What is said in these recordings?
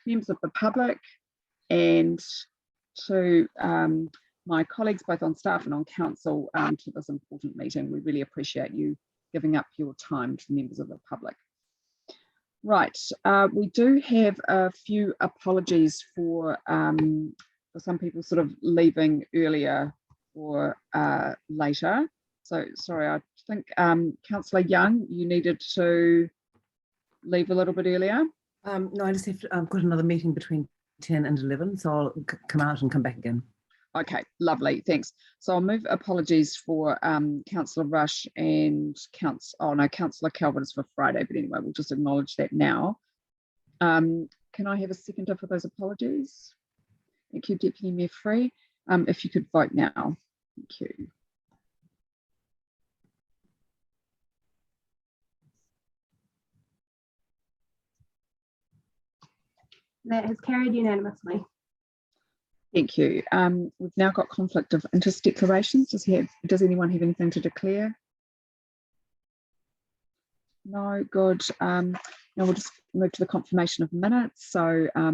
members of the public and to my colleagues both on staff and on council to this important meeting. We really appreciate you giving up your time to members of the public. Right, we do have a few apologies for some people sort of leaving earlier or later. So sorry, I think Councillor Young, you needed to leave a little bit earlier. No, I just have to, I've got another meeting between 10 and 11, so I'll come out and come back again. Okay, lovely, thanks. So I'll move apologies for Councillor Rush and Councillor Calvin is for Friday, but anyway, we'll just acknowledge that now. Can I have a seconder for those apologies? Thank you, Deputy Mayor Free. If you could vote now, thank you. That has carried unanimously. Thank you. We've now got conflict of interest declarations. Does anyone have anything to declare? No, good. Now we'll just move to the confirmation of minutes. So I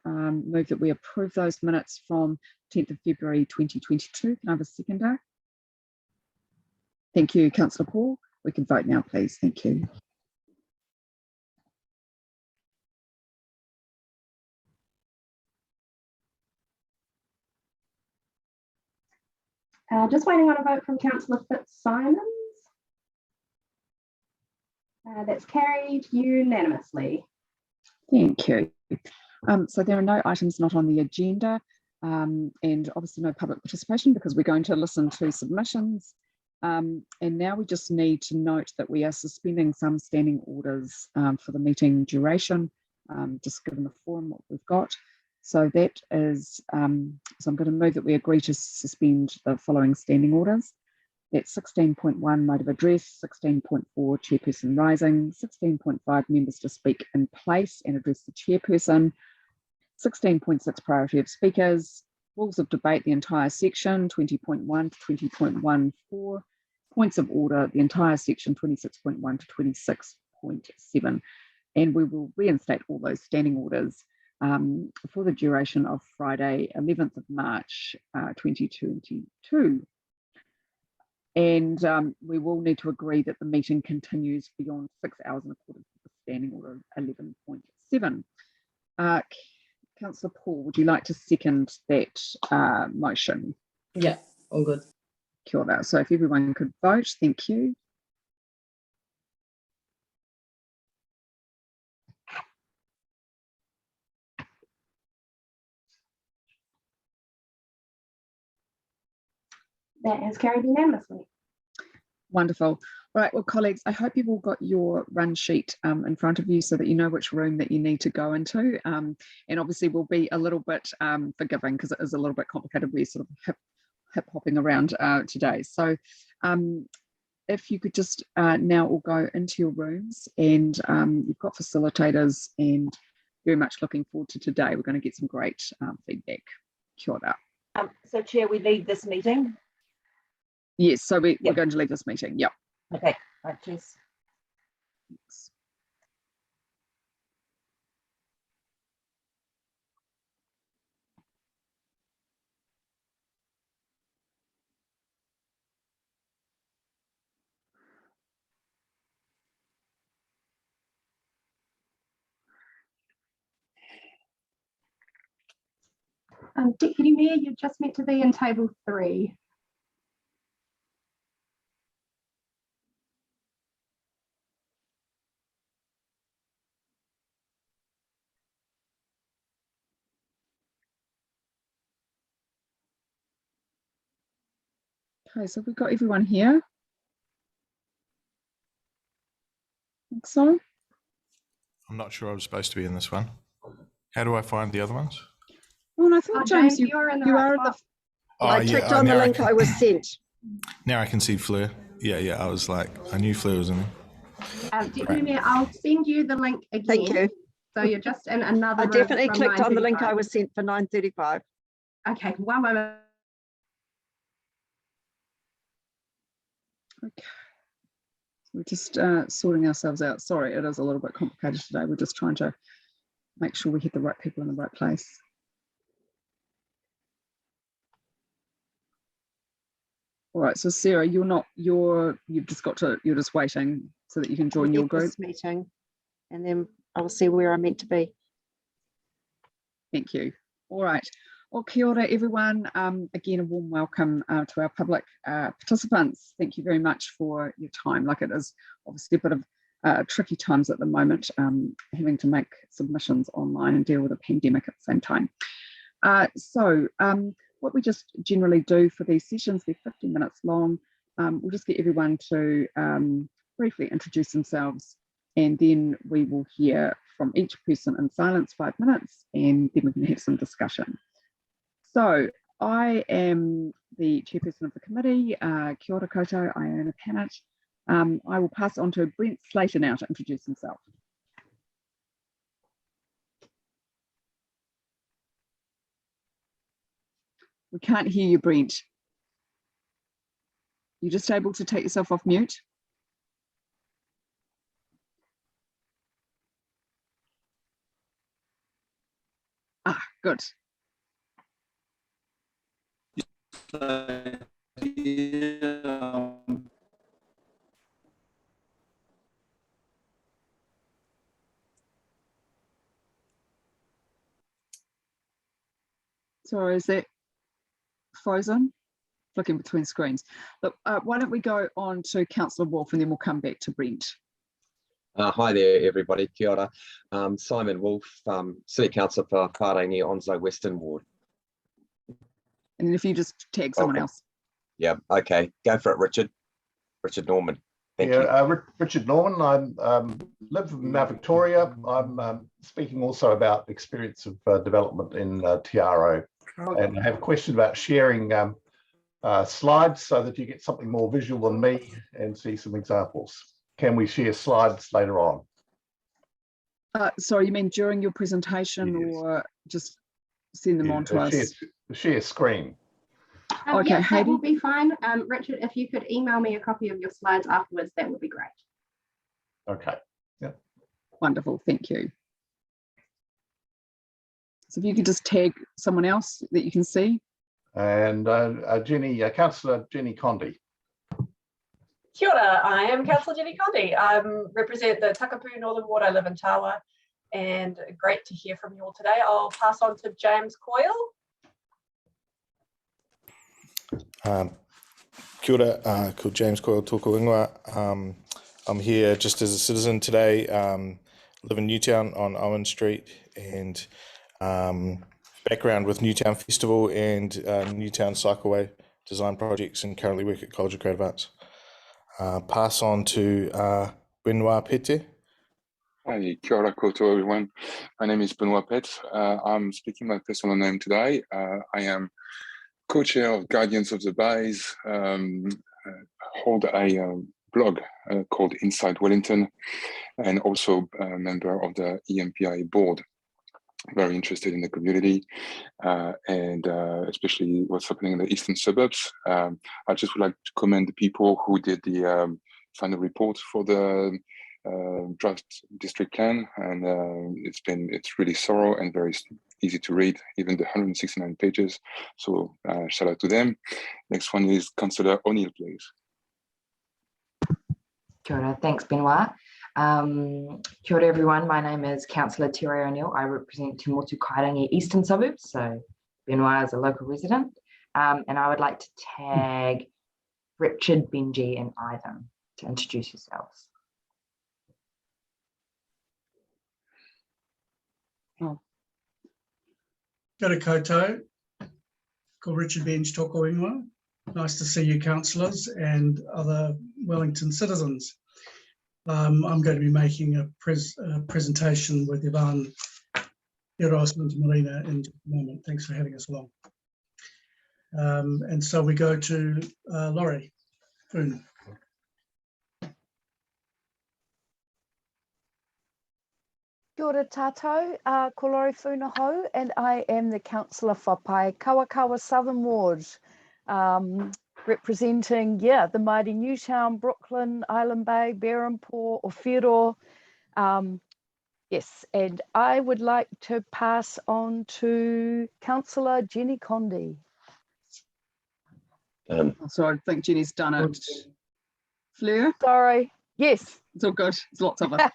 move that we approve those minutes from 10th of February 2022. Can I have a seconder? Thank you, Councillor Paul. We can vote now, please. Thank you. Just waiting on a vote from Councillor Fitzsimons. That's carried unanimously. Thank you. So there are no items not on the agenda and obviously no public participation because we're going to listen to submissions. And now we just need to note that we are suspending some standing orders for the meeting duration, just given the forum what we've got. So that is, so I'm going to move that we agree to suspend the following standing orders. That's 16.1 mode of address, 16.4 chairperson rising, 16.5 members to speak in place and address the chairperson, 16.6 priority of speakers, rules of debate, the entire section, 20.1 to 20.14, points of order, the entire section, 26.1 to 26.7. And we will reinstate all those standing orders for the duration of Friday, 11th of March, 2022. And we will need to agree that the meeting continues beyond 6 hours in accordance with the standing order 11.7. Councillor Paul, would you like to second that motion? Yeah, all good. Kia ora. So if everyone could vote, thank you. That has carried unanimously. Wonderful. All right, well, colleagues, I hope you've all got your run sheet in front of you so that you know which room that you need to go into. And obviously we'll be a little bit forgiving because it is a little bit complicated. We're sort of hip hopping around today. So if you could just now all go into your rooms and you've got facilitators and very much looking forward to today. We're going to get some great feedback. Kia ora. So Chair, we leave this meeting? Yes, so we're going to leave this meeting. Yep. Okay, right, cheers. Thanks. Deputy Mayor, you're just meant to be in table 3. Okay, so we've got everyone here. Think so. I'm not sure I was supposed to be in this one. How do I find the other ones? Oh, and I thought, James, you are in the you right are in the. spot. Oh, I clicked on the link I was sent. Now I can see Fleur. Yeah, I was like, I knew Fleur was in there. Deputy Mayor, I'll send you the link again. Thank you. So you're just in another I room definitely from clicked on the link I 9:35. was sent for 9:35. Okay, one moment. Okay. We're just sorting ourselves out. Sorry, it is a little bit complicated today. We're just trying to make sure we hit the right people in the right place. All right, so Sarah, you're just waiting so that you can join I'll your leave group. this meeting, and then I'll see where I'm meant to be. Thank you. All right. Well, kia ora, everyone. Again, a warm welcome to our public participants. Thank you very much for your time. Like, it is obviously a bit of tricky times at the moment, having to make submissions online and deal with a pandemic at the same time. What we just generally do for these sessions, they're 15 minutes long. We'll just get everyone to briefly introduce themselves, and then we will hear from each person in silence 5 minutes, and then we can have some discussion. So I am the chairperson of the committee. Kia ora koutou, I own a panel. I will pass on to Brent Slater now to introduce himself. We can't hear you, Brent. You're just able to take yourself off mute? Ah, good. Sorry, is that frozen? Flicking between screens. Look, why don't we go on to Councillor Wolf, and then we'll come back to Brent. Hi there, everybody. Kia ora. Simon Wolf, City Councillor for Whārangi Onslow Western Ward. And then if you just tag someone else. Yeah, okay. Go for it, Richard. Richard Norman. Thank you. Richard Norman. I live in Victoria. I'm speaking also about experience of development in TRO. And I have a question about sharing slides so that you get something more visual than me and see some examples. Can we share slides later on? Sorry, you mean during your presentation, yes, or just send them on to us? Share screen. Okay, yes, that Heidi? will be fine. Richard, if you could email me a copy of your slides afterwards, that would be great. Okay. Yeah. Wonderful, thank you. So if you could just tag someone else that you can see. And Councillor Jenny Condi. Kia ora, I am Councillor Jenny Condi. I represent the Takapū Northern Ward. I live in Tawa, and great to hear from you all today. I'll pass on to James Coyle. Kia ora, called James Coyle, tōku ingoa. I'm here just as a citizen today. Live in Newtown on Owen Street, and background with Newtown Festival and Newtown Cycleway design projects, and currently work at Ecological Creative Arts. Pass on to Benoit Pete. Hi, kia ora koutou everyone. My name is Benoit Pete. I'm speaking my personal name today. I am co-chair of Guardians of the Bays, hold a blog called Inside Wellington, and also a member of the EMPI board. Very interested in the community and especially what's happening in the eastern suburbs. I just would like to commend the people who did the final report for the draft district plan, and it's really thorough and very easy to read, even the 169 pages. So shout out to them. Next one is Councillor O'Neill, please. Kia ora, thanks Benoit. Kia ora everyone, my name is Councillor Tere O'Neill. I represent Te Motu Kairangi Eastern Suburbs, so Benoit is a local resident. And I would like to tag Richard, Benji and Ivan to introduce yourselves. Oh. Kia ora koutou, called Richard Benj tōku ingoa. Nice to see you councillors and other Wellington citizens. I'm going to be making a presentation with Ivan Eros Montemarina in just a moment. Thanks for having us along. And so we go to Laurie Foon. Kia ora tātou, ko Laurie Funaho, and I am the councillor for Pai Kawakawa Southern Ward, representing, the mighty Newtown, Brooklyn, Island Bay, Berhampore, Pūroro, Yes, and I would like to pass on to Councillor Jenny Condi. So I think Jenny's done it. Fleur? Sorry. Yes. It's all good. There's lots of us.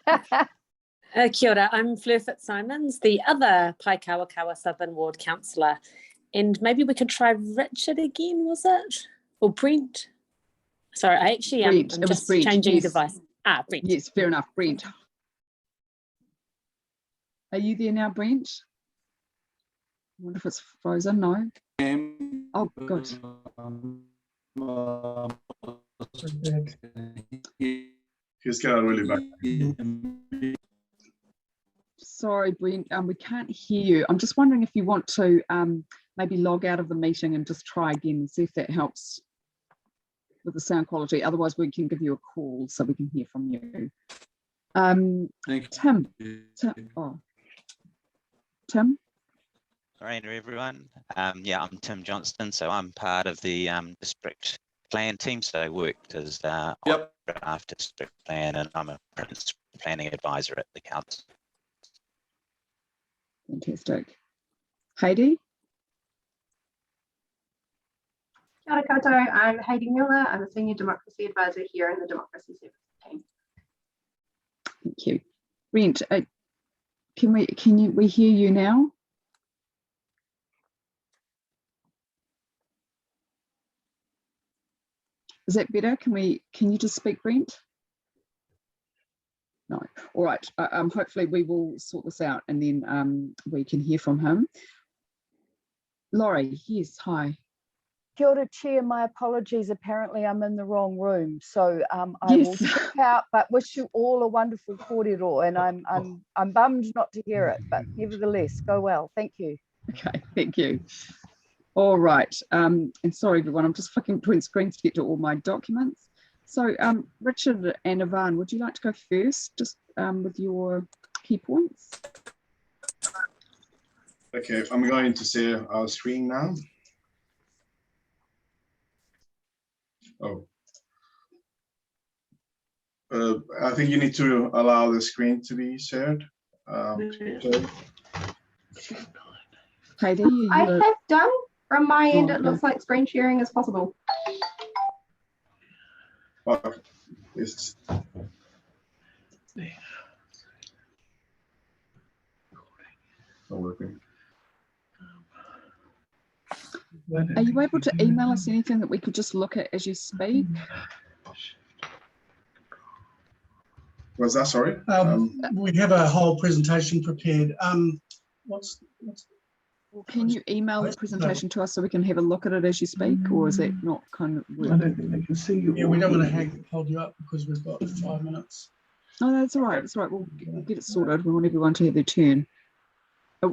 Kia ora, I'm Fleur Fitzsimons, the other Paikawakawa Southern Ward councillor. And maybe we could try Richard again, was it? Or Brent? Sorry, I actually am just Brent, changing yes. device. Ah, Brent. Yes, fair enough. Brent. Are you there now, Brent? I wonder if it's frozen. No. Oh, good. He's going really bad. Sorry, Brent, we can't hear you. I'm just wondering if you want to maybe log out of the meeting and just try again and see if that helps with the sound quality. Otherwise, we can give you a call so we can hear from you. Tim. Tim? Great, everyone. Yeah, I'm Tim Johnston, so I'm part of the district plan team. So I worked as on draft district plan, and I'm a planning advisor at the council. Fantastic. Heidi? Kia ora koutou, I'm Heidi Miller. I'm a senior democracy advisor here in the democracy services team. Thank you. Brent, can we hear you now? Is that better? Can you just speak, Brent? No. All right. Hopefully we will sort this out and then we can hear from him. Laurie, yes, hi. Kia ora, Chair, my apologies. Apparently I'm in the wrong room. So I will check out, but wish you all a wonderful kōrero, and I'm bummed not to hear it, but nevertheless, go well. Thank you. Okay, thank you. All right. And sorry, everyone, I'm just flicking between screens to get to all my documents. So Richard and Ivan, would you like to go first, just with your key points? Okay, I'm going to share our screen now. Oh. I think you need to allow the screen to be shared. Heidi, I have done. From my end, it looks like screen sharing is possible. It's not working. Are you able to email us anything that we could just look at as you speak? Was that, sorry? We have a whole presentation prepared. Can you email the presentation to us so we can have a look at it as you speak, or is that not kind of work? I don't think they can see you. Yeah, we don't want to hold you up because we've got 5 minutes. Oh, that's all right. That's all right. We'll get it sorted. We want everyone to have their turn.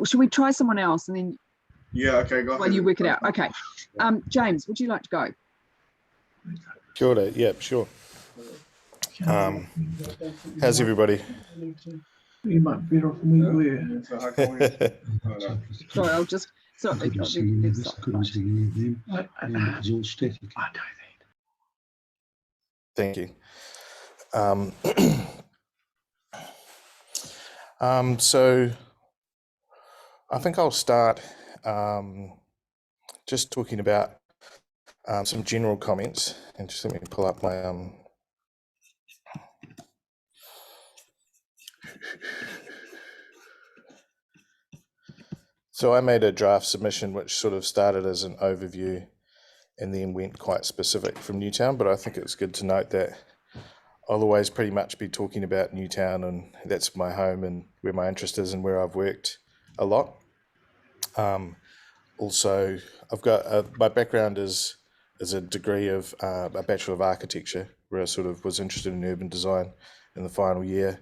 Should we try someone else and then? Yeah. Okay. Go ahead. While you work it out. Okay. James, would you like to go? Kia ora. Yeah, sure. How's everybody? You might be better off than we were. Sorry, I'll just. Sorry, Thank you. So I think I'll start just talking about some general comments, and just let me pull up my So I made a draft submission which sort of started as an overview and then went quite specific from Newtown, but I think it's good to note that I'll always pretty much be talking about Newtown, and that's my home and where my interest is and where I've worked a lot. Also, I've got my background is a degree of a Bachelor of Architecture, where I sort of was interested in urban design in the final year.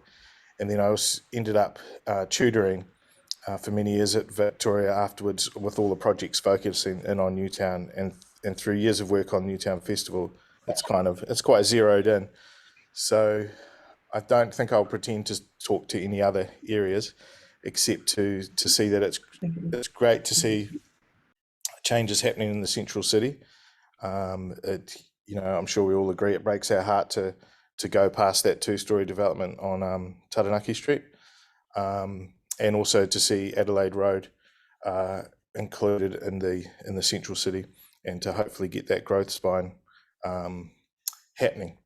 And then I ended up tutoring for many years at Victoria afterwards, with all the projects focusing in on Newtown, and through years of work on Newtown Festival, it's quite zeroed in. So I don't think I'll pretend to talk to any other areas, except to see that it's great to see changes happening in the central city. I'm sure we all agree it breaks our heart to go past that 2-story development on Taranaki Street. and also to see Adelaide Road included in the central city, and to hopefully get that growth spine happening.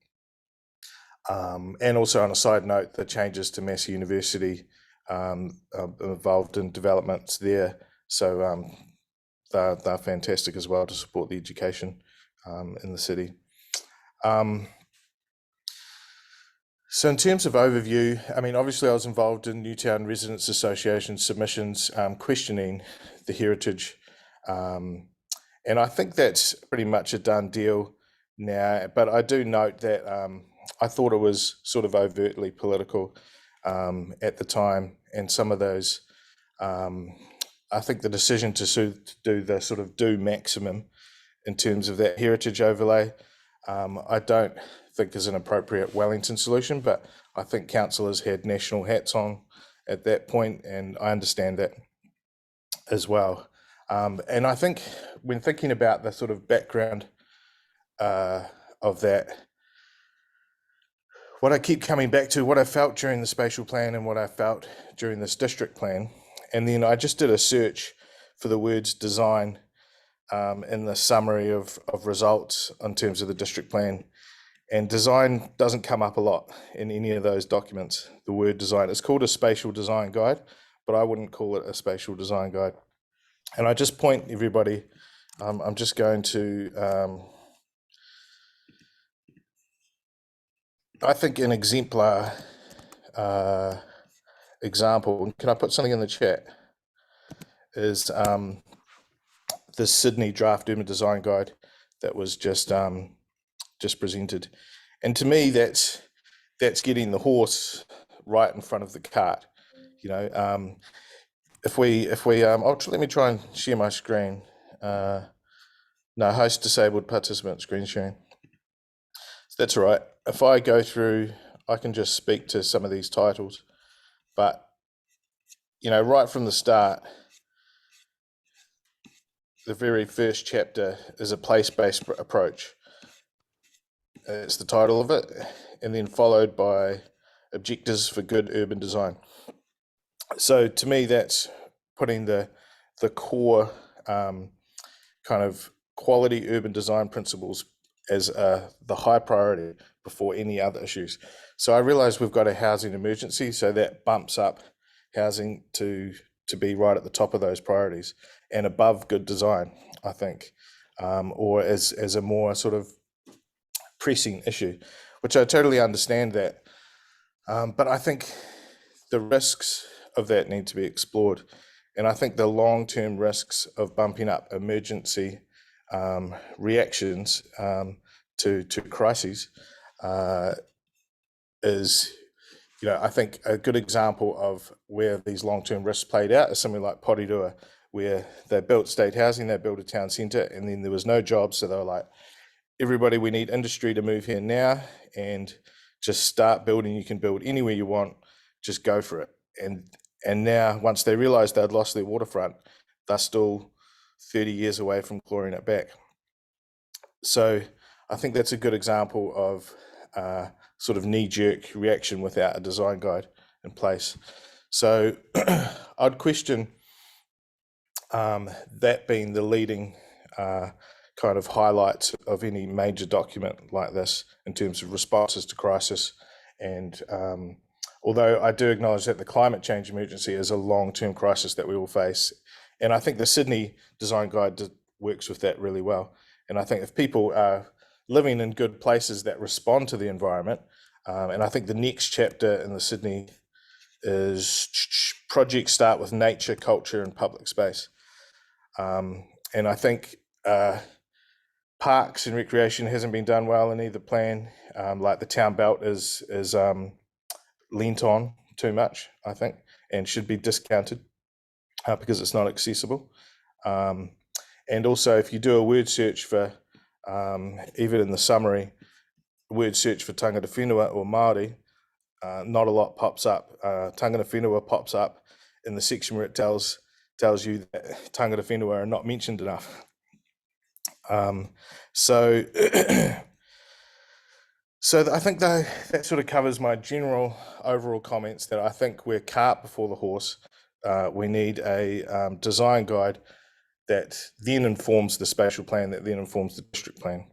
And also, on a side note, the changes to Massey University involved in developments there, so they're fantastic as well to support the education in the city. So in terms of overview, I mean, obviously I was involved in Newtown Residents Association submissions questioning the heritage, and I think that's pretty much a done deal now, but I do note that I thought it was sort of overtly political at the time, and some of those, I think the decision to do the sort of do maximum in terms of that heritage overlay, I don't think is an appropriate Wellington solution, but I think councillors had national hats on at that point, and I understand that as well. And I think when thinking about the sort of background of that, what I keep coming back to, what I felt during the spatial plan and what I felt during this district plan, and then I just did a search for the words design in the summary of results in terms of the district plan, and design doesn't come up a lot in any of those documents, the word design. It's called a spatial design guide, but I wouldn't call it a spatial design guide. And I just point everybody, I'm just going to, I think an exemplar example, can I put something in the chat, is the Sydney Draft Urban Design Guide that was just presented. And to me, that's getting the horse right in front of the cart. You know, if we let me try and share my screen. No, host disabled participant screen sharing. So that's all right. If I go through, I can just speak to some of these titles, but you know, right from the start, the very first chapter is a place-based approach. It's the title of it, and then followed by objectives for good urban design. So to me, that's putting the core kind of quality urban design principles as the high priority before any other issues. So I realize we've got a housing emergency, so that bumps up housing to be right at the top of those priorities and above good design, I think, or as a more sort of pressing issue, which I totally understand that. But I think the risks of that need to be explored. And I think the long-term risks of bumping up emergency reactions to crises is, you know, I think a good example of where these long-term risks played out is something like Pūroro, where they built state housing, they built a town centre, and then there was no jobs, so they were like, everybody, we need industry to move here now and just start building. You can build anywhere you want, just go for it. And now, once they realised they'd lost their waterfront, they're still 30 years away from clawing it back. So I think that's a good example of sort of knee-jerk reaction without a design guide in place. So I'd question that being the leading kind of highlights of any major document like this in terms of responses to crisis. And although I do acknowledge that the climate change emergency is a long-term crisis that we will face, and I think the Sydney Design Guide works with that really well. And I think if people are living in good places that respond to the environment, and I think the next chapter in the Sydney is projects start with nature, culture, and public space. And I think parks and recreation hasn't been done well in either plan. Like the town belt is leant on too much, I think, and should be discounted because it's not accessible. And also, if you do a word search for, even in the summary, word search for tangata whenua or Māori, not a lot pops up. Tangata whenua pops up in the section where it tells you that tangata whenua are not mentioned enough. So So I think that sort of covers my general overall comments that I think we're cart before the horse. We need a design guide that then informs the spatial plan, that then informs the district plan.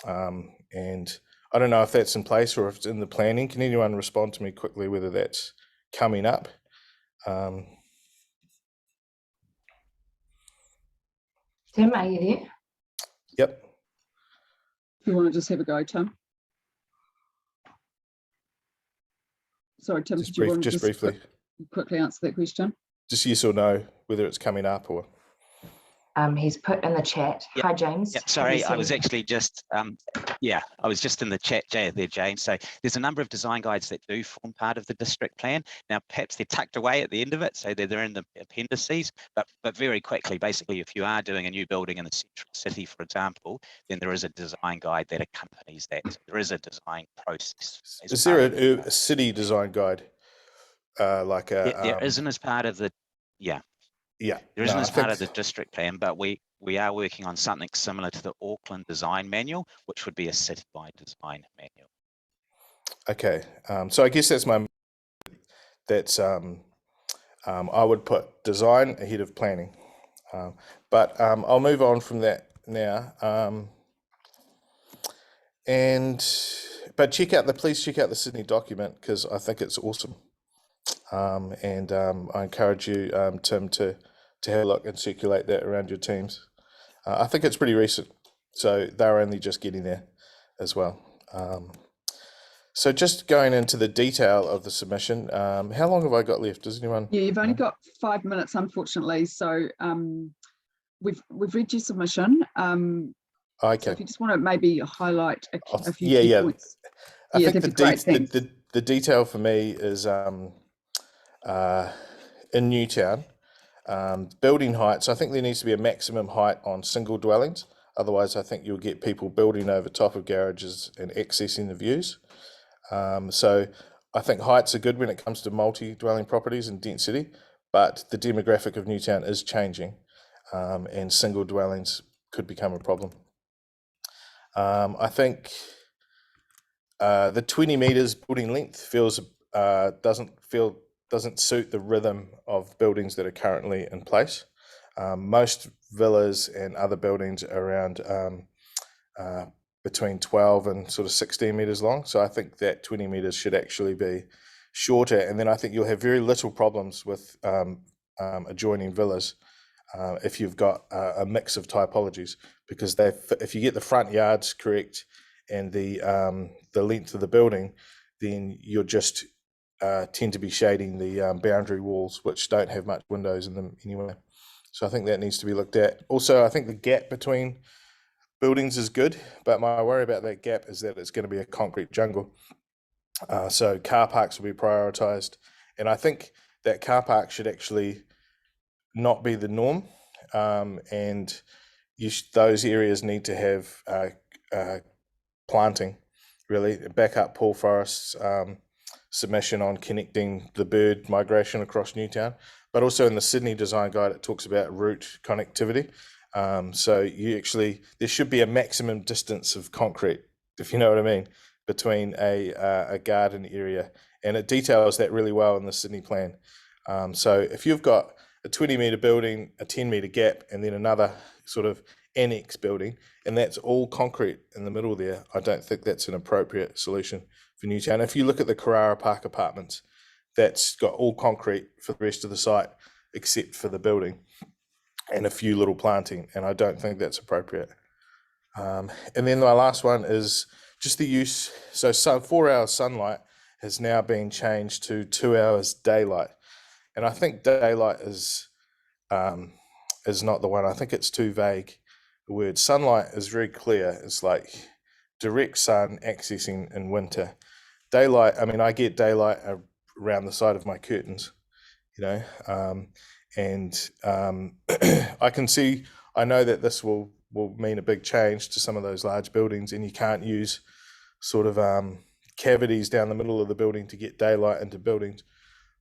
And I don't know if that's in place or if it's in the planning. Can anyone respond to me quickly whether that's coming up? Tim, are you there? Yep. If you want to just have a go, Tim. Sorry, Tim, Just, did you want to just briefly. quickly answer that question? Just yes or no, whether it's coming up or. He's put in the chat. Yep. Hi, James. Yep, sorry, I was actually just, I was just in the chat there, James. So there's a number of design guides that do form part of the district plan. Now, perhaps they're tucked away at the end of it, so they're in the appendices, but very quickly, basically, if you are doing a new building in the central city, for example, then there is a design guide that accompanies that. So there is a design process. Is there a city design guide? Like a there isn't as part of the yeah, there isn't as part of the district plan, but we are working on something similar to the Auckland Design Manual, which would be a citywide design manual. Okay, so I guess that's I would put design ahead of planning, but I'll move on from that now. But please check out the Sydney document because I think it's awesome. And I encourage you, Tim, to have a look and circulate that around your teams. I think it's pretty recent, so they're only just getting there as well. So just going into the detail of the submission, how long have I got left? Does anyone? Yeah, you've only got 5 minutes, unfortunately. So we've read your submission. Okay. So if you just want to maybe highlight a few key points. I think the detail for me is in Newtown, building heights. I think there needs to be a maximum height on single dwellings. Otherwise, I think you'll get people building over top of garages and accessing the views. So I think heights are good when it comes to multi-dwelling properties and density, but the demographic of Newtown is changing, and single dwellings could become a problem. I think the 20 meters building length doesn't suit the rhythm of buildings that are currently in place. Most villas and other buildings are around between 12 and sort of 16 meters long. So I think that 20 meters should actually be shorter. And then I think you'll have very little problems with adjoining villas if you've got a mix of typologies, because if you get the front yards correct and the length of the building, then you'll just tend to be shading the boundary walls, which don't have much windows in them anyway. So I think that needs to be looked at. Also, I think the gap between buildings is good, but my worry about that gap is that it's going to be a concrete jungle. So car parks will be prioritized. And I think that car park should actually not be the norm. And those areas need to have planting, really. Backup Paul Forrest's submission on connecting the bird migration across Newtown. But also in the Sydney Design Guide, it talks about route connectivity. So there should be a maximum distance of concrete, if you know what I mean, between a garden area. And it details that really well in the Sydney plan. So if you've got a 20-meter building, a 10-meter gap, and then another sort of annex building, and that's all concrete in the middle there, I don't think that's an appropriate solution for Newtown. If you look at the Carrara Park apartments, that's got all concrete for the rest of the site, except for the building and a few little planting, and I don't think that's appropriate. And then my last one is just the use. So 4 hours sunlight has now been changed to 2 hours daylight. And I think daylight is not the one. I think it's too vague. The word sunlight is very clear. It's like direct sun accessing in winter. Daylight, I mean, I get daylight around the side of my curtains, and I know that this will mean a big change to some of those large buildings, and you can't use sort of cavities down the middle of the building to get daylight into buildings.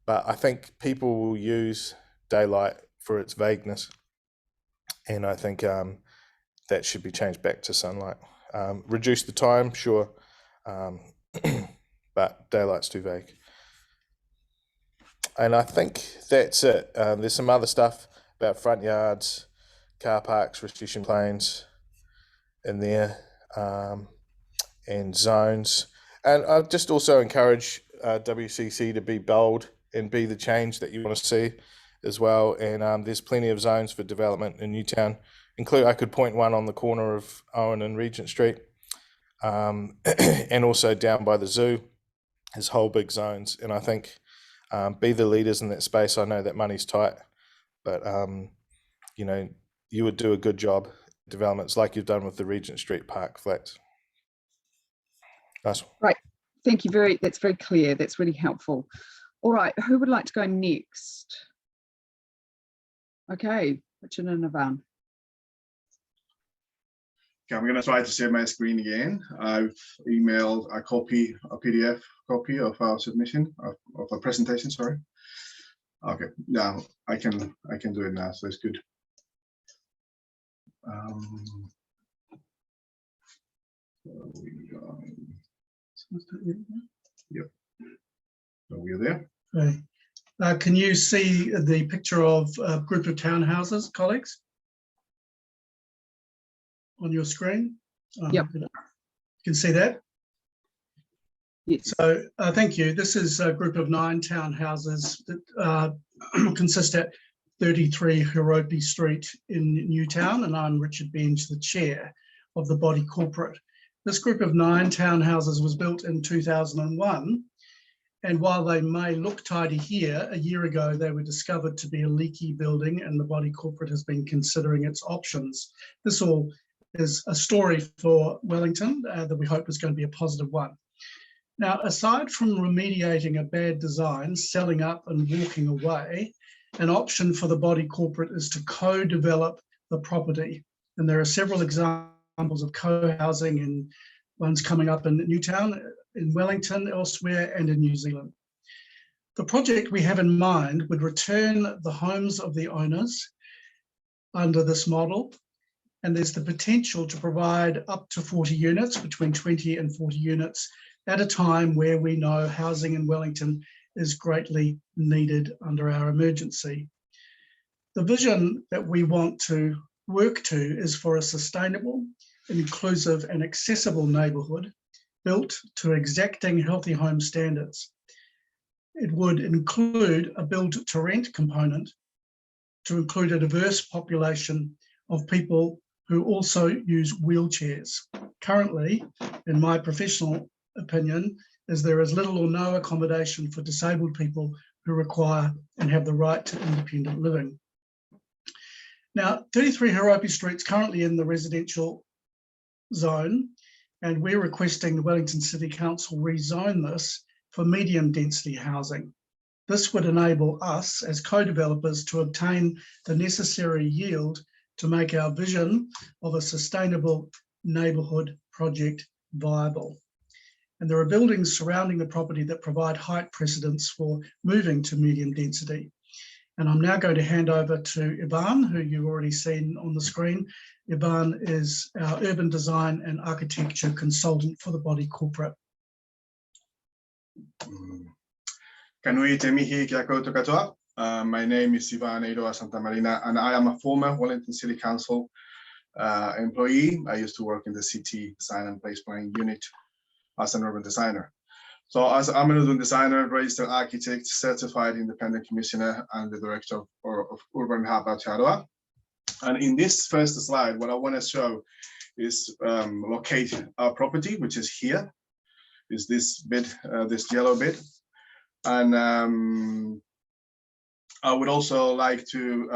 But I think people will use daylight for its vagueness, and I think that should be changed back to sunlight. Reduce the time, sure, but daylight's too vague. And I think that's it. There's some other stuff about front yards, car parks, restriction planes in there, and zones. And I just also encourage WCC to be bold and be the change that you want to see as well. And there's plenty of zones for development in Newtown. I could point one on the corner of Owen and Regent Street, and also down by the zoo. There's whole big zones, and I think be the leaders in that space. I know that money's tight, but you know, you would do a good job developments like you've done with the Regent Street Park flats. Nice. Right, thank you. That's very clear. That's really helpful. All right, who would like to go next? Okay, Richard and Ivan. Okay, I'm going to try to share my screen again. I've emailed a PDF copy of our submission of a presentation. Sorry. Okay, now I can do it now, so it's good. Yep. So we're there. Okay. Can you see the picture of a group of townhouses, colleagues? On your screen? Yep. You can see that? Yes. So thank you. This is a group of 9 townhouses that consist at 33 Haropi Street in Newtown, and I'm Richard Benj, the chair of the body corporate. This group of 9 townhouses was built in 2001, and while they may look tidy here, a year ago they were discovered to be a leaky building, and the body corporate has been considering its options. This all is a story for Wellington that we hope is going to be a positive one. Now, aside from remediating a bad design, selling up and walking away, an option for the body corporate is to co-develop the property. And there are several examples of co-housing, and ones coming up in Newtown, in Wellington, elsewhere, and in New Zealand. The project we have in mind would return the homes of the owners under this model, and there's the potential to provide up to 40 units, between 20 and 40 units, at a time where we know housing in Wellington is greatly needed under our emergency. The vision that we want to work to is for a sustainable, inclusive and accessible neighbourhood built to exacting healthy home standards. It would include a build to rent component to include a diverse population of people who also use wheelchairs. Currently, in my professional opinion, there is little or no accommodation for disabled people who require and have the right to independent living. Now, 33 Haropi Street's currently in the residential zone, and we're requesting the Wellington City Council rezone this for medium density housing. This would enable us as co-developers to obtain the necessary yield to make our vision of a sustainable neighbourhood project viable. And there are buildings surrounding the property that provide height precedents for moving to medium density. And I'm now going to hand over to Ivan, who you've already seen on the screen. Ivan is our urban design and architecture consultant for the body corporate. My name is Ivan Eiroa Santamarina, and I am a former Wellington City Council employee. I used to work in the city design and place planning unit as an urban designer. So as I'm an urban designer, registered architect, certified independent commissioner, and the director of Urban Hub Aotearoa. And in this first slide, what I want to show is locate our property, which is here, is this bit, this yellow bit. And I would also like to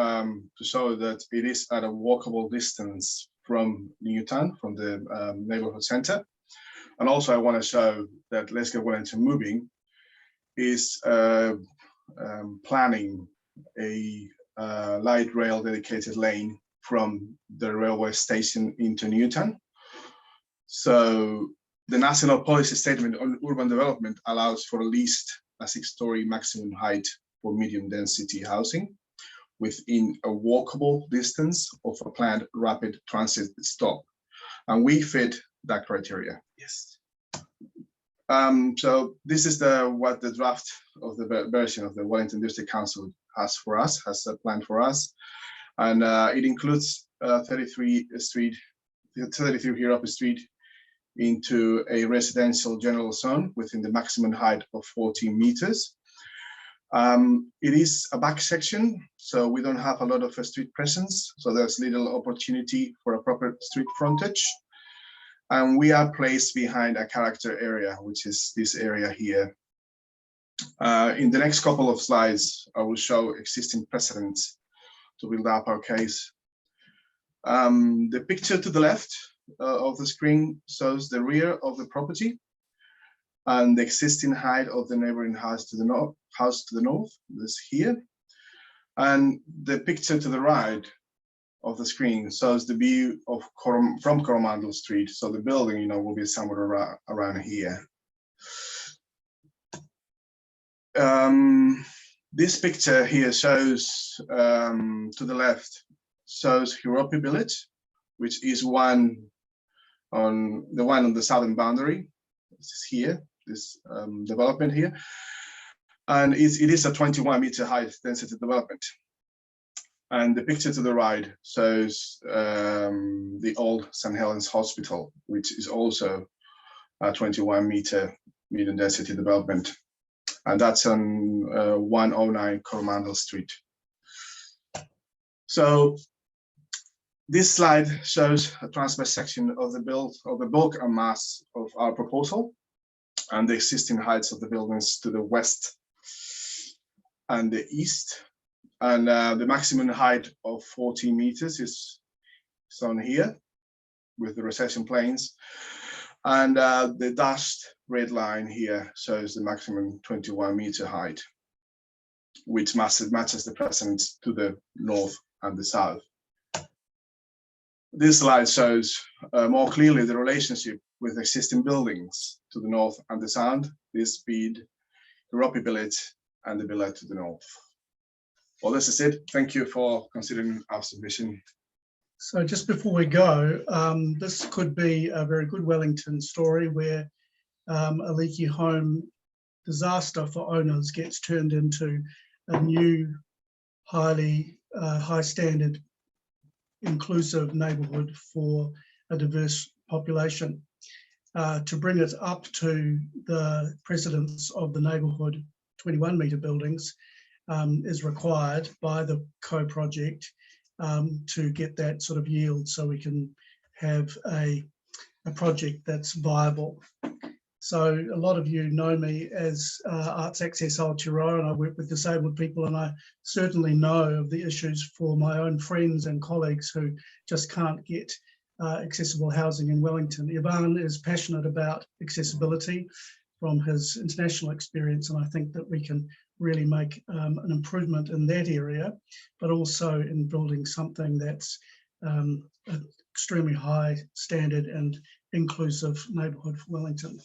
show that it is at a walkable distance from Newtown, from the neighborhood center. And also I want to show that Let's Get Wellington Moving is planning a light rail dedicated lane from the railway station into Newtown. So the national policy statement on urban development allows for at least a 6-story maximum height for medium density housing within a walkable distance of a planned rapid transit stop. And we fit that criteria. Yes. So this is what the draft of the version of the Wellington District Council has for us, has a plan for us. And it includes 33 Europa Street into a residential general zone within the maximum height of 14 meters. It is a back section, so we don't have a lot of street presence, so there's little opportunity for a proper street frontage. And we are placed behind a character area, which is this area here. In the next couple of slides, I will show existing precedents to build up our case. The picture to the left of the screen shows the rear of the property and the existing height of the neighboring house to the north, this here. And the picture to the right of the screen shows the view of from Coromandel Street. So the building, will be somewhere around here. This picture here shows, to the left, shows Huropi Village, which is the one on the southern boundary. This is here, this development here. And it is a 21-meter high density development. And the picture to the right shows the old St. Helens Hospital, which is also a 21-meter medium density development. And that's on 109 Coromandel Street. So this slide shows a transverse section of the bulk and mass of our proposal and the existing heights of the buildings to the west and the east. And the maximum height of 14 meters is shown here with the recession planes. And the dashed red line here shows the maximum 21-meter height, which matches the presence to the north and the south. This slide shows more clearly the relationship with existing buildings to the north and the south, this being the Huropi Village and the villa to the north. Well, this is it. Thank you for considering our submission. So just before we go, this could be a very good Wellington story where a leaky home disaster for owners gets turned into a new, high standard, inclusive neighbourhood for a diverse population. To bring it up to the precedence of the neighbourhood 21-metre buildings is required by the co-project to get that sort of yield, so we can have a project that's viable. So a lot of you know me as Arts Access Aotearoa, and I work with disabled people, and I certainly know of the issues for my own friends and colleagues who just can't get accessible housing in Wellington. Ivan is passionate about accessibility from his international experience, and I think that we can really make an improvement in that area, but also in building something that's extremely high standard and inclusive neighbourhood for Wellington.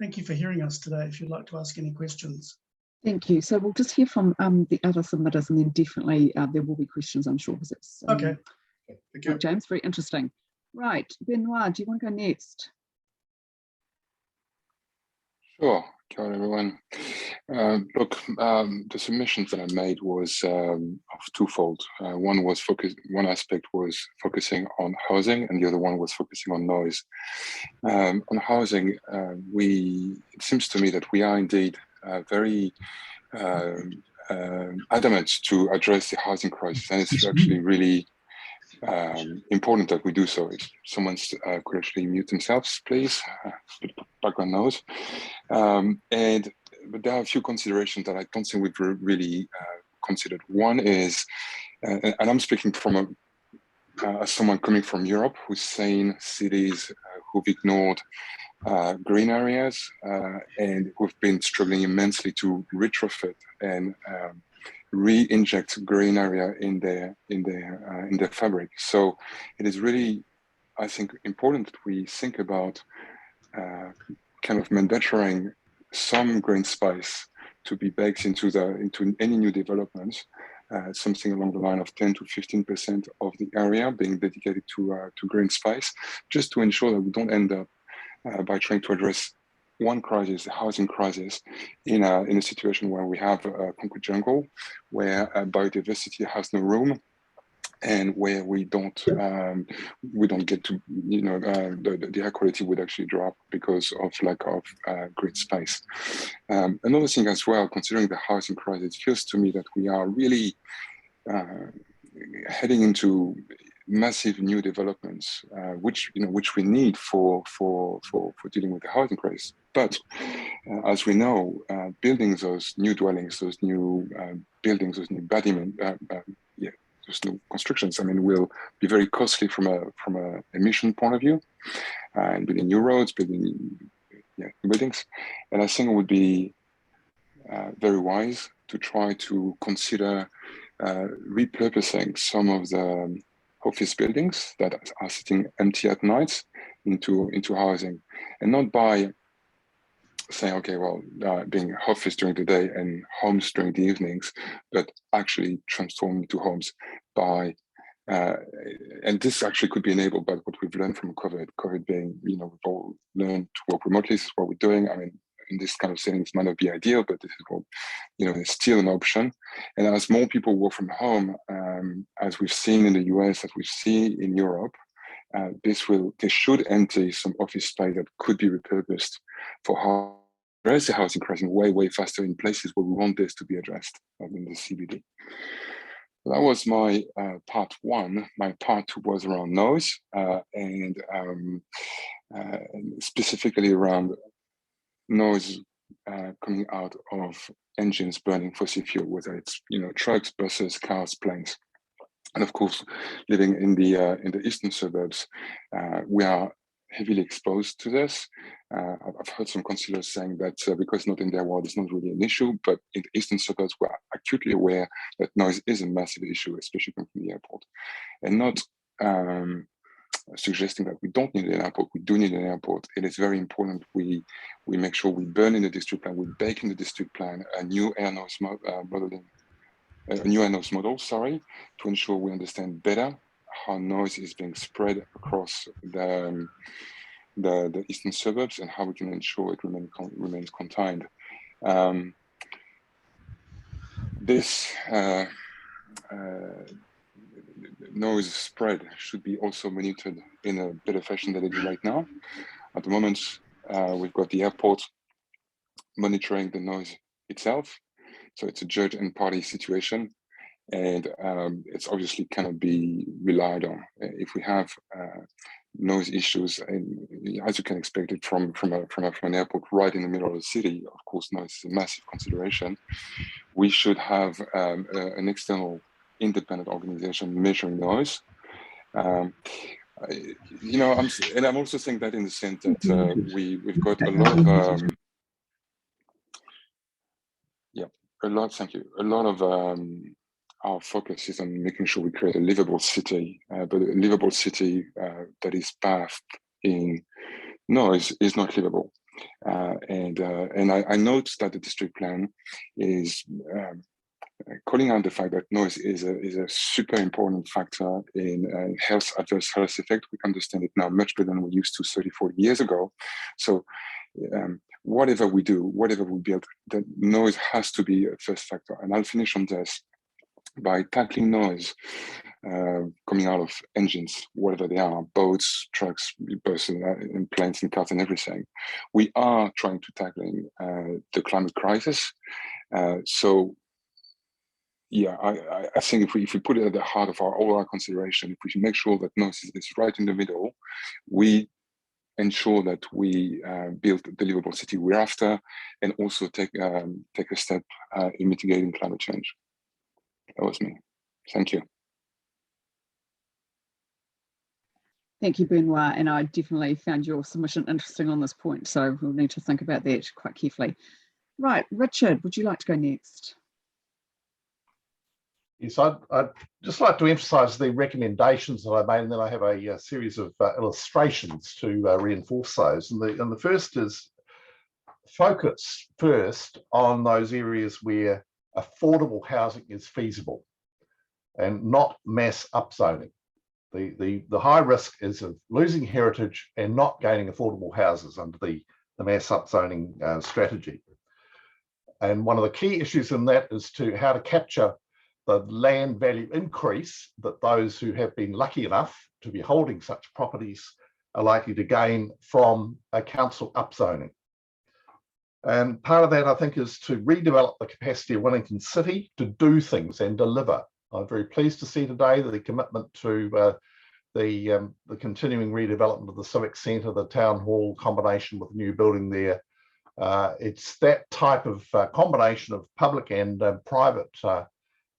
Thank you for hearing us today. If you'd like to ask any questions. Thank you. So we'll just hear from the other submitters, and then definitely there will be questions, I'm sure, because it's okay. Thank you. James, very interesting. Right, Benoit, do you want to go next? Sure. Kia ora, everyone. Look, the submissions that I made was of twofold. One aspect was focusing on housing, and the other one was focusing on noise. On housing, it seems to me that we are indeed very adamant to address the housing crisis, and it's actually really important that we do so. If someone could actually mute themselves, please. Background noise. But there are a few considerations that I don't think we've really considered. One is, and I'm speaking from as someone coming from Europe who's seen cities who've ignored green areas and who've been struggling immensely to retrofit and re-inject green area in their fabric. So it is really, I think, important that we think about kind of mandatoring some green space to be baked into any new developments, something along the line of 10 to 15% of the area being dedicated to green space, just to ensure that we don't end up by trying to address one crisis, the housing crisis, in a situation where we have a concrete jungle, where biodiversity has no room, and where we don't get to, the air quality would actually drop because of lack of green space. Another thing as well, considering the housing crisis, it feels to me that we are really heading into massive new developments, which we need for dealing with the housing crisis. But as we know, building those new dwellings, those new buildings, those new those new constructions, will be very costly from a emission point of view, and building new roads, building new buildings. And I think it would be very wise to try to consider repurposing some of the office buildings that are sitting empty at night into housing, and not by saying, okay, well, being office during the day and homes during the evenings, but actually transform into homes by, and this actually could be enabled by what we've learned from COVID being, we've all learned to work remotely. This is what we're doing. In this kind of settings might not be ideal, but this is what, it's still an option. And as more people work from home, as we've seen in the US, as we've seen in Europe, they should empty some office space that could be repurposed for address the housing crisis way faster in places where we want this to be addressed, in the CBD. That was my part one. My part two was around noise, and specifically around noise coming out of engines burning fossil fuel, whether it's trucks, buses, cars, planes. And of course, living in the eastern suburbs, we are heavily exposed to this. I've heard some councillors saying that because not in their ward, it's not really an issue, but in the eastern suburbs, we're acutely aware that noise is a massive issue, especially coming from the airport. And not suggesting that we don't need an airport, we do need an airport. It is very important we make sure we burn in the district plan, we bake in the district plan a new air noise modeling, a new air noise model, to ensure we understand better how noise is being spread across the eastern suburbs and how we can ensure it remains contained. This noise spread should be also monitored in a better fashion than it is right now. At the moment, we've got the airport monitoring the noise itself. So it's a judge and party situation. And it's obviously cannot be relied on. If we have noise issues, and as you can expect it from an airport right in the middle of the city, of course, noise is a massive consideration. We should have an external independent organization measuring noise. I'm also saying that in the sense that we've got a lot of our focus is on making sure we create a livable city, but a livable city that is bathed in noise is not livable. And I note that the district plan is calling out the fact that noise is a super important factor in adverse health effect. We understand it now much better than we used to 30, 40 years ago. So whatever we do, whatever we build, the noise has to be a first factor. And I'll finish on this by tackling noise coming out of engines, whatever they are, boats, trucks, buses, and planes and cars and everything. We are trying to tackling the climate crisis. So yeah, I think if we put it at the heart of all our consideration, if we make sure that noise is right in the middle, we ensure that we build the livable city we're after, and also take a step in mitigating climate change. That was me. Thank you. Thank you, Benoit. And I definitely found your submission interesting on this point. So we'll need to think about that quite carefully. Right, Richard, would you like to go next? Yes, I'd just like to emphasise the recommendations that I made, and then I have a series of illustrations to reinforce those. And the first is focus first on those areas where affordable housing is feasible and not mass upzoning. The high risk is of losing heritage and not gaining affordable houses under the the mass upzoning strategy. And one of the key issues in that is to how to capture the land value increase that those who have been lucky enough to be holding such properties are likely to gain from a council upzoning. And part of that, I think, is to redevelop the capacity of Wellington City to do things and deliver. I'm very pleased to see today that the commitment to the continuing redevelopment of the Civic Centre, the Town Hall combination with a new building there. It's that type of combination of public and private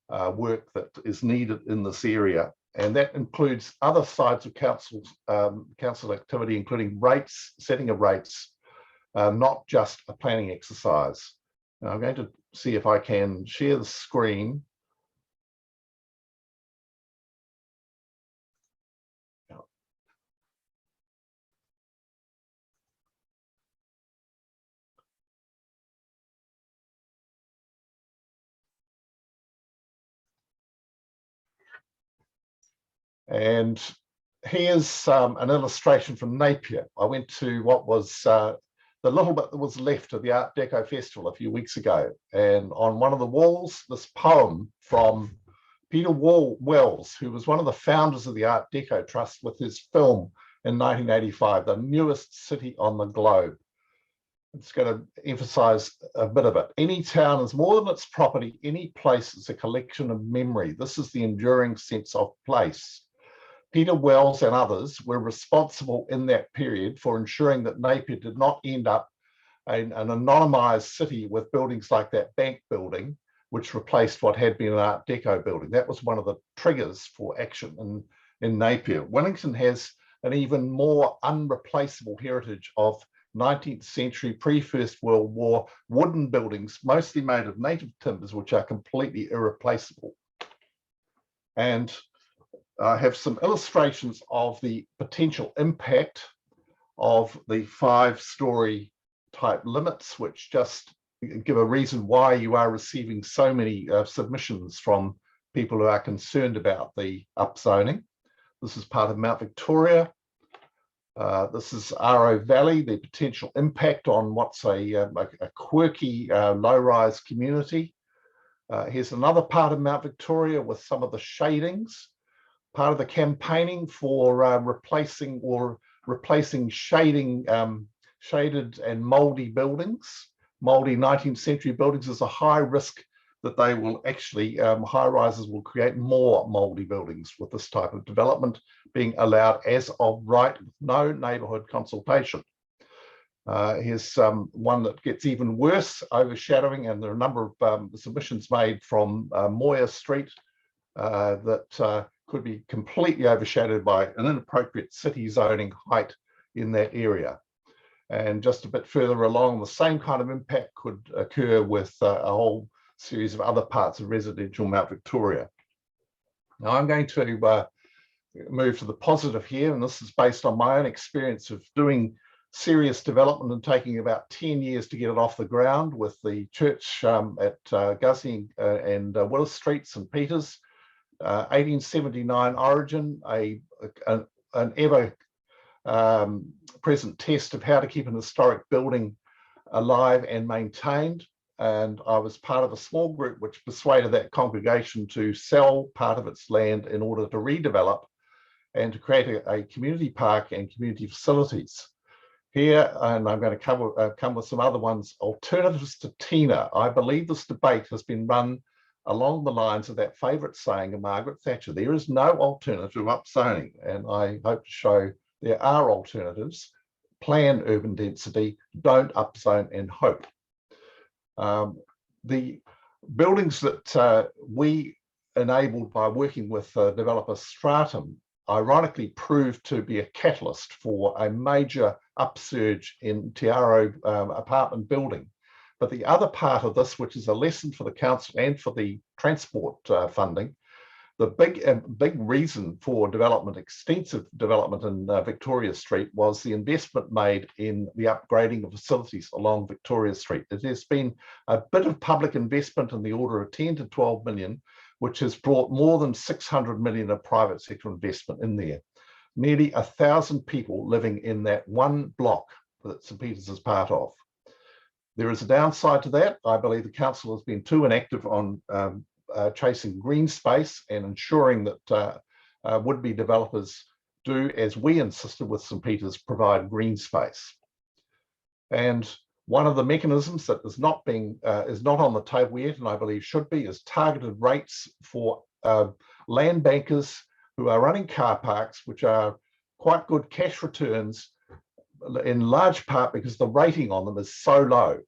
work that is needed in this area. And that includes other sides of council activity, including rates, setting of rates, not just a planning exercise. Now I'm going to see if I can share the screen. And here's an illustration from Napier. I went to what was the little bit that was left of the Art Deco Festival a few weeks ago. And on one of the walls, this poem from Peter Wells, who was one of the founders of the Art Deco Trust with his film in 1985, The Newest City on the Globe. It's going to emphasize a bit of it. Any town is more than its property. Any place is a collection of memory. This is the enduring sense of place. Peter Wells and others were responsible in that period for ensuring that Napier did not end up an anonymized city with buildings like that bank building, which replaced what had been an Art Deco building. That was one of the triggers for action in Napier. Wellington has an even more unreplaceable heritage of 19th century pre-First World War wooden buildings, mostly made of native timbers, which are completely irreplaceable. And I have some illustrations of the potential impact of the 5-story type limits, which just give a reason why you are receiving so many submissions from people who are concerned about the upzoning. This is part of Mount Victoria. This is Aro Valley, the potential impact on what's a quirky low-rise community. Here's another part of Mount Victoria with some of the shadings. Part of the campaigning for replacing shaded and mouldy buildings, mouldy 19th century buildings. Is a high risk that they will actually, high rises will create more mouldy buildings with this type of development being allowed as of right, with no neighbourhood consultation. Here's one that gets even worse, overshadowing, and there are a number of submissions made from Moya Street that could be completely overshadowed by an inappropriate city zoning height in that area. And just a bit further along, the same kind of impact could occur with a whole series of other parts of residential Mount Victoria. Now I'm going to move to the positive here, and this is based on my own experience of doing serious development and taking about 10 years to get it off the ground with the church at Gussie and Willis Street, St. Peter's. 1879 origin, an ever present test of how to keep an historic building alive and maintained. And I was part of a small group which persuaded that congregation to sell part of its land in order to redevelop and to create a community park and community facilities. Here, and I'm going to come with some other ones, alternatives to Tina. I believe this debate has been run along the lines of that favourite saying of Margaret Thatcher: there is no alternative to upzoning, and I hope to show there are alternatives. Plan urban density, don't upzone and hope. The buildings that we enabled by working with developer Stratum ironically proved to be a catalyst for a major upsurge in Te Aro apartment building. But the other part of this, which is a lesson for the council and for the transport funding, the big reason for development, extensive development in Victoria Street, was the investment made in the upgrading of facilities along Victoria Street. There's been a bit of public investment in the order of 10 to 12 million, which has brought more than 600 million of private sector investment in there. Nearly 1,000 people living in that one block that St Peters is part of. There is a downside to that. I believe the council has been too inactive on chasing green space and ensuring that would-be developers do, as we insisted with St Peters, provide green space. And one of the mechanisms that is not on the table yet, and I believe should be, is targeted rates for land bankers who are running car parks, which are quite good cash returns, in large part because the rating on them is so low.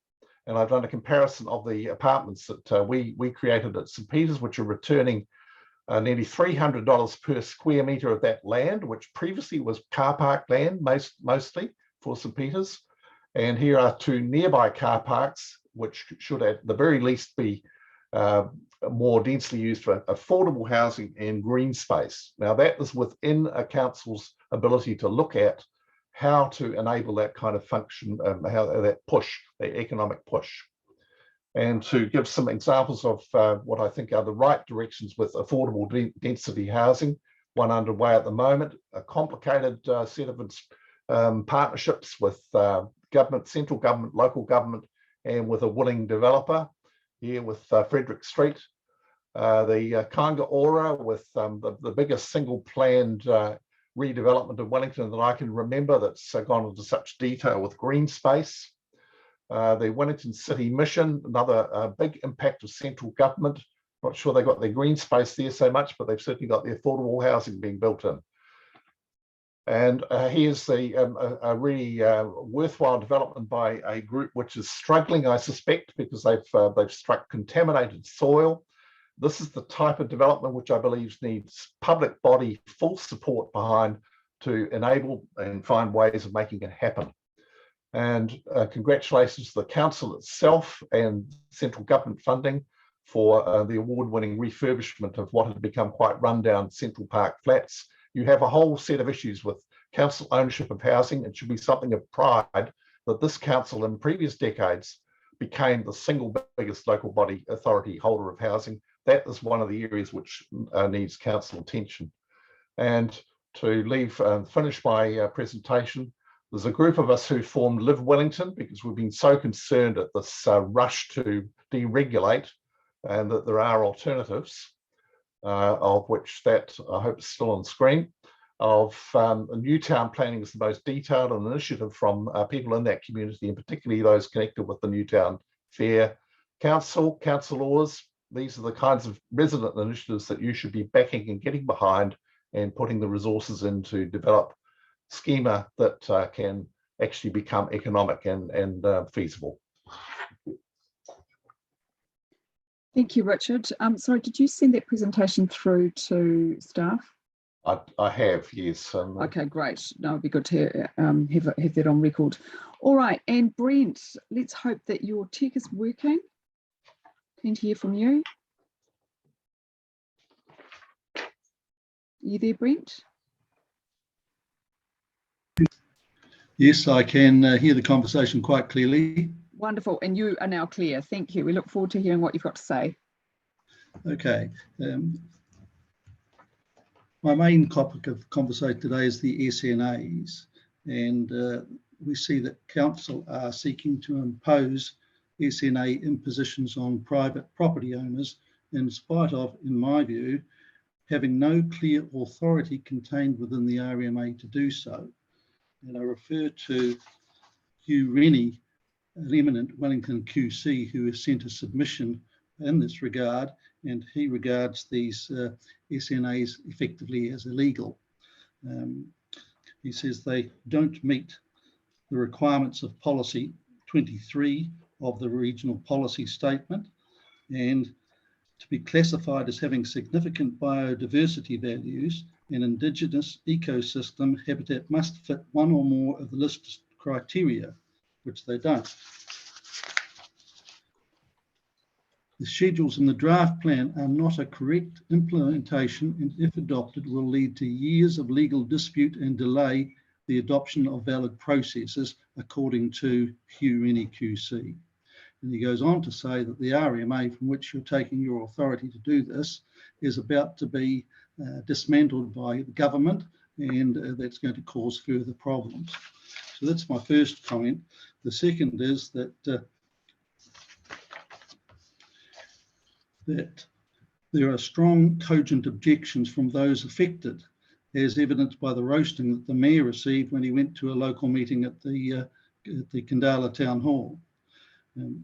And I've done a comparison of the apartments that we created at St Peters, which are returning nearly $300 per square metre of that land, which previously was car park land mostly for St Peters. And here are two nearby car parks, which should at the very least be more densely used for affordable housing and green space. Now that is within a council's ability to look at how to enable that kind of function, how that push, the economic push. And to give some examples of what I think are the right directions with affordable density housing, one underway at the moment, a complicated set of partnerships with government, central government, local government, and with a willing developer here with Frederick Street. The Kanga Ora with the biggest single planned redevelopment of Wellington that I can remember that's gone into such detail with green space. The Wellington City Mission, another big impact of central government. Not sure they got their green space there so much, but they've certainly got the affordable housing being built in. And here's a really worthwhile development by a group which is struggling, I suspect, because they've struck contaminated soil. This is the type of development which I believe needs public body full support behind to enable and find ways of making it happen. And congratulations to the council itself and central government funding for the award-winning refurbishment of what had become quite rundown Central Park flats. You have a whole set of issues with council ownership of housing. It should be something of pride that this council in previous decades became the single biggest local body authority holder of housing. That is one of the areas which needs council attention. And to finish my presentation, there's a group of us who formed Live Wellington because we've been so concerned at this rush to deregulate and that there are alternatives, of which that I hope is still on screen, of Newtown planning is the most detailed an initiative from people in that community, and particularly those connected with the Newtown Fair Council, councillors. These are the kinds of resident initiatives that you should be backing and getting behind and putting the resources in to develop schema that can actually become economic and feasible. Thank you, Richard. Sorry, did you send that presentation through to staff? I have, yes. Okay, great. No, it'd be good to have that on record. All right, and Brent, let's hope that your tech is working. Keen to hear from you. Are you there, Brent? Yes, I can hear the conversation quite clearly. Wonderful, and you are now clear. Thank you. We look forward to hearing what you've got to say. Okay. My main topic of conversation today is the SNAs, and we see that council are seeking to impose SNA impositions on private property owners in spite of, in my view, having no clear authority contained within the RMA to do so. And I refer to Hugh Rennie, an eminent Wellington QC, who has sent a submission in this regard, and he regards these SNAs effectively as illegal. He says they don't meet the requirements of policy 23 of the regional policy statement, and to be classified as having significant biodiversity values, an indigenous ecosystem habitat must fit one or more of the listed criteria, which they don't. The schedules in the draft plan are not a correct implementation, and if adopted will lead to years of legal dispute and delay the adoption of valid processes, according to Hugh Rennie QC. And he goes on to say that the RMA from which you're taking your authority to do this is about to be dismantled by the government, and that's going to cause further problems. So that's my first comment. The second is that that there are strong, cogent objections from those affected, as evidenced by the roasting that the mayor received when he went to a local meeting at the Kandala Town Hall.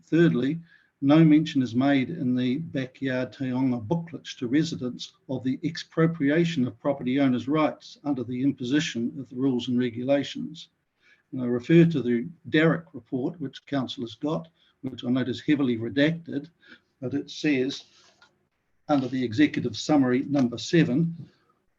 Thirdly, no mention is made in the backyard taonga booklets to residents of the expropriation of property owners' rights under the imposition of the rules and regulations. And I refer to the Derrick report, which council has got, which I note is heavily redacted, but it says under the executive summary number 7,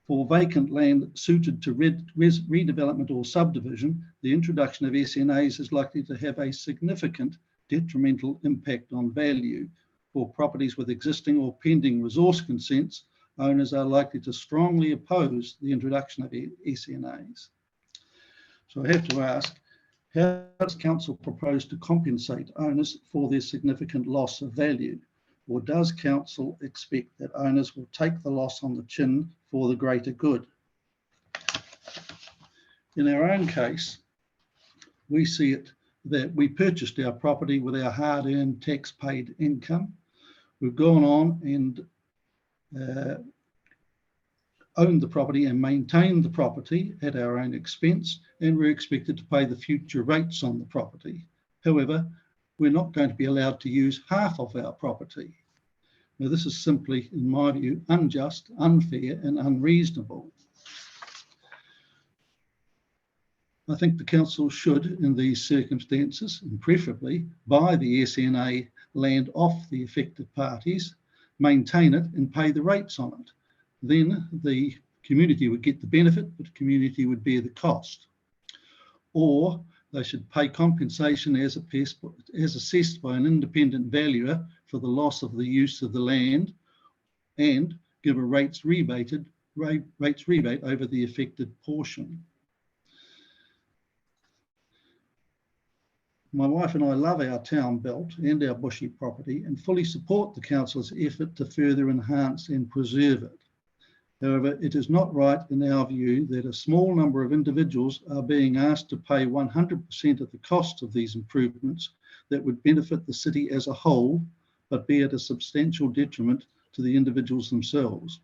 for vacant land suited to redevelopment or subdivision, the introduction of SNAs is likely to have a significant detrimental impact on value. For properties with existing or pending resource consents, owners are likely to strongly oppose the introduction of SNAs. So I have to ask, how does council propose to compensate owners for their significant loss of value? Or does council expect that owners will take the loss on the chin for the greater good? In our own case, we see it that we purchased our property with our hard-earned tax-paid income. We've gone on and owned the property and maintained the property at our own expense, and we're expected to pay the future rates on the property. However, we're not going to be allowed to use half of our property. Now, this is simply, in my view, unjust, unfair, and unreasonable. I think the council should, in these circumstances, and preferably buy the SNA land off the affected parties, maintain it and pay the rates on it. Then the community would get the benefit, but the community would bear the cost. Or they should pay compensation as assessed by an independent valuer for the loss of the use of the land, and give a rates rebate over the affected portion. My wife and I love our town belt and our bushy property and fully support the council's effort to further enhance and preserve it. However, it is not right in our view that a small number of individuals are being asked to pay 100% of the cost of these improvements that would benefit the city as a whole, but be at a substantial detriment to the individuals themselves.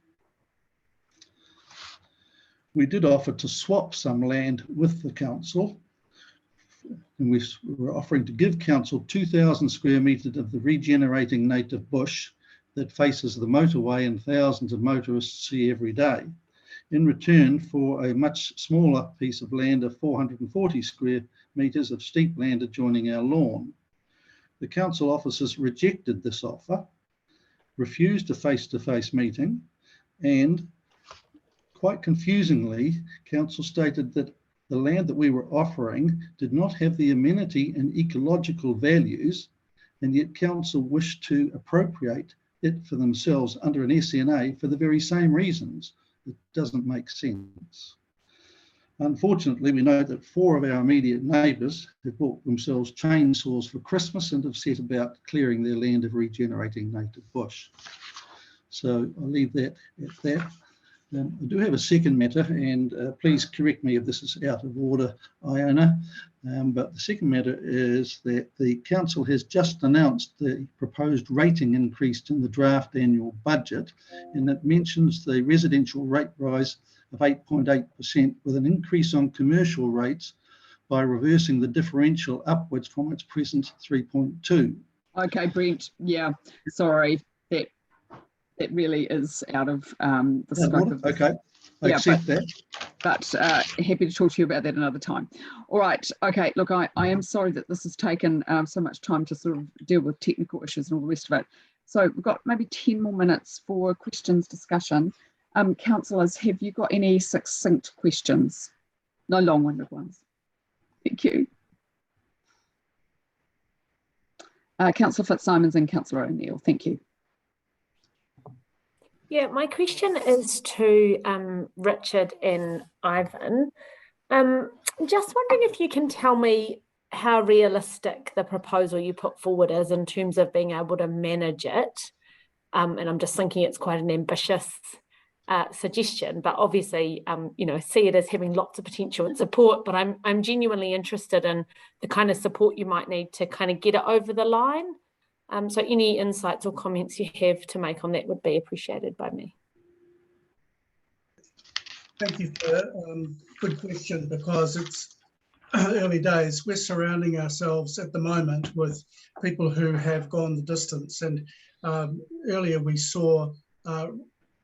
We did offer to swap some land with the council, and we were offering to give council 2,000 square metres of the regenerating native bush that faces the motorway and thousands of motorists see every day, in return for a much smaller piece of land of 440 square metres of steep land adjoining our lawn. The council officers rejected this offer, refused a face-to-face meeting, and quite confusingly, council stated that the land that we were offering did not have the amenity and ecological values, and yet council wished to appropriate it for themselves under an SNA for the very same reasons. It doesn't make sense. Unfortunately, we know that 4 of our immediate neighbours have bought themselves chainsaws for Christmas and have set about clearing their land of regenerating native bush. So I'll leave that at that. I do have a second matter, and please correct me if this is out of order, Iona, but the second matter is that the council has just announced the proposed rating increase in the draft annual budget, and it mentions the residential rate rise of 8.8% with an increase on commercial rates by reversing the differential upwards from its present 3.2. Okay, Brent, yeah, sorry, that really is out of the scope of this. Okay, I accept that. But happy to talk to you about that another time. All right, okay, look, I am sorry that this has taken so much time to sort of deal with technical issues and all the rest of it. So we've got maybe 10 more minutes for questions, discussion. Councillors, have you got any succinct questions? No long-winded ones. Thank you. Councillor Fitzsimons and Councillor O'Neill, thank you. Yeah, my question is to Richard and Ivan. Just wondering if you can tell me how realistic the proposal you put forward is in terms of being able to manage it. And I'm just thinking it's quite an ambitious suggestion, but obviously, see it as having lots of potential and support. But I'm genuinely interested in the kind of support you might need to kind of get it over the line. So any insights or comments you have to make on that would be appreciated by me. Thank you for good question, because it's early days. We're surrounding ourselves at the moment with people who have gone the distance. And earlier we saw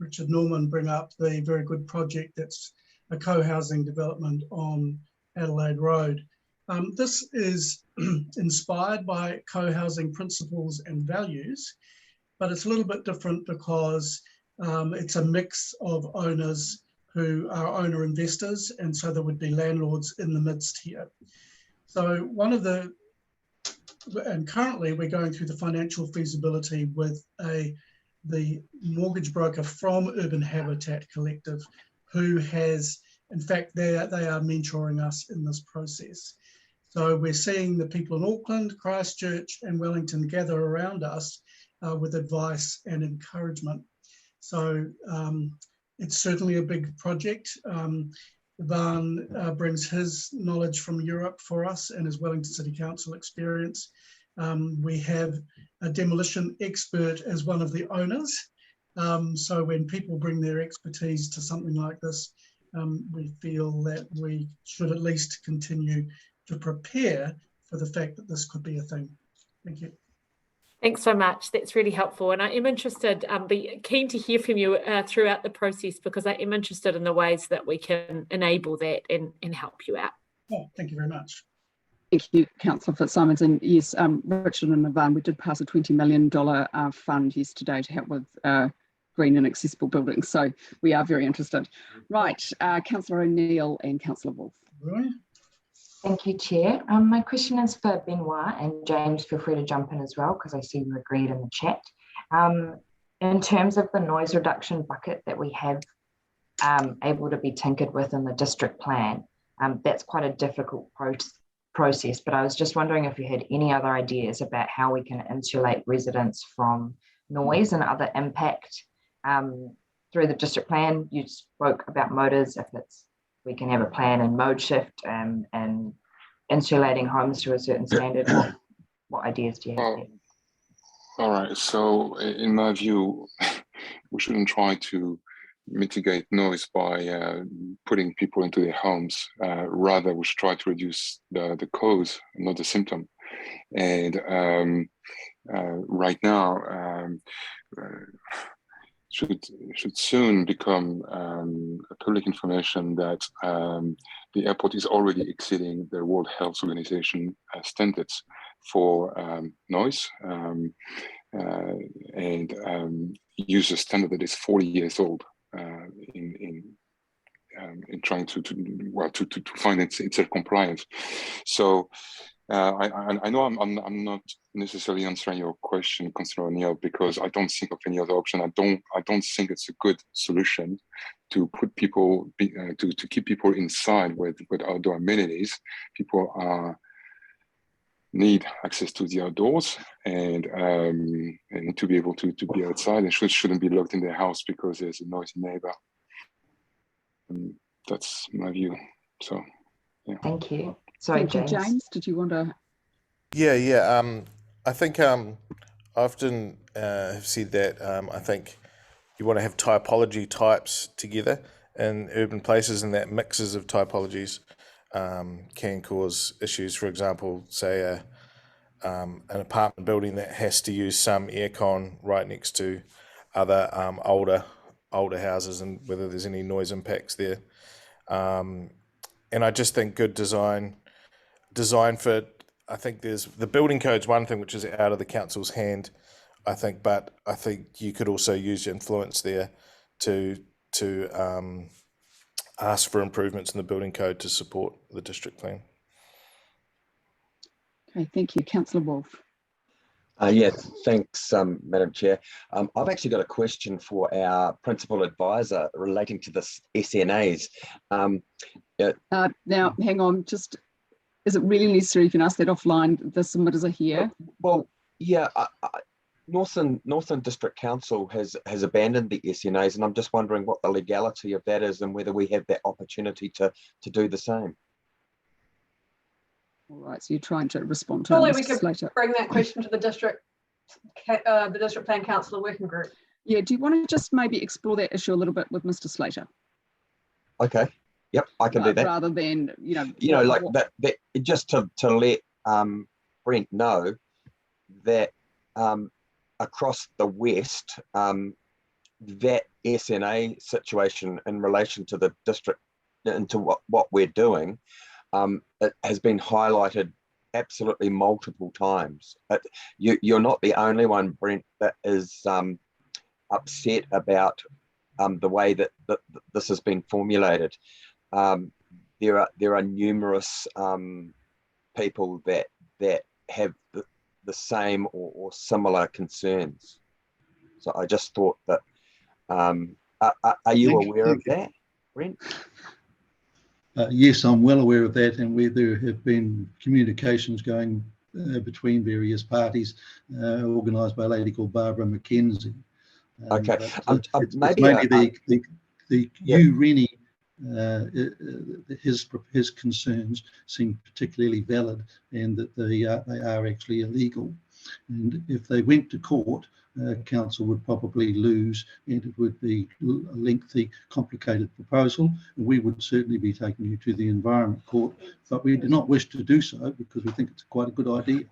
Richard Norman bring up the very good project that's a co-housing development on Adelaide Road. This is inspired by co-housing principles and values, but it's a little bit different because it's a mix of owners who are owner investors, and so there would be landlords in the midst here. So and currently we're going through the financial feasibility with the mortgage broker from Urban Habitat Collective, who has, in fact, they are mentoring us in this process. So we're seeing the people in Auckland, Christchurch and Wellington gather around us with advice and encouragement. So it's certainly a big project. Van brings his knowledge from Europe for us and his Wellington City Council experience. We have a demolition expert as one of the owners. So when people bring their expertise to something like this, we feel that we should at least continue to prepare for the fact that this could be a thing. Thank you. Thanks so much. That's really helpful. And I am interested, be keen to hear from you throughout the process, because I am interested in the ways that we can enable that and help you out. Oh, thank you very much. Thank you, Councillor Fitzsimons. And yes, Richard and Ivan, we did pass a $20 million fund yesterday to help with green and accessible buildings. So we are very interested. Right, Councillor O'Neill and Councillor Wolf. Right. Thank you, Chair. My question is for Benoit, and James, feel free to jump in as well, because I see you agreed in the chat. In terms of the noise reduction bucket that we have able to be tinkered with in the district plan, that's quite a difficult process, but I was just wondering if you had any other ideas about how we can insulate residents from noise and other impact through the district plan. You spoke about motors, if we can have a plan in mode shift and insulating homes to a certain standard. What ideas do you have? All right, so in my view, we shouldn't try to mitigate noise by putting people into their homes. Rather, we should try to reduce the cause, not the symptom. And right now, should soon become public information that the airport is already exceeding the World Health Organization standards for noise, and use a standard that is 40 years old in trying to find itself compliant. So I know I'm not necessarily answering your question, Councillor O'Neill, because I don't think of any other option. I don't think it's a good solution to put people to keep people inside with outdoor amenities. People need access to the outdoors and to be able to be outside, and shouldn't be locked in their house because there's a noisy neighbor. That's my view. So yeah. Thank you. Sorry, Thank you, James. Did you want to? Yeah. I think I often have said that I think you want to have typology types together in urban places, and that mixes of typologies can cause issues. For example, say an apartment building that has to use some aircon right next to other older houses, and whether there's any noise impacts there. And I just think good design for, I think there's the building code's one thing which is out of the council's hand, I think, but I think you could also use your influence there to ask for improvements in the building code to support the district plan. Okay, thank you, Councillor Wolf. Yeah, thanks, Madam Chair. I've actually got a question for our principal advisor relating to this SNAs. Now, hang on, just, is it really necessary you can ask that offline? The submitters are here. Well, yeah, Northern District Council has abandoned the SNAs, and I'm just wondering what the legality of that is and whether we have that opportunity to do the same. All right, so you're trying to respond to Surely Mr. we could Slater. bring that question to the district plan councillor working group. Yeah, do you want to just maybe explore that issue a little bit with Mr. Slater? Okay. Yep, I can do that. Rather than, that just to let Brent know that across the West, that SNA situation in relation to the district and to what we're doing, it has been highlighted absolutely multiple times. You're not the only one, Brent, that is upset about the way that this has been formulated. There are numerous people that have the same or similar concerns. So I just thought that, are you aware of that, Brent? Yes, I'm well aware of that, and where there have been communications going between various parties, organised by a lady called Barbara McKenzie. Okay, maybe the URENI, his concerns seem particularly valid, and that they are actually illegal. And if they went to court, council would probably lose, and it would be a lengthy, complicated proposal. And we would certainly be taking you to the Environment Court, but we do not wish to do so because we think it's quite a good idea.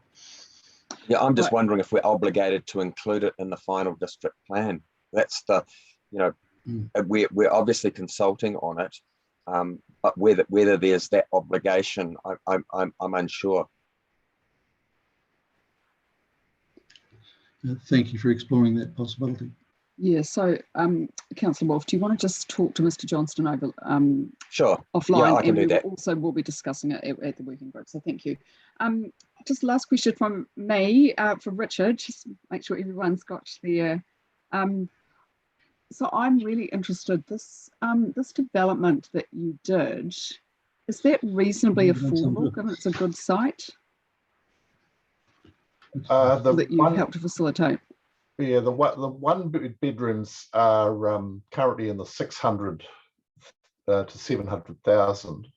Yeah, I'm just wondering if we're obligated to include it in the final district plan. That's the, we're obviously consulting on it, but whether there's that obligation, I'm unsure. Thank you for exploring that possibility. Yeah, so Councillor Wolf, do you want to just talk to Mr. Johnston over sure offline? Yeah, I can do that. Also, we'll be discussing it at the working group. So thank you. Just last question from me, from Richard. Just make sure everyone's got their. So I'm really interested. This development that you did, is that reasonably affordable? Given it's a good site. That you helped to facilitate. Yeah, the one bedrooms are currently in the 600 to 700,000.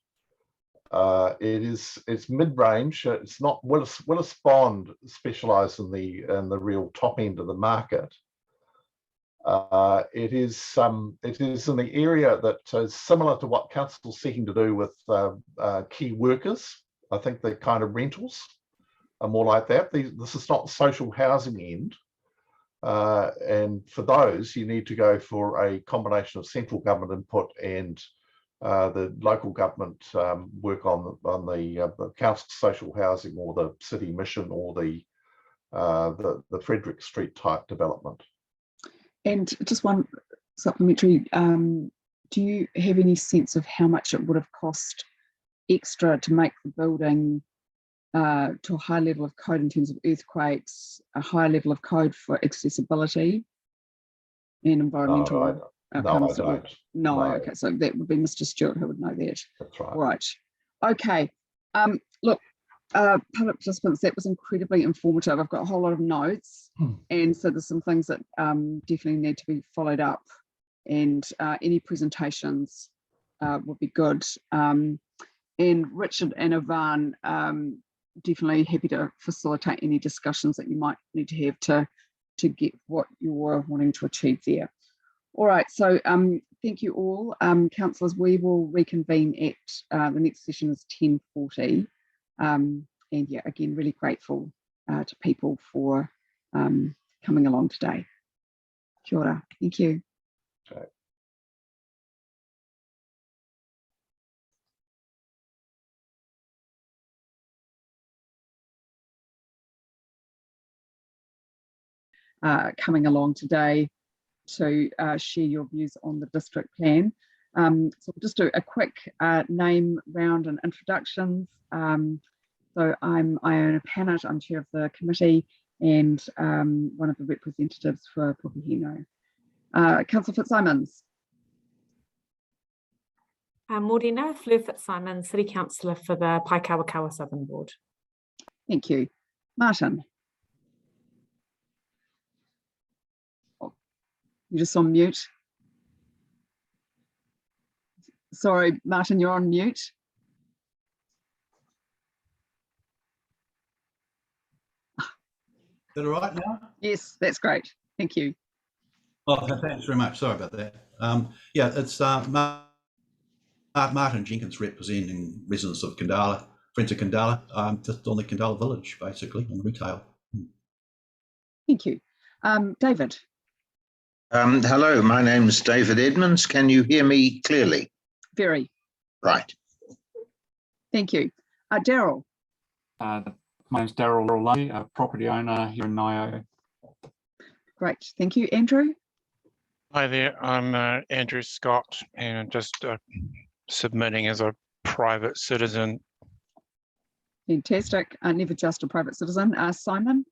It's mid-range. It's not Willis Bond specialise in the real top end of the market. It is in the area that is similar to what council's seeking to do with key workers. I think they're kind of rentals are more like that. This is not social housing end. And for those, you need to go for a combination of central government input and the local government work on the council social housing or the city mission or the Frederick Street type development. And just one supplementary, do you have any sense of how much it would have cost extra to make the building to a high level of code in terms of earthquakes, a higher level of code for accessibility and environmental outcomes? No, okay, so that would be Mr. Stewart who would know that. That's right. Right, okay. Look, public participants, that was incredibly informative. I've got a whole lot of notes, and so there's some things that definitely need to be followed up, and any presentations would be good. And Richard and Ivan, definitely happy to facilitate any discussions that you might need to have to get what you're wanting to achieve there. All right, so thank you all. Councillors, we will reconvene at the next session is 10:40. And yeah, again, really grateful to people for coming along today. Kia ora. Thank you. Okay. Coming along today to share your views on the district plan. So we'll just do a quick name round and introductions. So I'm Iona Pannett, I'm chair of the committee and one of the representatives for Pukehino. Councillor Fitzsimons. Morena, Fleur Fitzsimons, City Councillor for the Paikawakawa Southern Ward. Thank you. Martin. You're just on mute. Sorry, Martin, you're on mute. Is that all right now? Yes, that's great. Thank you. Oh, thanks very much. Sorry about that. Yeah, it's Martin Jenkins representing residents of Kandala, friends of Kandala, just on the Kandala village, basically, on retail. Thank you. David. Hello, my name is David Edmonds. Can you hear me clearly? Very. Right. Thank you. Daryl. My name's Daryl Lay, a property owner here in Nio. Great. Thank you. Andrew. Hi there. I'm Andrew Scott, and just submitting as a private citizen. Fantastic. Never just a private citizen. Simon.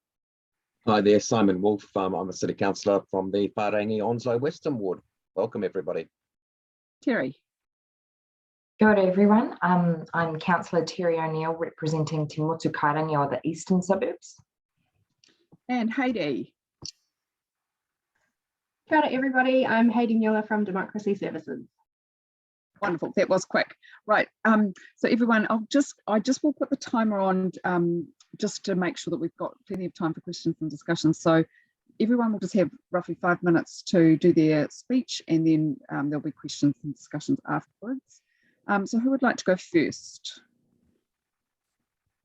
Hi there, Simon Wolf. I'm a city councillor from the Whārangi Onslow Western Ward. Welcome, everybody. Terry. Kia ora, everyone. I'm Councillor Terry O'Neill, representing Te Motu Kairangi or the eastern suburbs. And Heidi. Kia ora, everybody. I'm Heidi Mueller from Democracy Services. Wonderful. That was quick. Right. So everyone, I just will put the timer on just to make sure that we've got plenty of time for questions and discussions. So everyone will just have roughly 5 minutes to do their speech, and then there'll be questions and discussions afterwards. So who would like to go first?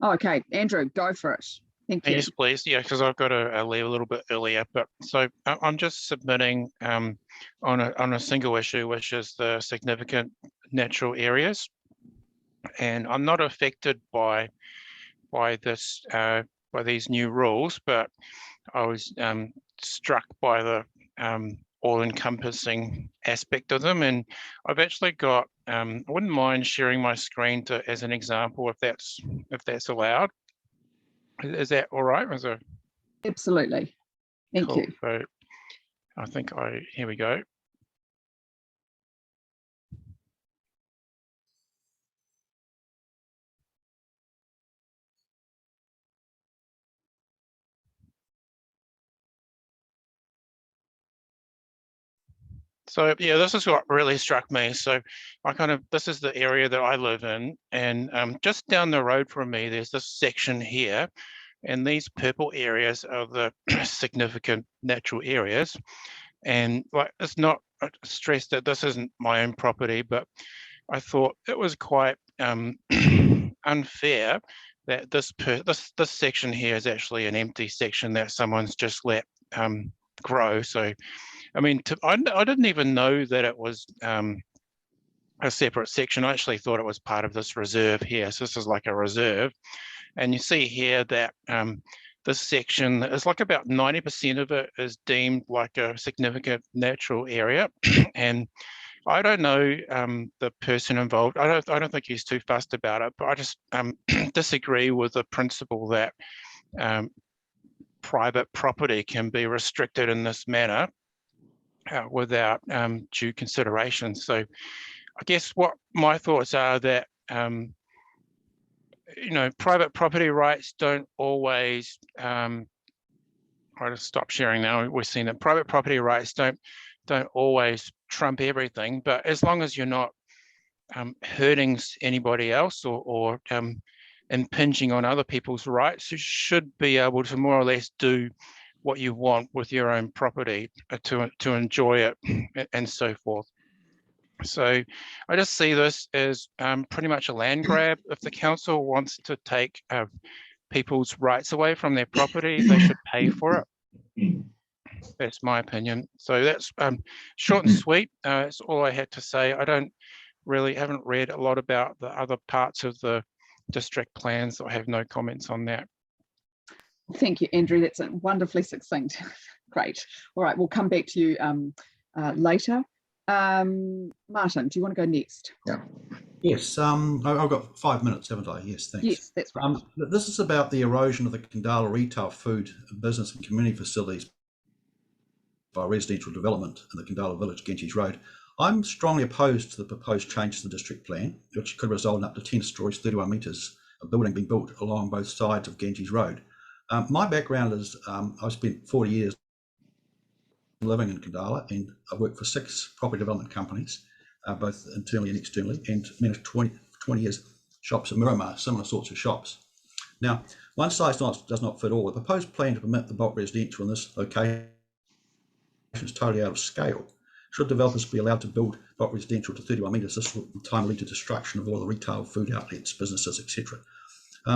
Oh, okay, Andrew, go for it. Thank you. Yes, please. Yeah, because I've got to leave a little bit earlier. But so I'm just submitting on a single issue, which is the significant natural areas, and I'm not affected by this by these new rules, but I was struck by the all-encompassing aspect of them, and I've actually got. I wouldn't mind sharing my screen as an example, if that's allowed. Is that all right? Absolutely. Thank Cool. you. So I think here we go. So yeah, this is what really struck me. So this is the area that I live in, and just down the road from me, there's this section here, and these purple areas are the significant natural areas. And like, it's not stressed that this isn't my own property, but I thought it was quite unfair that this section here is actually an empty section that someone's just let grow. So, I mean, I didn't even know that it was a separate section. I actually thought it was part of this reserve here. So this is like a reserve. And you see here that this section is like about 90% of it is deemed like a significant natural area. And I don't know the person involved. I don't think he's too fussed about it, but I just disagree with the principle that private property can be restricted in this manner without due consideration. So I guess what my thoughts are that private property rights don't always, I'll just stop sharing now. We're seeing that private property rights don't always trump everything, but as long as you're not hurting anybody else or impinging on other people's rights, you should be able to more or less do what you want with your own property to enjoy it and so forth. So I just see this as pretty much a land grab. If the council wants to take people's rights away from their property, they should pay for it. That's my opinion. So that's short and sweet. That's all I had to say. I haven't read a lot about the other parts of the district plans. So I have no comments on that. Thank you, Andrew. That's wonderfully succinct. Great. All right, we'll come back to you later. Martin, do you want to go next? Yeah. Yes, I've got 5 minutes, haven't I? Yes, thanks. Yes, that's right. This is about the erosion of the Kandala retail, food, business and community facilities by residential development in the Kandala village, Genties Road. I'm strongly opposed to the proposed changes to the district plan, which could result in up to 10 stories, 31 metres of building being built along both sides of Genties Road. My background is I've spent 40 years living in Kandala, and I work for 6 property development companies, both internally and externally, and managed 20 years shops at Miramar, similar sorts of shops. Now, one size does not fit all. The proposed plan to permit the bulk residential in this location is totally out of scale. Should developers be allowed to build bulk residential to 31 metres, this will in time lead to destruction of all the retail, food outlets, businesses, etc.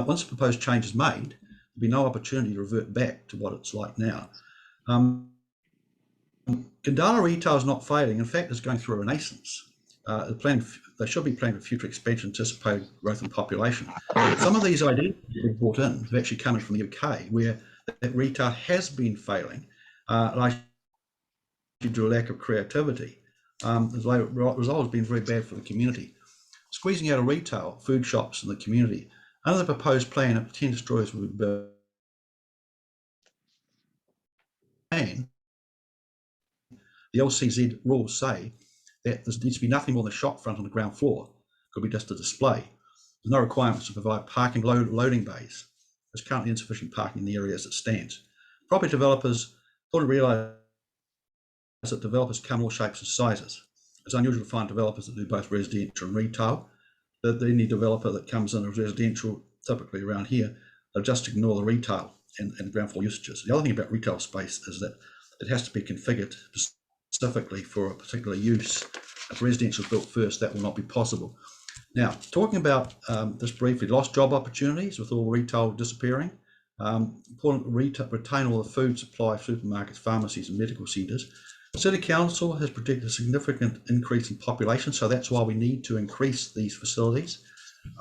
Once the proposed change is made, there'll be no opportunity to revert back to what it's like now. Kandala retail is not failing. In fact, it's going through a renaissance. They should be planning for future expansion, anticipated growth in population. Some of these ideas that we brought in have actually come in from the UK, where that retail has been failing, largely due to a lack of creativity. The result has been very bad for the community. Squeezing out of retail, food shops in the community, under the proposed plan, up to 10 destroyers will be built. And the LCZ rules say that there needs to be nothing more than a shop front on the ground floor. It could be just a display. There's no requirements to provide parking loading bays. There's currently insufficient parking in the area as it stands. Property developers ought to realise that developers come all shapes and sizes. It's unusual to find developers that do both residential and retail. Any developer that comes in as residential, typically around here, they'll just ignore the retail and ground floor usages. The other thing about retail space is that it has to be configured specifically for a particular use. If residential is built first, that will not be possible. Now, talking about this briefly, lost job opportunities with all retail disappearing. Important to retain all the food supply, supermarkets, pharmacies and medical centres. City Council has predicted a significant increase in population, so that's why we need to increase these facilities.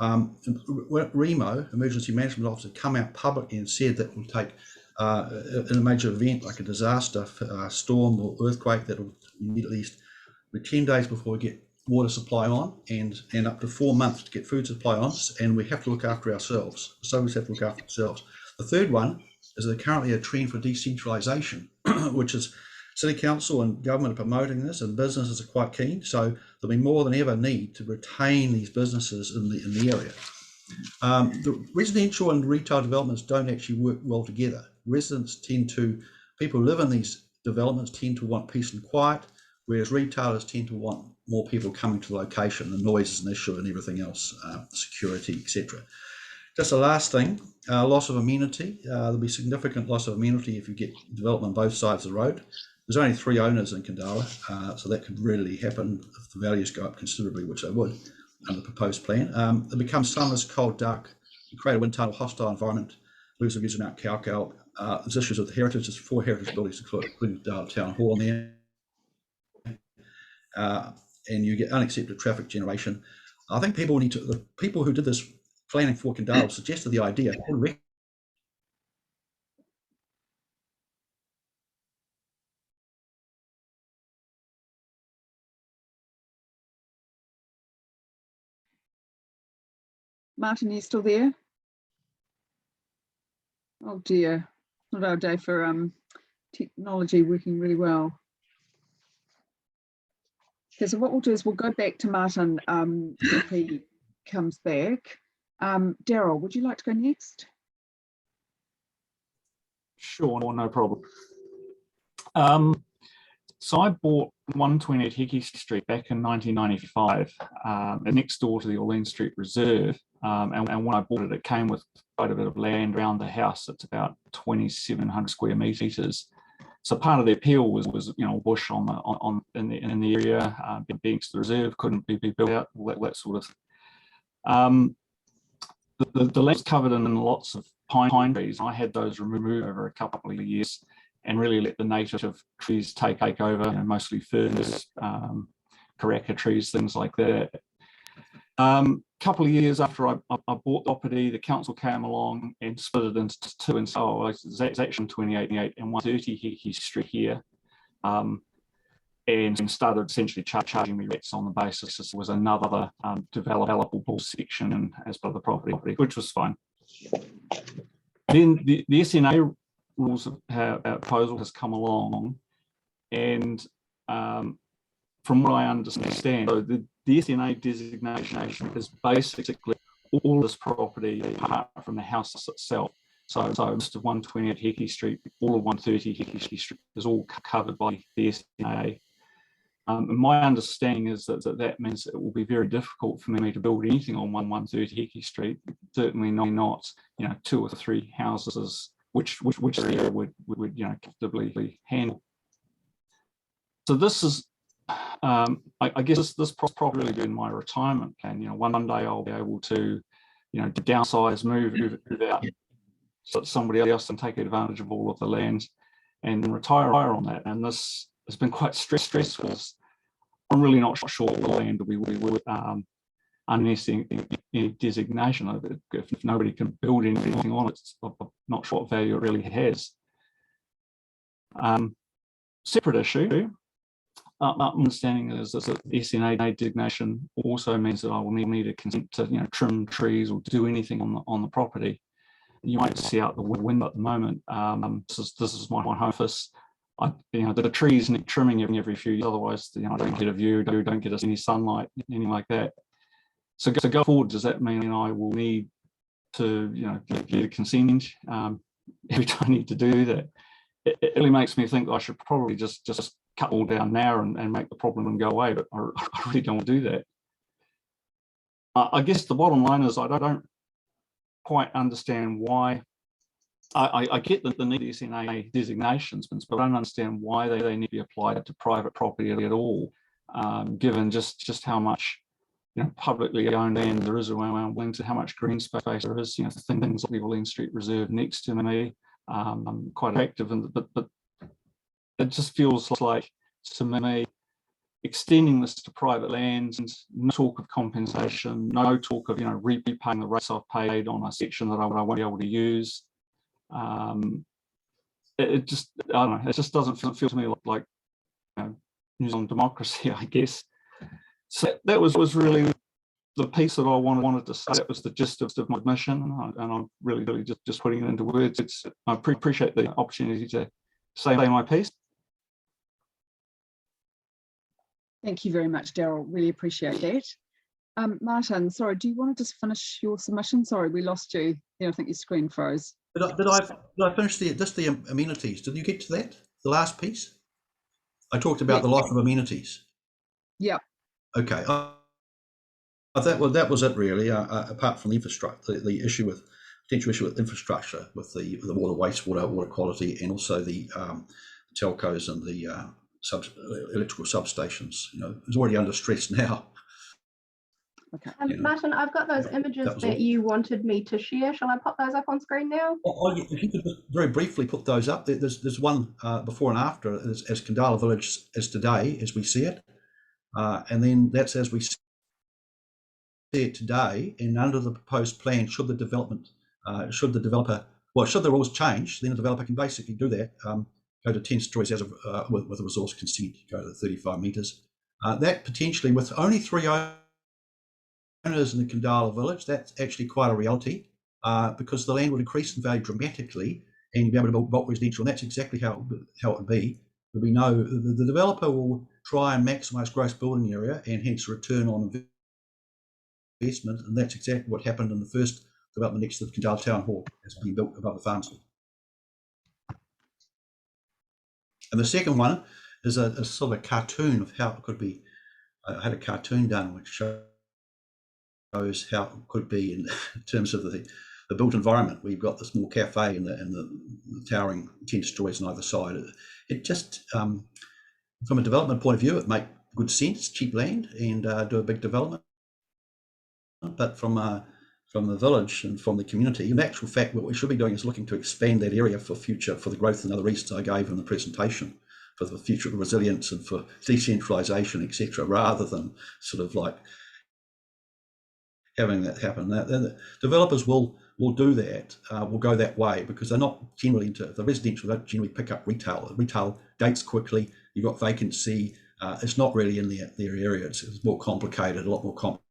REMO, Emergency Management Officer, come out publicly and said that it will take, in a major event like a disaster, storm or earthquake, that will need at least 10 days before we get water supply on, and up to 4 months to get food supply on, and we have to look after ourselves. So we have to look after ourselves. The third one is that currently a trend for decentralisation, which is City Council and government are promoting this, and businesses are quite keen. So there'll be more than ever need to retain these businesses in the area. The residential and retail developments don't actually work well together. People who live in these developments tend to want peace and quiet, whereas retailers tend to want more people coming to the location. The noise is an issue and everything else, security, etc. Just the last thing, loss of amenity. There'll be significant loss of amenity if you get development on both sides of the road. There's only 3 owners in Kandala, so that could readily happen if the values go up considerably, which they would under the proposed plan. It becomes sunless, cold, dark, create a wind tunnel, hostile environment, lose the views of Mount Kaukau. There's issues with heritage. There's 4 heritage buildings, including Town Hall in there. And you get unaccepted traffic generation. I think the people who did this planning for Kandala suggested the idea. Martin, are you still there? Oh dear, not our day for technology working really well. Okay, so what we'll do is we'll go back to Martin if he comes back. Daryl, would you like to go next? Sure, no problem. So I bought 128 Hickey Street back in 1995, next door to the Orleans Street Reserve. And when I bought it, it came with quite a bit of land around the house. It's about 2,700 square meters. So part of the appeal was bush in the area, being to the reserve, couldn't be built out, all that sort of thing. The land was covered in lots of pine trees. I had those removed over a couple of years and really let the native trees take over, mostly ferns, karaka trees, things like that. Couple of years after I bought the property, the council came along and split it into 2 and so it's actually 28 and 130 Hickey Street here, and started essentially charging me rents on the basis there was another developable section as part of the property, which was fine. Then the SNA rules proposal has come along, and from what I understand, so the SNA designation is basically all this property apart from the house itself. So most of 128 Hickey Street, all of 130 Hickey Street is all covered by the SNA. And my understanding is that means it will be very difficult for me to build anything on 130 Hickey Street. Certainly not 2 or 3 houses, which the area would comfortably handle. So this is, I guess this probably been my retirement plan. One day I'll be able to, downsize, move out, so somebody else and take advantage of all of the land and retire on that. And this has been quite stressful. I'm really not sure what the land we would, unless any designation of it. If nobody can build anything on it, I'm not sure what value it really has. Separate issue. My understanding is that the SNA designation also means that I will need a consent to trim trees or do anything on the property. You might see out the window at the moment. This is my home office. The trees need trimming every few years, otherwise I don't get a view, don't get any sunlight, anything like that. So go forward, does that mean I will need to get a consent every time I need to do that? It really makes me think that I should probably just cut all down now and make the problem go away, but I really don't want to do that. I guess the bottom line is I don't quite understand why. I get that the need SNA designations, but I don't understand why they need to be applied to private property at all, given just how much publicly owned land there is around Wellington, how much green space there is. Things like the Orleans Street Reserve next to me, quite attractive, but it just feels like, to me, extending this to private lands, no talk of compensation, no talk of repaying the rates I've paid on a section that I won't be able to use. It just, I don't know, it just doesn't feel to me like New Zealand democracy, I guess. So that was really the piece that I wanted to say. That was the gist of my mission, and I'm really just putting it into words. I appreciate the opportunity to say my piece. Thank you very much, Daryl. Really appreciate that. Martin, sorry, do you want to just finish your submission? Sorry, we lost you. I think your screen froze. Did I finish the amenities? Did you get to that? The last piece? I talked about the loss of amenities. Yeah. Okay. That was it really. Apart from the infrastructure, the potential issue with infrastructure, with the water, wastewater, water quality, and also the telcos and the electrical substations. It's already under stress now. Okay. Martin, I've got those images that you wanted me to share. Shall I pop those up on screen now? If you could just very briefly put those up. There's one before and after as Kandala Village as today, as we see it. And then that's as we see it today. And under the proposed plan, should the rules change, then the developer can basically do that. Go to 10 stories as of, with a resource consent, go to 35 metres. That potentially, with only 3 owners in the Kandala Village, that's actually quite a reality, because the land would increase in value dramatically and you'd be able to build bulk residential, and that's exactly how it would be. There'll be the developer will try and maximise gross building area and hence return on investment, and that's exactly what happened in the first development next to the Kandala Town Hall. It's being built above the farm school. And the second one is a sort of a cartoon of how it could be. I had a cartoon done which shows how it could be in terms of the built environment, where you've got the small cafe and the towering 10 stories on either side. It just, from a development point of view, it makes good sense, cheap land, and do a big development. But from the village and from the community, in actual fact, what we should be doing is looking to expand that area for the growth and other reasons I gave in the presentation, for the future resilience and for decentralisation, etc., rather than sort of like having that happen. The developers will do that, will go that way, because they're not generally into the residential. They don't generally pick up retail. Retail dates quickly. You've got vacancy. It's not really in their area. It's more complicated, a lot more complicated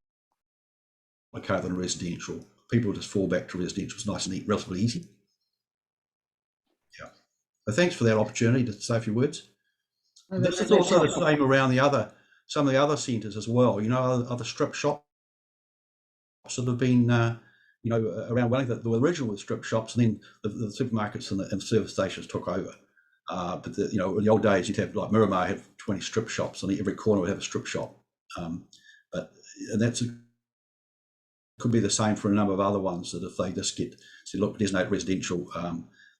than residential. People just fall back to residential. It's nice and neat, relatively easy. Yeah. So thanks for that opportunity to say a few words. This is also the same around some of the other centres as well. Other strip shops that have been you know, around Wellington, the original strip shops, and then the supermarkets and the service stations took over. But the, you know, in the old days, you'd have, like Miramar had 20 strip shops, and every corner would have a strip shop. But that's could be the same for a number of other ones, that if they just get, so look, designate residential,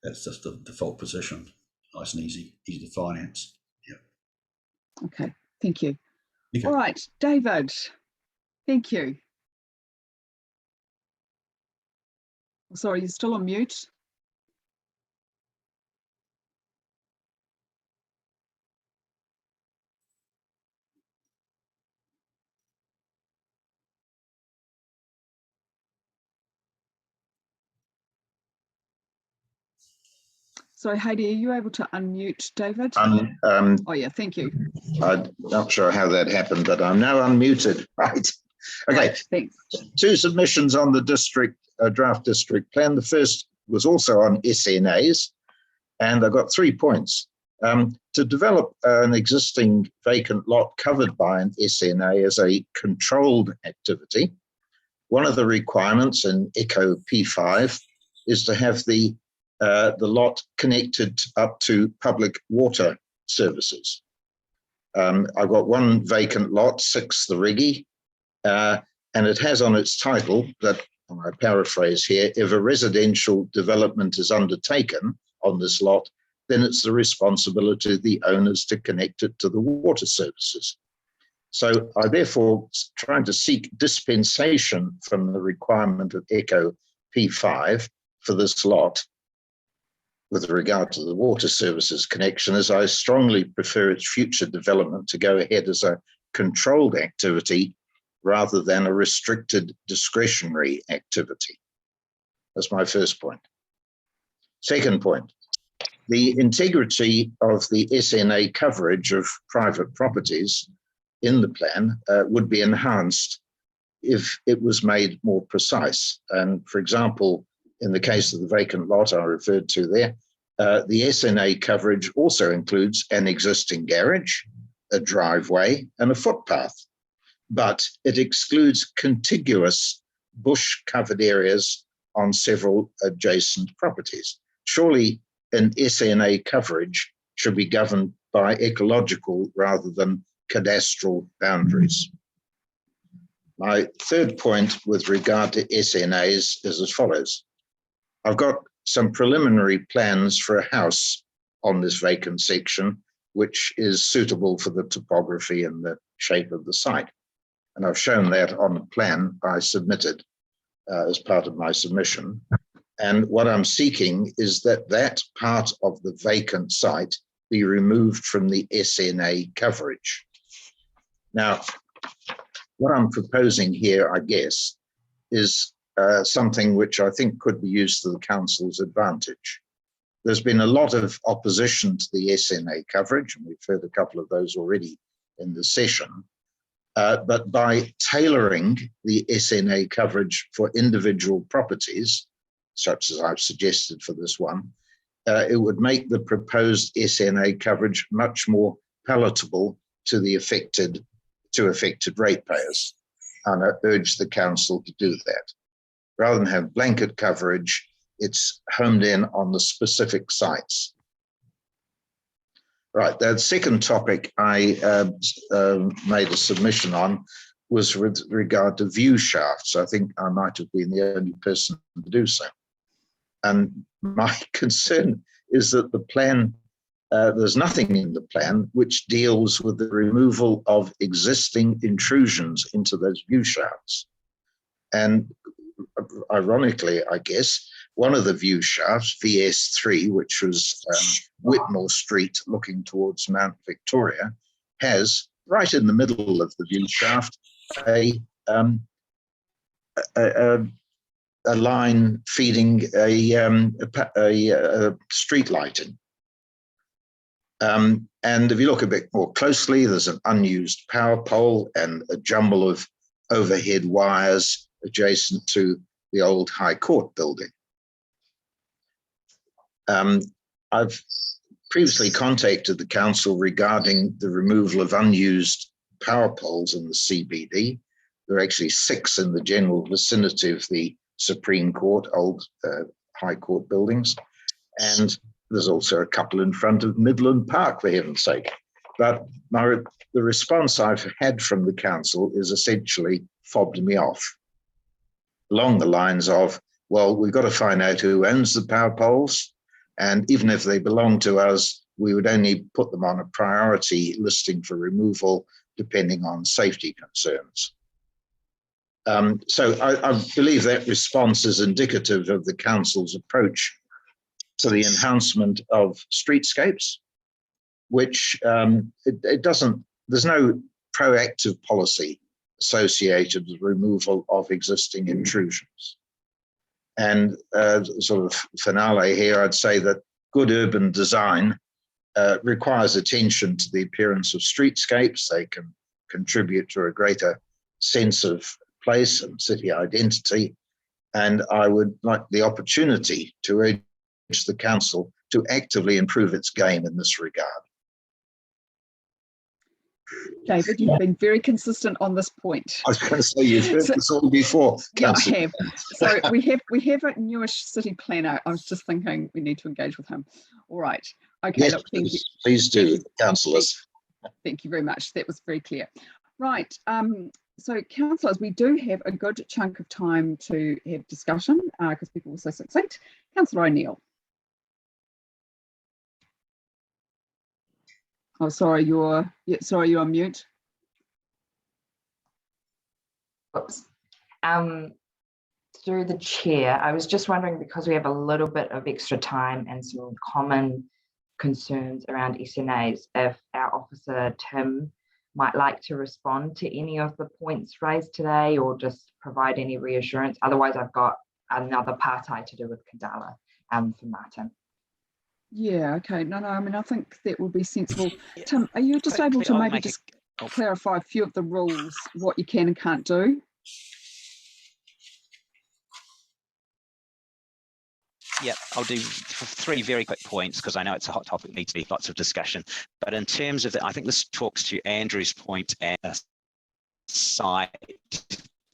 that's just the default position. Nice and easy to finance. Yeah. Okay, thank you. Okay. All right, David, thank you. Sorry, you're still on mute. Sorry, Heidi, are you able to unmute David? Oh yeah, thank you. I'm not sure how that happened, but I'm now unmuted. Right. Okay. Thanks. 2 submissions on the district draft district plan. The first was also on SNAs, and I got 3 points. To develop an existing vacant lot covered by an SNA as a controlled activity, one of the requirements in Eco P5 is to have the lot connected up to public water services. I've got 1 vacant lot, 6 the Riggy, and it has on its title that, and I paraphrase here, if a residential development is undertaken on this lot, then it's the responsibility of the owners to connect it to the water services. So I therefore trying to seek dispensation from the requirement of Eco P5 for this lot with regard to the water services connection, as I strongly prefer its future development to go ahead as a controlled activity rather than a restricted discretionary activity. That's my first point. Second point, the integrity of the SNA coverage of private properties in the plan would be enhanced if it was made more precise. And for example, in the case of the vacant lot I referred to there, the SNA coverage also includes an existing garage, a driveway, and a footpath, but it excludes contiguous bush-covered areas on several adjacent properties. Surely an SNA coverage should be governed by ecological rather than cadastral boundaries. My third point with regard to SNAs is as follows. I've got some preliminary plans for a house on this vacant section, which is suitable for the topography and the shape of the site. And I've shown that on the plan I submitted as part of my submission. And what I'm seeking is that that part of the vacant site be removed from the SNA coverage. Now, what I'm proposing here, I guess, is something which I think could be used to the council's advantage. There's been a lot of opposition to the SNA coverage, and we've heard a couple of those already in the session. But by tailoring the SNA coverage for individual properties, such as I've suggested for this one, it would make the proposed SNA coverage much more palatable to the affected ratepayers. And I urge the council to do that. Rather than have blanket coverage, it's homed in on the specific sites. Right, the second topic I made a submission on was with regard to view shafts. I think I might have been the only person to do so. And my concern is that the plan, there's nothing in the plan which deals with the removal of existing intrusions into those view shafts. And ironically, I guess, one of the view shafts, VS3, which was Whitmore Street looking towards Mount Victoria, has right in the middle of the view shaft a line feeding a street lighting. And if you look a bit more closely, there's an unused power pole and a jumble of overhead wires adjacent to the old High Court building. I've previously contacted the council regarding the removal of unused power poles in the CBD. There are actually 6 in the general vicinity of the Supreme Court, old High Court buildings. And there's also a couple in front of Midland Park, for heaven's sake. But the response I've had from the council is essentially fobbed me off along the lines of, well, we've got to find out who owns the power poles. And even if they belong to us, we would only put them on a priority listing for removal, depending on safety concerns. So I believe that response is indicative of the council's approach to the enhancement of streetscapes, which it doesn't, there's no proactive policy associated with removal of existing intrusions. And sort of finale here, I'd say that good urban design requires attention to the appearance of streetscapes. They can contribute to a greater sense of place and city identity. And I would like the opportunity to urge the council to actively improve its game in this regard. David, you've been very consistent on this point. I was going to say you've heard this all before. Yeah, I have. So we have a newish city planner. I was just thinking we need to engage with him. All right. Okay. Yes, look, thank you. please do, councillors. Thank you very much. That was very clear. Right. So councillors, we do have a good chunk of time to have discussion because people were so succinct. Councillor O'Neill. Oh, sorry, you're on mute. Oops. Through the chair, I was just wondering, because we have a little bit of extra time and some common concerns around SNAs, if our officer Tim might like to respond to any of the points raised today or just provide any reassurance. Otherwise, I've got another partai to do with Kandala for Martin. Yeah, okay. No, I mean, I think that would be sensible. Tim, are you just able to maybe just clarify a few of the rules, what you can and can't do? Yep, I'll do 3 very quick points because I know it's a hot topic, needs to be lots of discussion. But in terms of I think this talks to Andrew's point and a site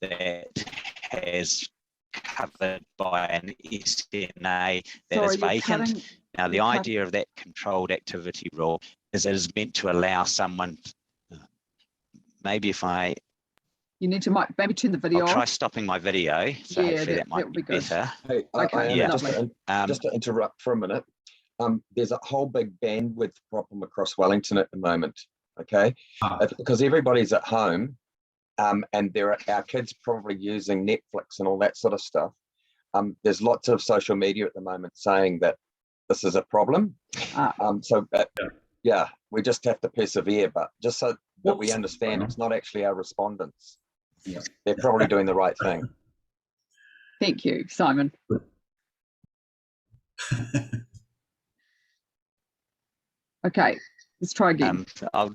that has covered by an SNA that is vacant. Now, the idea of that controlled activity rule is it is meant to allow someone, maybe if I... You need to maybe turn the video off. I'll try stopping my video, so yeah, hopefully that might be better. Hey, okay, just to interrupt for a minute, there's a whole big bandwidth problem across Wellington at the moment, okay? Because everybody's at home, and our kids probably using Netflix and all that sort of stuff. There's lots of social media at the moment saying that this is a problem. Yeah, we just have to persevere, but just so that we understand it's not actually our respondents. Yeah. They're probably doing the right thing. Thank you, Simon. Okay, let's try again. I'll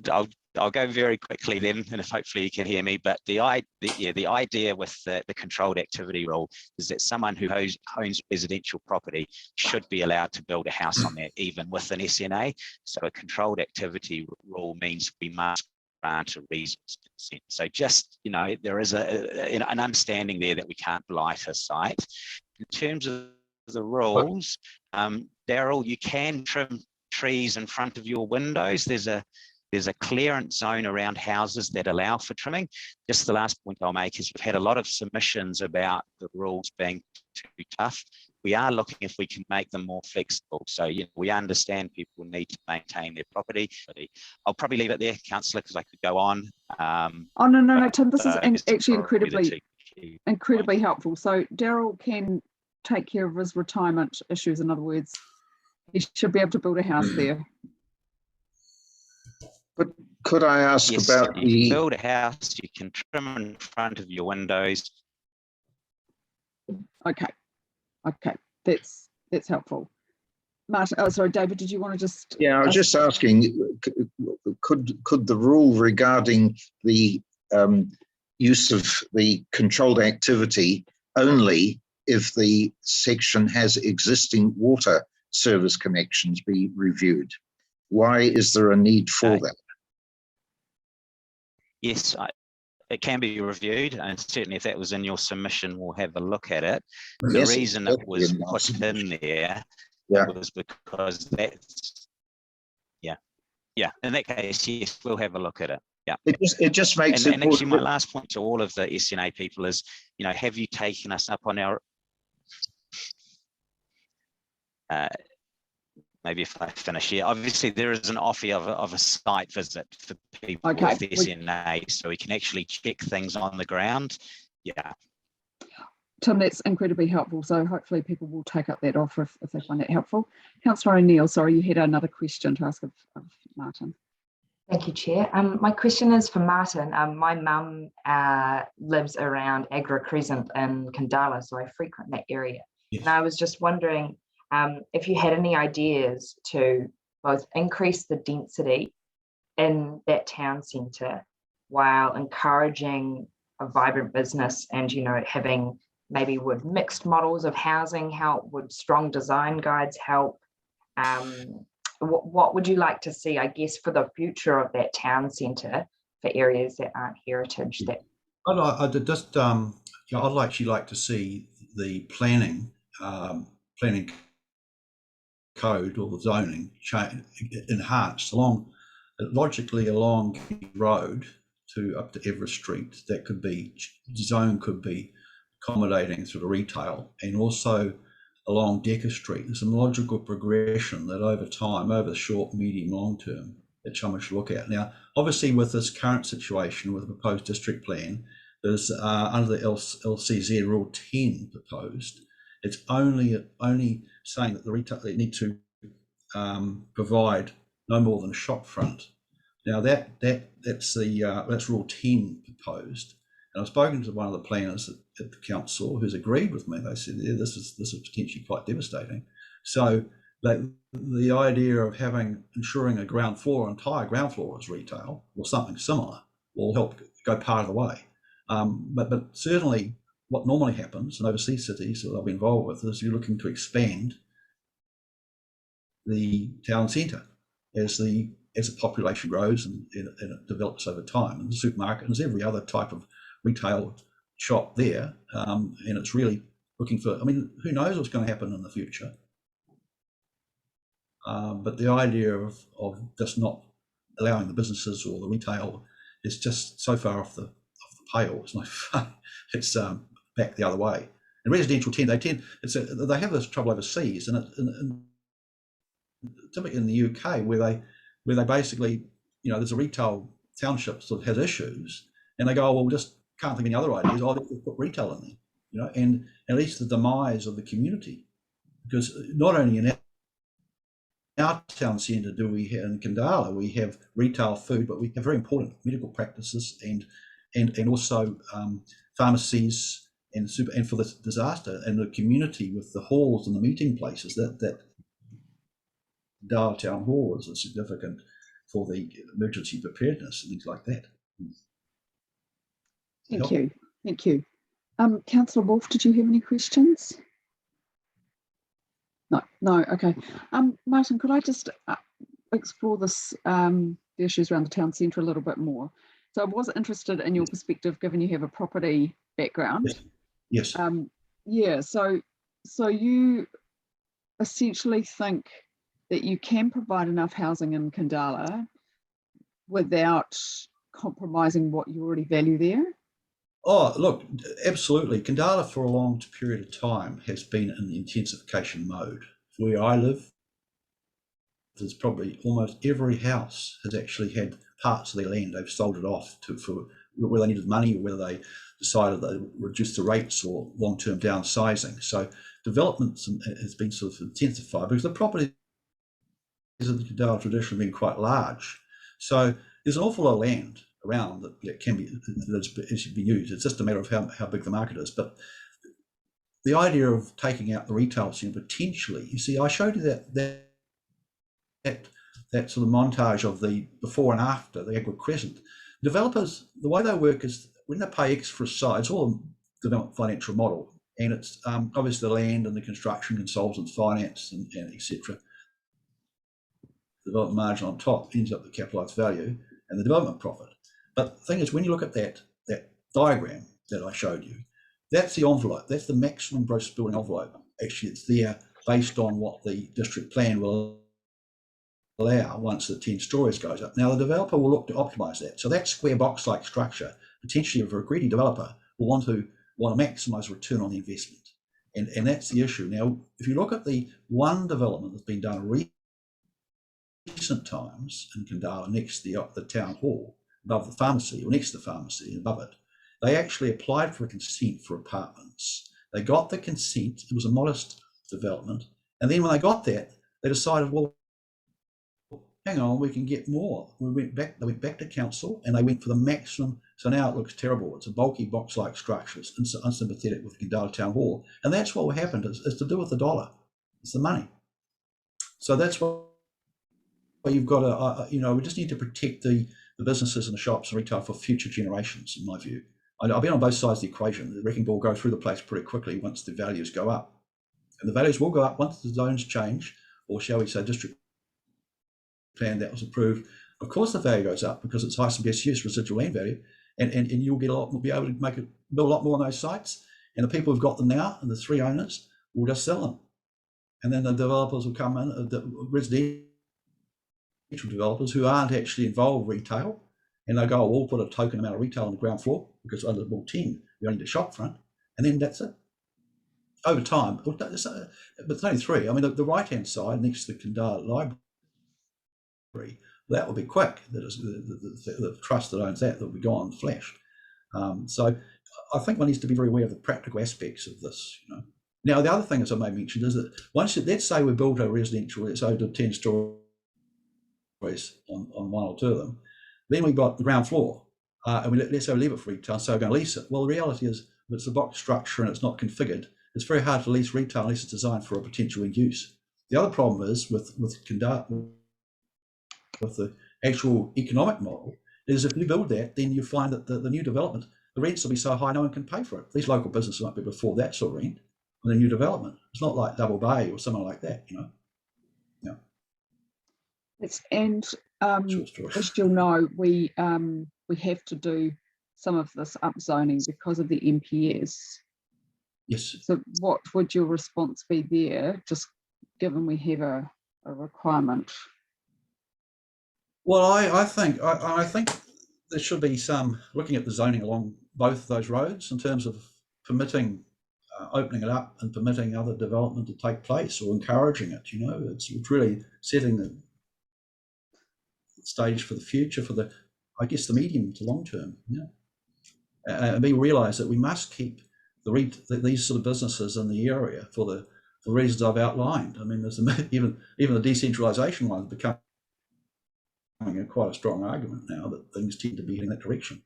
go very quickly then, and hopefully you can hear me. But the idea with the controlled activity rule is that someone who owns residential property should be allowed to build a house on that, even with an SNA. So a controlled activity rule means we must grant a reasonable consent. So just, there is an understanding there that we can't blight a site. In terms of the rules, Daryl, you can trim trees in front of your windows. There's a clearance zone around houses that allow for trimming. Just the last point I'll make is we've had a lot of submissions about the rules being too tough. We are looking if we can make them more flexible. So we understand people need to maintain their property. I'll probably leave it there, Councillor, because I could go on. Oh, no, Tim, this is actually incredibly helpful. So Daryl can take care of his retirement issues. In other words, he should be able to build a house there. But could I ask about you can build a house, you can trim in front of your windows. Okay, that's helpful. Martin, sorry, David, did you want to just? Yeah, I was just asking, could the rule regarding the use of the controlled activity only if the section has existing water service connections be reviewed? Why is there a need for that? Yes, it can be reviewed, and certainly if that was in your submission, we'll have a look at it. The Yes, reason it was put in there was because that's, yeah, in that case, yes, we'll have a look at it. Yeah. It just makes it. And actually, my last point to all of the SNA people is, have you taken us up on our, maybe if I finish here, obviously there is an offer of a site visit for people with the SNA, so we can actually check things on the ground. Yeah. Tim, that's incredibly helpful. So hopefully people will take up that offer if they find that helpful. Councillor O'Neill, sorry, you had another question to ask of Martin. Thank you, Chair. My question is for Martin. My mum lives around Agra Crescent in Kandala, so I frequent that area. Yes. And I was just wondering if you had any ideas to both increase the density in that town centre while encouraging a vibrant business and, having maybe would mixed models of housing help, would strong design guides help? What would you like to see, I guess, for the future of that town centre for areas that aren't heritage? That I'd actually like to see the planning code or the zoning enhanced logically along the road to up to Everest Street. That could be zone, could be accommodating sort of retail, and also along Decker Street. There's some logical progression that over time, over the short, medium, long term, that someone should look at. Now, obviously, with this current situation with the proposed district plan, there's under the LCZ Rule 10 proposed, it's only saying that the retail, they need to provide no more than a shop front. Now that's Rule 10 proposed. And I've spoken to one of the planners at the council who's agreed with me. They said, yeah, this is potentially quite devastating. So the idea of ensuring a entire ground floor is retail or something similar will help go part of the way. But certainly what normally happens in overseas cities that I've been involved with is you're looking to expand the town centre as the population grows and it develops over time. And the supermarket and there's every other type of retail shop there, and it's really looking for, who knows what's going to happen in the future, but the idea of just not allowing the businesses or the retail is just so far off the pale. It's no fun. It's back the other way. And residential they have this trouble overseas, and typically in the UK where they basically, there's a retail township sort of has issues, and they go, oh, well, we just can't think of any other ideas. Oh, let's put retail in there, and at least the demise of the community, because not only in our town centre do we have, in Kandala, we have retail food, but we have very important medical practices and also pharmacies and for the disaster and the community with the halls and the meeting places. That Kandala Town Hall is significant for the emergency preparedness and things like that. Thank you. Councillor Wolf, did you have any questions? No, okay. Martin, could I just explore the issues around the town centre a little bit more? So I was interested in your perspective, given you have a property background. Yes. Yeah, so you essentially think that you can provide enough housing in Kandala without compromising what you already value there? Oh, look, absolutely. Kandala for a long period of time has been in the intensification mode. Where I live, there's probably almost every house has actually had parts of their land they've sold it off for whether they needed money or whether they decided they reduced the rates or long-term downsizing. So development has been sort of intensified because the properties of the Kandala tradition have been quite large. So there's an awful lot of land around that can be used. It's just a matter of how big the market is. But the idea of taking out the retail scene potentially, you see, I showed you that sort of montage of the before and after the Āmua Crescent. Developers, the way they work is when they pay extra size, it's all a development financial model, and it's obviously the land and the construction, consultants, finance, and etc. The development margin on top ends up the capitalised value and the development profit. But the thing is, when you look at that diagram that I showed you, that's the envelope. That's the maximum gross building envelope. Actually, it's there based on what the district plan will allow once the 10 stories goes up. Now, the developer will look to optimize that. So that square box-like structure, potentially for a greedy developer, will want to maximize return on the investment. And that's the issue. Now, if you look at the one development that's been done recent times in Kandala next to the town hall, above the pharmacy, or next to the pharmacy, above it, they actually applied for a consent for apartments. They got the consent. It was a modest development. And then when they got that, they decided, well, hang on, we can get more. They went back to council and they went for the maximum. So now it looks terrible. It's a bulky box-like structure. It's unsympathetic with Kandala Town Hall. And that's what happened. It's to do with the dollar. It's the money. So that's what you've got to, we just need to protect the businesses and the shops and retail for future generations, in my view. I've been on both sides of the equation. The wrecking ball goes through the place pretty quickly once the values go up. And the values will go up once the zones change, or shall we say district plan that was approved. Of course the value goes up because it's highest and best use residual land value, and you'll get be able to build a lot more on those sites. And the people who've got them now, and the 3 owners, will just sell them. And then the developers will come in, the residential developers who aren't actually involved retail, and they'll go, we'll put a token amount of retail on the ground floor because under Bill 10, we only need a shop front, and then that's it. Over time, but it's only 3. I mean, the right-hand side next to the Kandala Library, that will be quick. That is the trust that owns that will be gone flash. So I think one needs to be very aware of the practical aspects of this. Now, the other thing, as I may mention, is that once let's say we built a residential, let's say 10 stories on 1 or 2 of them, then we've got the ground floor, and let's say we leave it for retail, so we're going to lease it. Well, the reality is, if it's a box structure and it's not configured, it's very hard to lease retail unless it's designed for a potential end use. The other problem is with the actual economic model is if you build that, then you find that the new development, the rents will be so high no one can pay for it. These local businesses won't be able to afford that sort of rent on a new development. It's not like Double Bay or something like that, Yeah. And as you'll know, we have to do some of this upzoning because of the MPS. Yes. So what would your response be there, just given we have a requirement? Well, I think there should be some looking at the zoning along both those roads in terms of permitting, opening it up and permitting other development to take place or encouraging it. It's really setting the stage for the future, for the medium to long term. And we realise that we must keep these sort of businesses in the area for the reasons I've outlined. I mean, there's even the decentralisation one has become quite a strong argument now that things tend to be in that direction.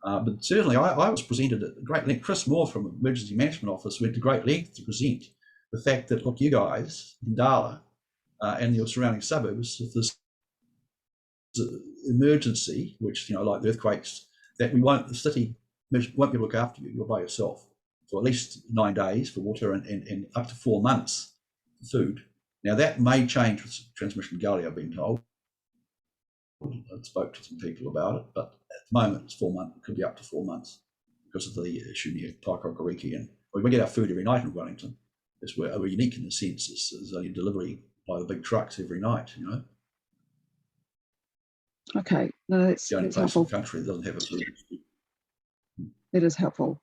But certainly I was presented at great length. Chris Moore from Emergency Management Office went to great length to present the fact that, look, you guys in Kandala and your surrounding suburbs, if there's emergency, which, like the earthquakes, that the city won't be able to look after you. You're by yourself for at least 9 days for water and up to 4 months for food. Now that may change with transmission gully, I've been told. I spoke to some people about it, but at the moment it's 4 months. It could be up to 4 months because of the issue near Paikokariki. And we get our food every night in Wellington. We're unique in the sense there's only delivery by the big trucks every night. Okay, no, that's the only place helpful. in the country that doesn't have a food. That is helpful.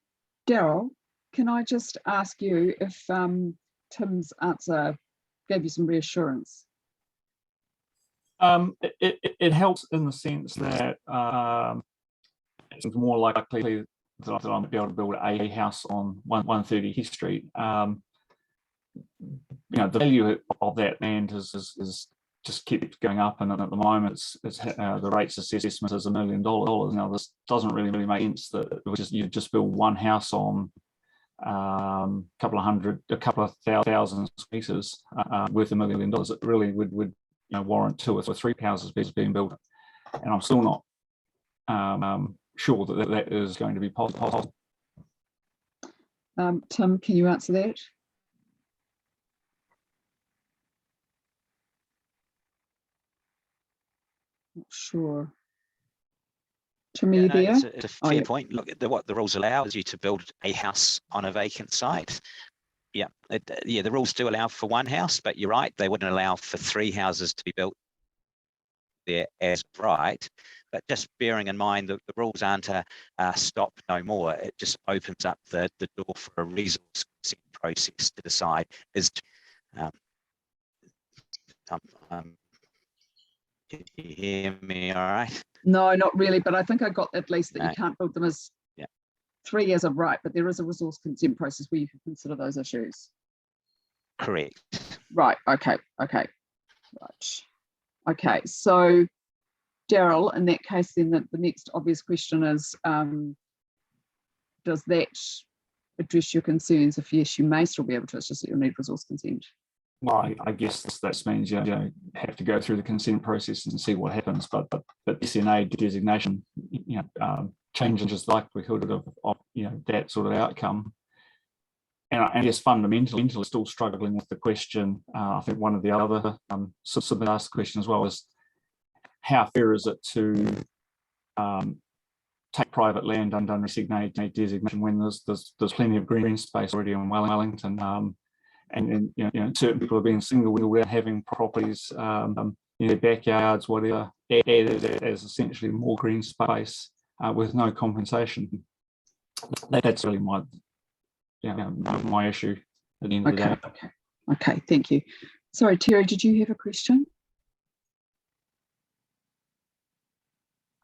Daryl, can I just ask you if Tim's answer gave you some reassurance? It helps in the sense that it's more likely that I might be able to build a house on 130 Heath Street. The value of that land is just keeps going up, and at the moment the rates assessment is $1 million. Now this doesn't really make sense that you just build one house on a couple of thousand meters worth $1 million. It really would warrant 2 or 3 houses being built, and I'm still not sure that is going to be possible. Tim, can you answer that? Not sure. Tim, are you there? It's a fair point. Look, what the rules allow is you to build a house on a vacant site. Yeah, the rules do allow for one house, but you're right, they wouldn't allow for 3 houses to be built there as right. But just bearing in mind that the rules aren't a stop no more, it just opens up the door for a resource consent process to decide is can you hear me all right? No, not really, but I think I got at least that No. you can't build them as 3 as of right, but there is a resource consent process where you can consider those issues. Correct. Right, okay, right. Okay, so Daryl, in that case, then the next obvious question is, does that address your concerns? If yes, you may still be able to, it's just that you'll need resource consent. Well, I guess that means you have to go through the consent process and see what happens. But SNA designation, changes the likelihood of that sort of outcome. And I guess fundamentally, still struggling with the question. I think one of the other submit asked question as well is, how fair is it to take private land under undesignated designation when there's plenty of green space already in Wellington, and certain people are being singled out, having properties in their backyards, whatever, added as essentially more green space with no compensation. That's really my issue at the end of the day. Okay, thank you. Sorry, Terry, did you have a question?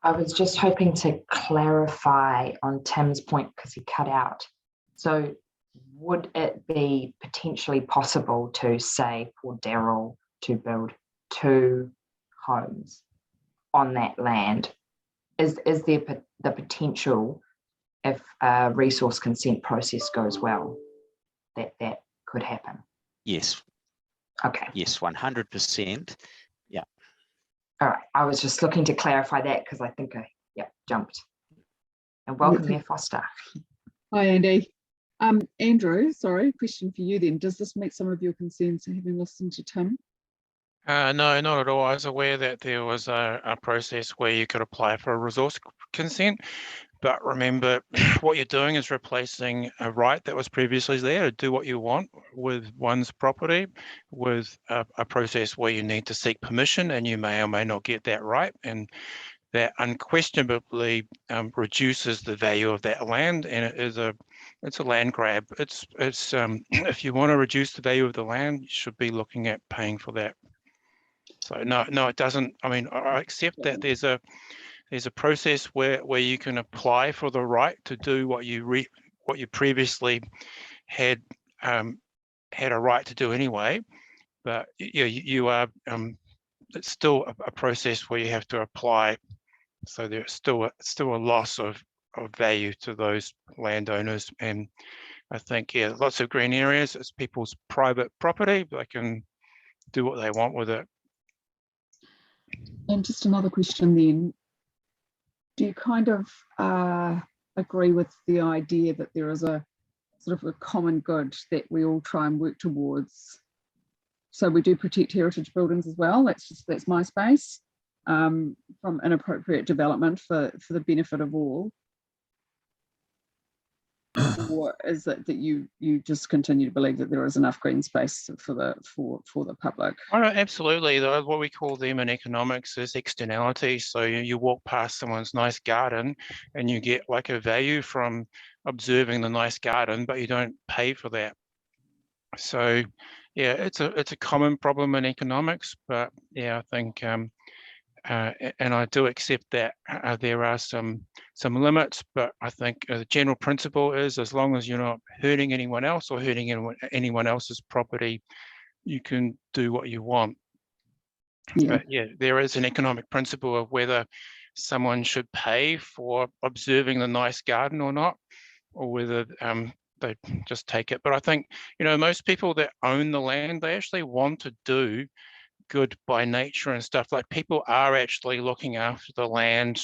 I was just hoping to clarify on Tim's point because he cut out. So would it be potentially possible to say for Daryl to build 2 homes on that land? Is there the potential, if a resource consent process goes well, that could happen? Yes. Okay. Yes, 100%. Yeah. All right. I was just looking to clarify that because I think I jumped. And welcome there, Foster. Hi, Andy. Andrew, sorry, question for you then. Does this meet some of your concerns having listened to Tim? No, not at all. I was aware that there was a process where you could apply for a resource consent, but remember what you're doing is replacing a right that was previously there to do what you want with one's property with a process where you need to seek permission, and you may or may not get that right, and that unquestionably reduces the value of that land, and it's a land grab. It's if you want to reduce the value of the land, you should be looking at paying for that. So no, it doesn't. I mean, I accept that there's a process where you can apply for the right to do what you previously had a right to do anyway, but you are it's still a process where you have to apply. So there's still a loss of value to those landowners, and I think lots of green areas. It's people's private property; they can do what they want with it. And just another question then. Do you kind of agree with the idea that there is a sort of a common good that we all try and work towards? So we do protect heritage buildings as well. That's my space from inappropriate development for the benefit of all. Or is it that you just continue to believe that there is enough green space for the public? Oh, no, absolutely. What we call them in economics is externalities. So you walk past someone's nice garden and you get like a value from observing the nice garden, but you don't pay for that. So yeah, it's a common problem in economics, but yeah, I think and I do accept that there are some limits, but I think the general principle is as long as you're not hurting anyone else or hurting anyone else's property, you can do what you want. Yeah. But yeah, there is an economic principle of whether someone should pay for observing the nice garden or not, or whether they just take it. But I think, most people that own the land, they actually want to do good by nature and stuff. Like people are actually looking after the land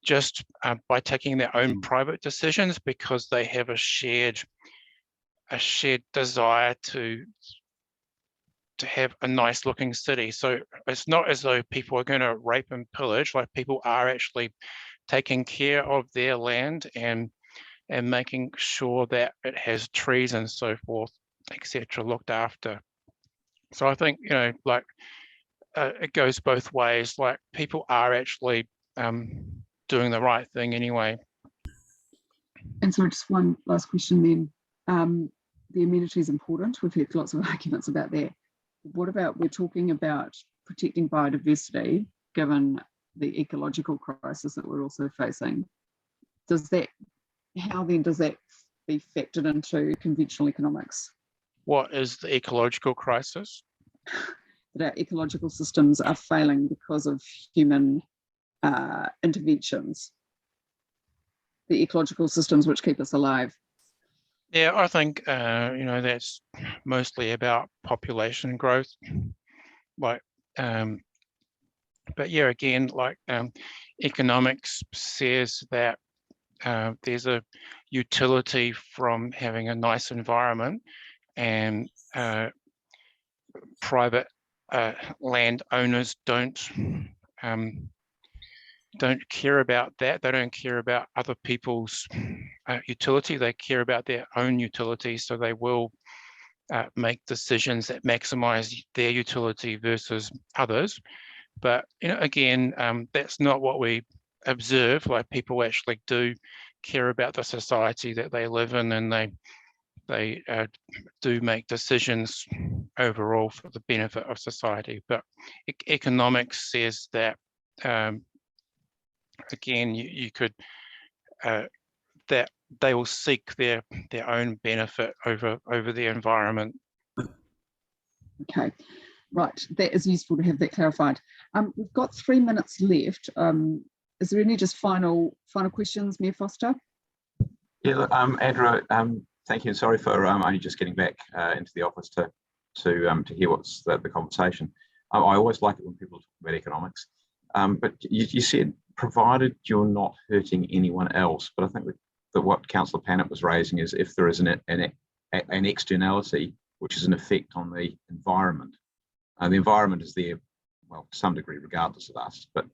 just by taking their own private decisions because they have a shared desire to have a nice looking city. So it's not as though people are going to rape and pillage. Like people are actually taking care of their land and making sure that it has trees and so forth, etc., looked after. So I think, you know, like it goes both ways. Like people are actually doing the right thing anyway. And so just one last question then. The amenity is important. We've heard lots of arguments about that. What about, we're talking about protecting biodiversity, given the ecological crisis that we're also facing. How then does that be factored into conventional economics? What is the ecological crisis? That our ecological systems are failing because of human interventions. The ecological systems which keep us alive. Yeah, I think, you know, that's mostly about population growth. Like, but yeah, again, like economics says that there's a utility from having a nice environment, and private landowners don't care about that. They don't care about other people's utility. They care about their own utility. So they will make decisions that maximize their utility versus others. But, you know, again, that's not what we observe. Like, people actually do care about the society that they live in, and they do make decisions overall for the benefit of society. But economics says that, again, you could, that they will seek their own benefit over the environment. Okay, right, that is useful to have that clarified. We've got 3 minutes left. Is there any just final questions, Mayor Foster? Yeah, look, Andrew, thank you, and sorry for only just getting back into the office to hear what's the conversation. I always like it when people talk about economics, but you said provided you're not hurting anyone else. But I think that what Councillor Pannett was raising is if there is an externality which is an effect on the environment. The environment is there, well, to some degree, regardless of us. But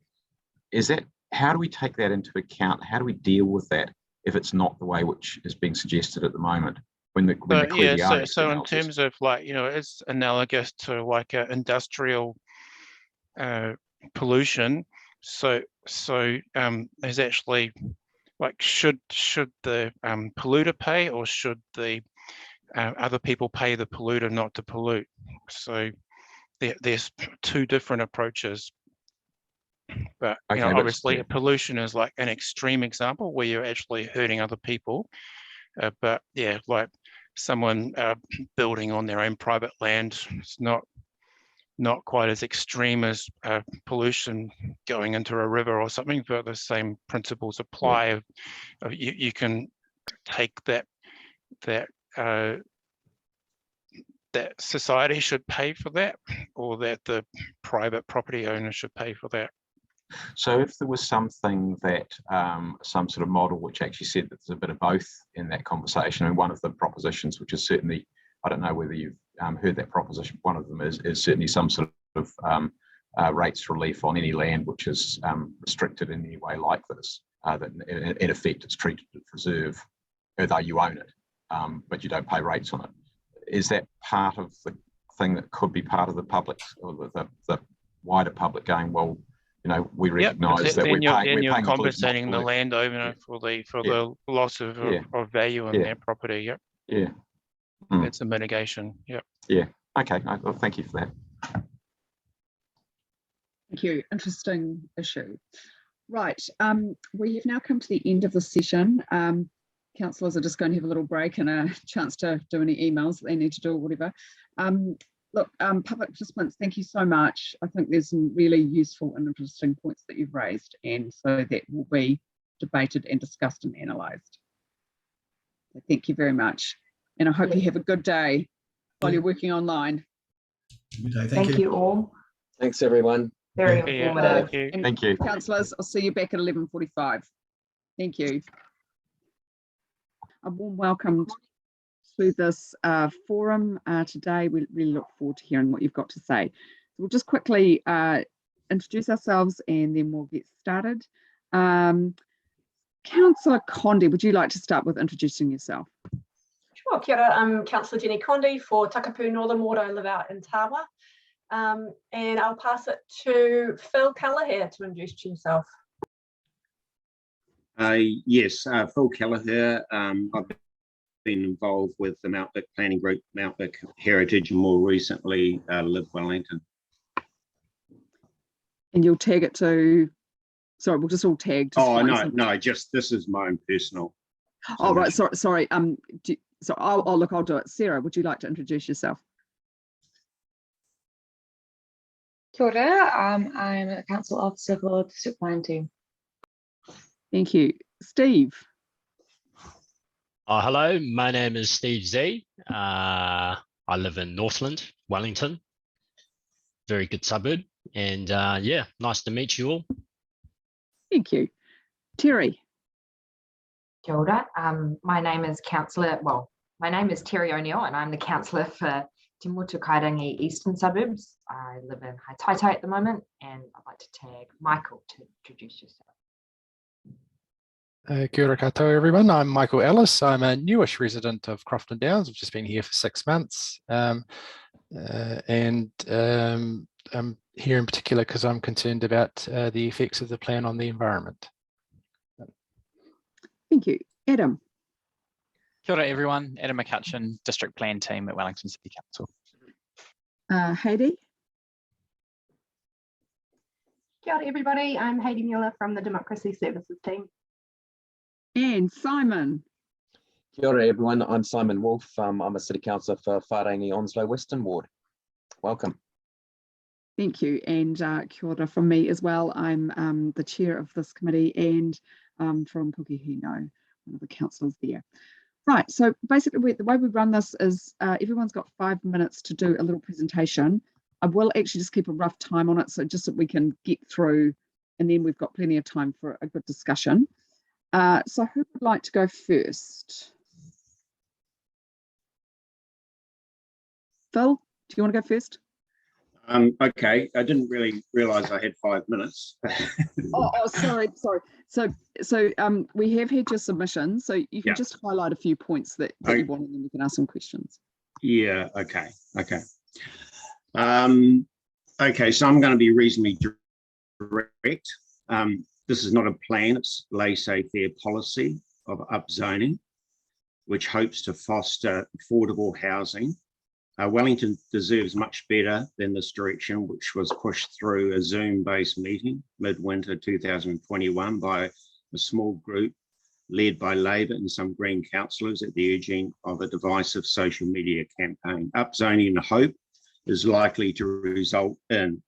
is that, how do we take that into account? How do we deal with that if it's not the way which is being suggested at the moment? So in terms of, like, you know, it's analogous to like industrial pollution. So there's actually, like, should the polluter pay, or should the other people pay the polluter not to pollute? So there's two different approaches. But you know, obviously, pollution is like an extreme example where you're actually hurting other people. But yeah, like someone building on their own private land, it's not quite as extreme as pollution going into a river or something, but the same principles apply. Yeah. You can take that society should pay for that, or that the private property owner should pay for that. So if there was something that, some sort of model which actually said that there's a bit of both in that conversation, and one of the propositions, which is certainly, I don't know whether you've heard that proposition, one of them is certainly some sort of rates relief on any land which is restricted in any way like this, that in effect it's treated as reserve, although you own it, but you don't pay rates on it. Is that part of the thing that could be part of the public, or the wider public going, well, you know, we recognise that we're paying compensating the landowner for the loss of value in their property. Yep. Yeah. It's a mitigation. Yep. Yeah. Okay. Well, thank you for that. Thank you. Interesting issue. Right. We have now come to the end of the session. Councillors are just going to have a little break and a chance to do any emails that they need to do or whatever. Look, public participants, thank you so much. I think there's some really useful and interesting points that you've raised, and so that will be debated and discussed and analysed. So thank you very much, and I hope you have a good day while you're working online. Good day. Thank you all. Thanks, everyone. Very informative. Thank you. Councillors, I'll see you back at 11:45. Thank you. A warm welcome to this forum today. We really look forward to hearing what you've got to say. So we'll just quickly introduce ourselves and then we'll get started. Councillor Condi, would you like to start with introducing yourself? Sure, kia ora. I'm Councillor Jenny Condi for Takapū Northern Ward. I live out in Tawa. And I'll pass it to Phil Kelleher to introduce himself. Yes, Phil Kelleher. I've been involved with the Mount Vic Planning Group, Mount Vic Heritage, and more recently Live Wellington. And you'll tag it to, sorry, we'll just all tag. Oh, no, just this is my own personal. Oh, right, sorry. I'll do it. Sarah, would you like to introduce yourself? Kia ora, I'm a council officer for the District Plan team. Thank you. Steve. Hello, my name is Steve Z. I live in Northland, Wellington. Very good suburb. And yeah, nice to meet you all. Thank you. Terry. Kia ora. My name is Terry O'Neill, and I'm the councillor for Te Motukarangi Eastern Suburbs. I live in Haitaitai at the moment, and I'd like to tag Michael to introduce yourself. Kia ora koutou, everyone. I'm Michael Ellis. I'm a newish resident of Crofton Downs. I've just been here for 6 months. I'm here in particular because I'm concerned about the effects of the plan on the environment. Thank you. Adam. Kia ora, everyone. Adam McCutcheon, District Plan Team at Wellington City Council. Heidi. Kia ora, everybody. I'm Heidi Mueller from the Democracy Services team. And Simon. Kia ora, everyone. I'm Simon Wolf. I'm a City Councillor for Whārangi Onslow Western Ward. Welcome. Thank you. And kia ora from me as well. I'm the chair of this committee and from Pukehino, one of the councillors there. Right, so basically the way we run this is everyone's got 5 minutes to do a little presentation. I will actually just keep a rough time on it, so just that we can get through, and then we've got plenty of time for a good discussion. So who would like to go first? Phil, do you want to go first? Okay, I didn't really realise I had 5 minutes. Sorry. So we have had your submission, so you can just highlight a few points that you want, and then we can ask some questions. Yeah, okay. Okay, so I'm going to be reasonably direct. This is not a plan, it's laissez-faire policy of upzoning, which hopes to foster affordable housing. Wellington deserves much better than this direction, which was pushed through a Zoom-based meeting midwinter 2021 by a small group led by Labour and some Green councillors at the urging of a divisive social media campaign. Upzoning, I hope, is likely to result in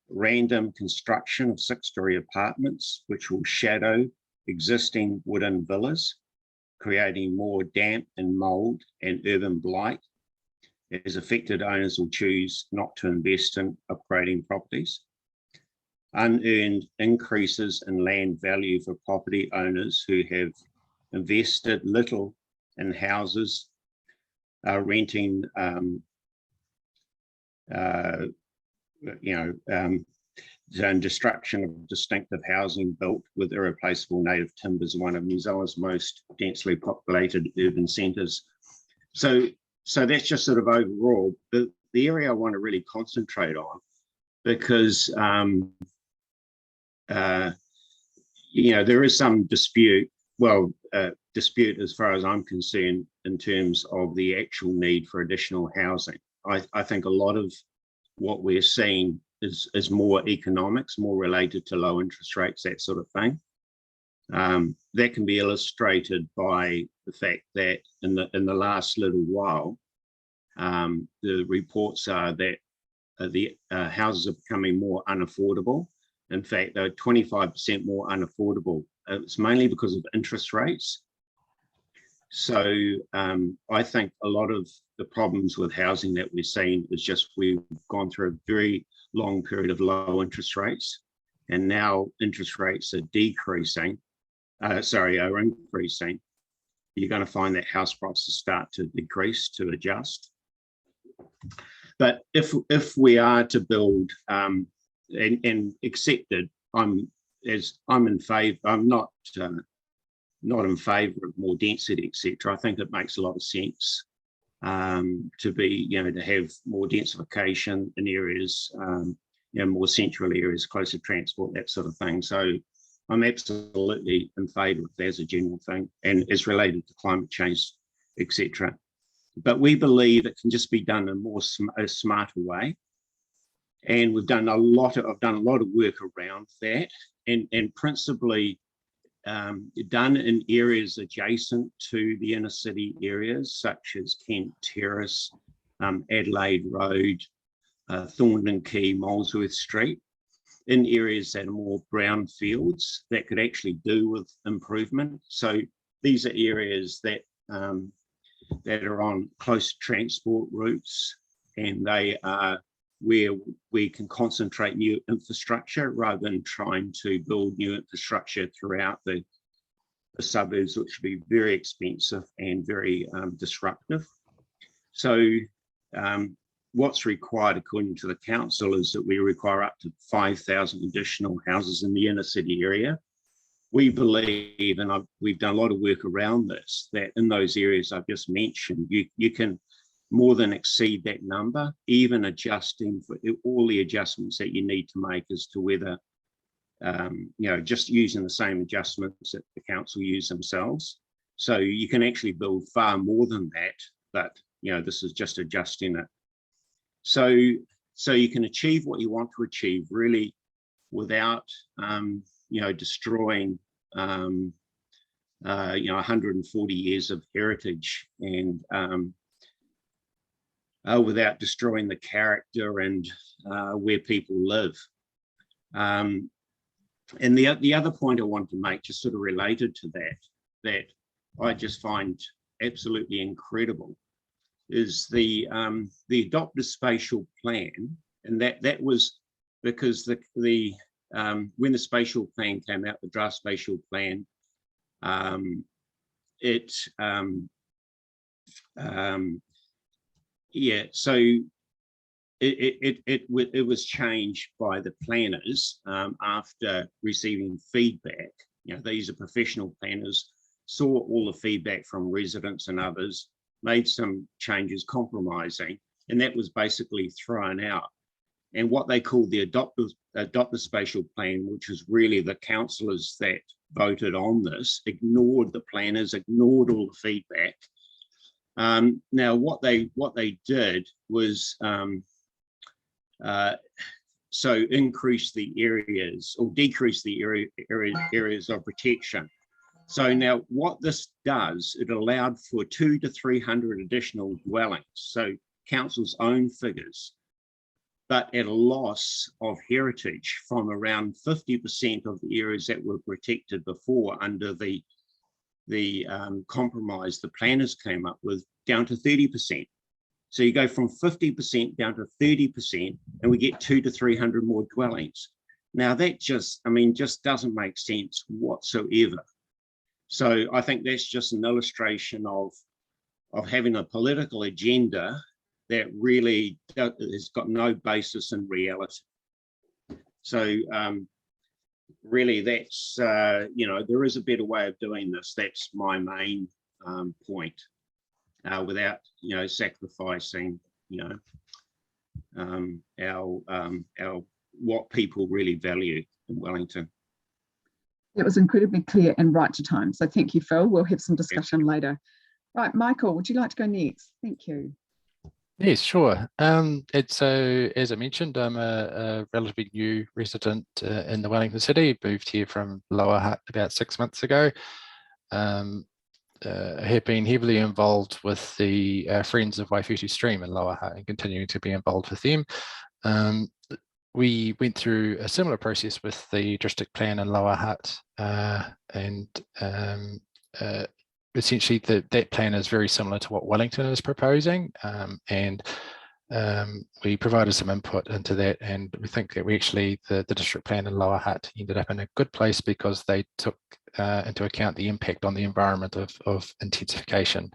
random construction of 6-storey apartments, which will shadow existing wooden villas, creating more damp and mould and urban blight, as affected owners will choose not to invest in upgrading properties. Unearned increases in land value for property owners who have invested little in houses, renting, and destruction of distinctive housing built with irreplaceable native timbers, one of New Zealand's most densely populated urban centres. So that's just sort of overall the area I want to really concentrate on, because there is some dispute as far as I'm concerned in terms of the actual need for additional housing. I think a lot of what we're seeing is more economics, more related to low interest rates, that sort of thing. That can be illustrated by the fact that in the last little while, the reports are that the houses are becoming more unaffordable. In fact, they're 25% more unaffordable. It's mainly because of interest rates. So I think a lot of the problems with housing that we're seeing is just we've gone through a very long period of low interest rates, and now interest rates are increasing. You're going to find that house prices start to decrease, to adjust. But if we are to build and accepted, I'm in favour. I'm not not in favour of more density, etc. I think it makes a lot of sense to be, to have more densification in areas, more central areas, closer transport, that sort of thing. So I'm absolutely in favour of that as a general thing, and as related to climate change, etc. But we believe it can just be done in a smarter way. And I've done a lot of work around that, and principally done in areas adjacent to the inner city areas, such as Kent Terrace, Adelaide Road, Thorndon Quay, Molesworth Street, in areas that are more brownfields that could actually do with improvement. So these are areas that that are on close transport routes, and they are where we can concentrate new infrastructure rather than trying to build new infrastructure throughout the suburbs, which would be very expensive and very disruptive. So what's required, according to the council, is that we require up to 5,000 additional houses in the inner city area. We believe, and we've done a lot of work around this, that in those areas I've just mentioned, you can more than exceed that number, even adjusting for all the adjustments that you need to make as to whether, just using the same adjustments that the council use themselves. So you can actually build far more than that, but this is just adjusting it. So you can achieve what you want to achieve really without, destroying, 140 years of heritage, and without destroying the character and where people live. And the other point I want to make, just sort of related to that I just find absolutely incredible, is the adopted spatial plan, and that was because when the spatial plan came out, the draft spatial plan, so it was changed by the planners after receiving feedback. These are professional planners, saw all the feedback from residents and others, made some changes compromising, and that was basically thrown out. And what they called the adopted spatial plan, which was really the councillors that voted on this, ignored the planners, ignored all the feedback. Now, what they did was increase the areas or decrease the areas of protection. So now what this does, it allowed for 200 to 300 additional dwellings. So council's own figures, but at a loss of heritage from around 50% of the areas that were protected before under the compromise the planners came up with, down to 30%. So you go from 50% down to 30%, and we get 200 to 300 more dwellings. Now that just doesn't make sense whatsoever. So I think that's just an illustration of having a political agenda that really has got no basis in reality. So really that's, there is a better way of doing this. That's my main point, without, sacrificing, our what people really value in Wellington. It was incredibly clear and right to time. So thank you, Phil. We'll have some discussion later. Right, Michael, would you like to go next? Thank you. Yes, sure. So as I mentioned, I'm a relatively new resident in the Wellington city, moved here from Lower Hutt about 6 months ago. Have been heavily involved with the Friends of Waifutu Stream in Lower Hutt and continuing to be involved with them. We went through a similar process with the district plan in Lower Hutt, and essentially that plan is very similar to what Wellington is proposing, and we provided some input into that, and we think that the district plan in Lower Hutt ended up in a good place because they took into account the impact on the environment of intensification.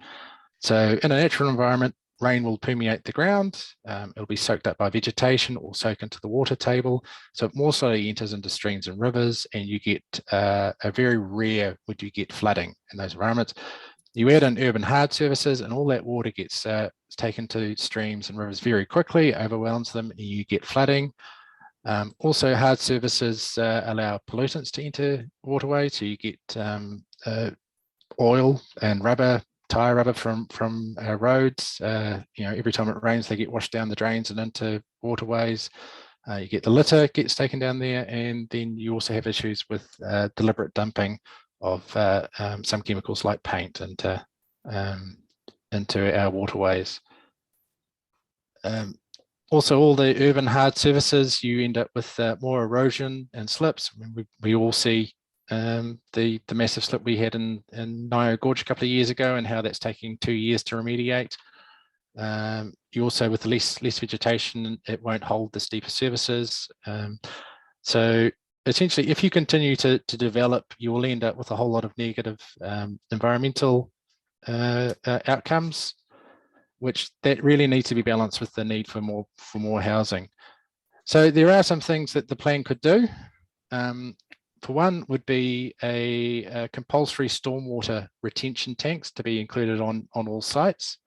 So in a natural environment, rain will permeate the ground, it'll be soaked up by vegetation or soak into the water table. So it more slowly enters into streams and rivers, and you get a very rare would you get flooding in those environments. You add in urban hard surfaces and all that water gets taken to streams and rivers very quickly, overwhelms them, and you get flooding. Also, hard surfaces allow pollutants to enter waterways, so you get oil and rubber, tire rubber from roads. Every time it rains, they get washed down the drains and into waterways. You get the litter gets taken down there, and then you also have issues with deliberate dumping of some chemicals like paint into our waterways. Also, all the urban hard surfaces, you end up with more erosion and slips. I mean, we all see the massive slip we had in Nio Gorge a couple of years ago, and how that's taking 2 years to remediate. You also, with the less vegetation, it won't hold the steeper surfaces. So essentially, if you continue to develop, you will end up with a whole lot of negative environmental outcomes, which that really needs to be balanced with the need for more housing. So there are some things that the plan could do. For one, would be a compulsory stormwater retention tanks to be included on all sites.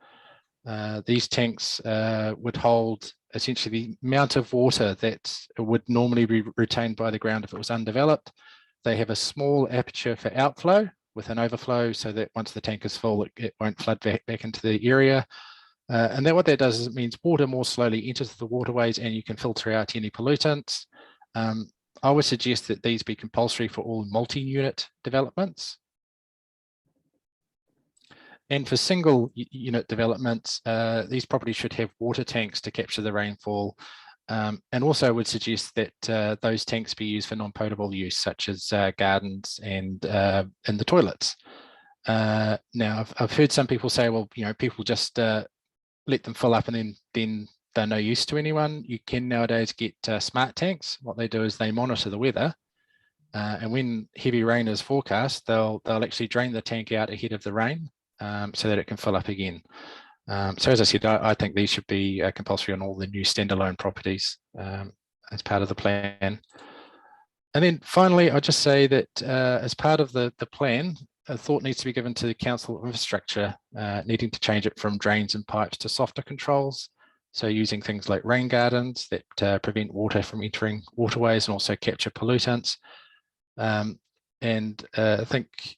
These tanks would hold essentially the amount of water that would normally be retained by the ground if it was undeveloped. They have a small aperture for outflow with an overflow, so that once the tank is full, it won't flood back into the area. And then what that does is it means water more slowly enters the waterways, and you can filter out any pollutants. I would suggest that these be compulsory for all multi-unit developments. And for single unit developments, these properties should have water tanks to capture the rainfall. And also would suggest that those tanks be used for non-potable use, such as gardens and the toilets. Now, I've heard some people say, well, people just let them fill up and then they're no use to anyone. You can nowadays get smart tanks. What they do is they monitor the weather, and when heavy rain is forecast, they'll actually drain the tank out ahead of the rain, so that it can fill up again. So as I said, I think these should be compulsory on all the new standalone properties as part of the plan. And then finally, I'll just say that as part of the plan, a thought needs to be given to the council infrastructure, needing to change it from drains and pipes to softer controls. So using things like rain gardens that prevent water from entering waterways and also capture pollutants. I think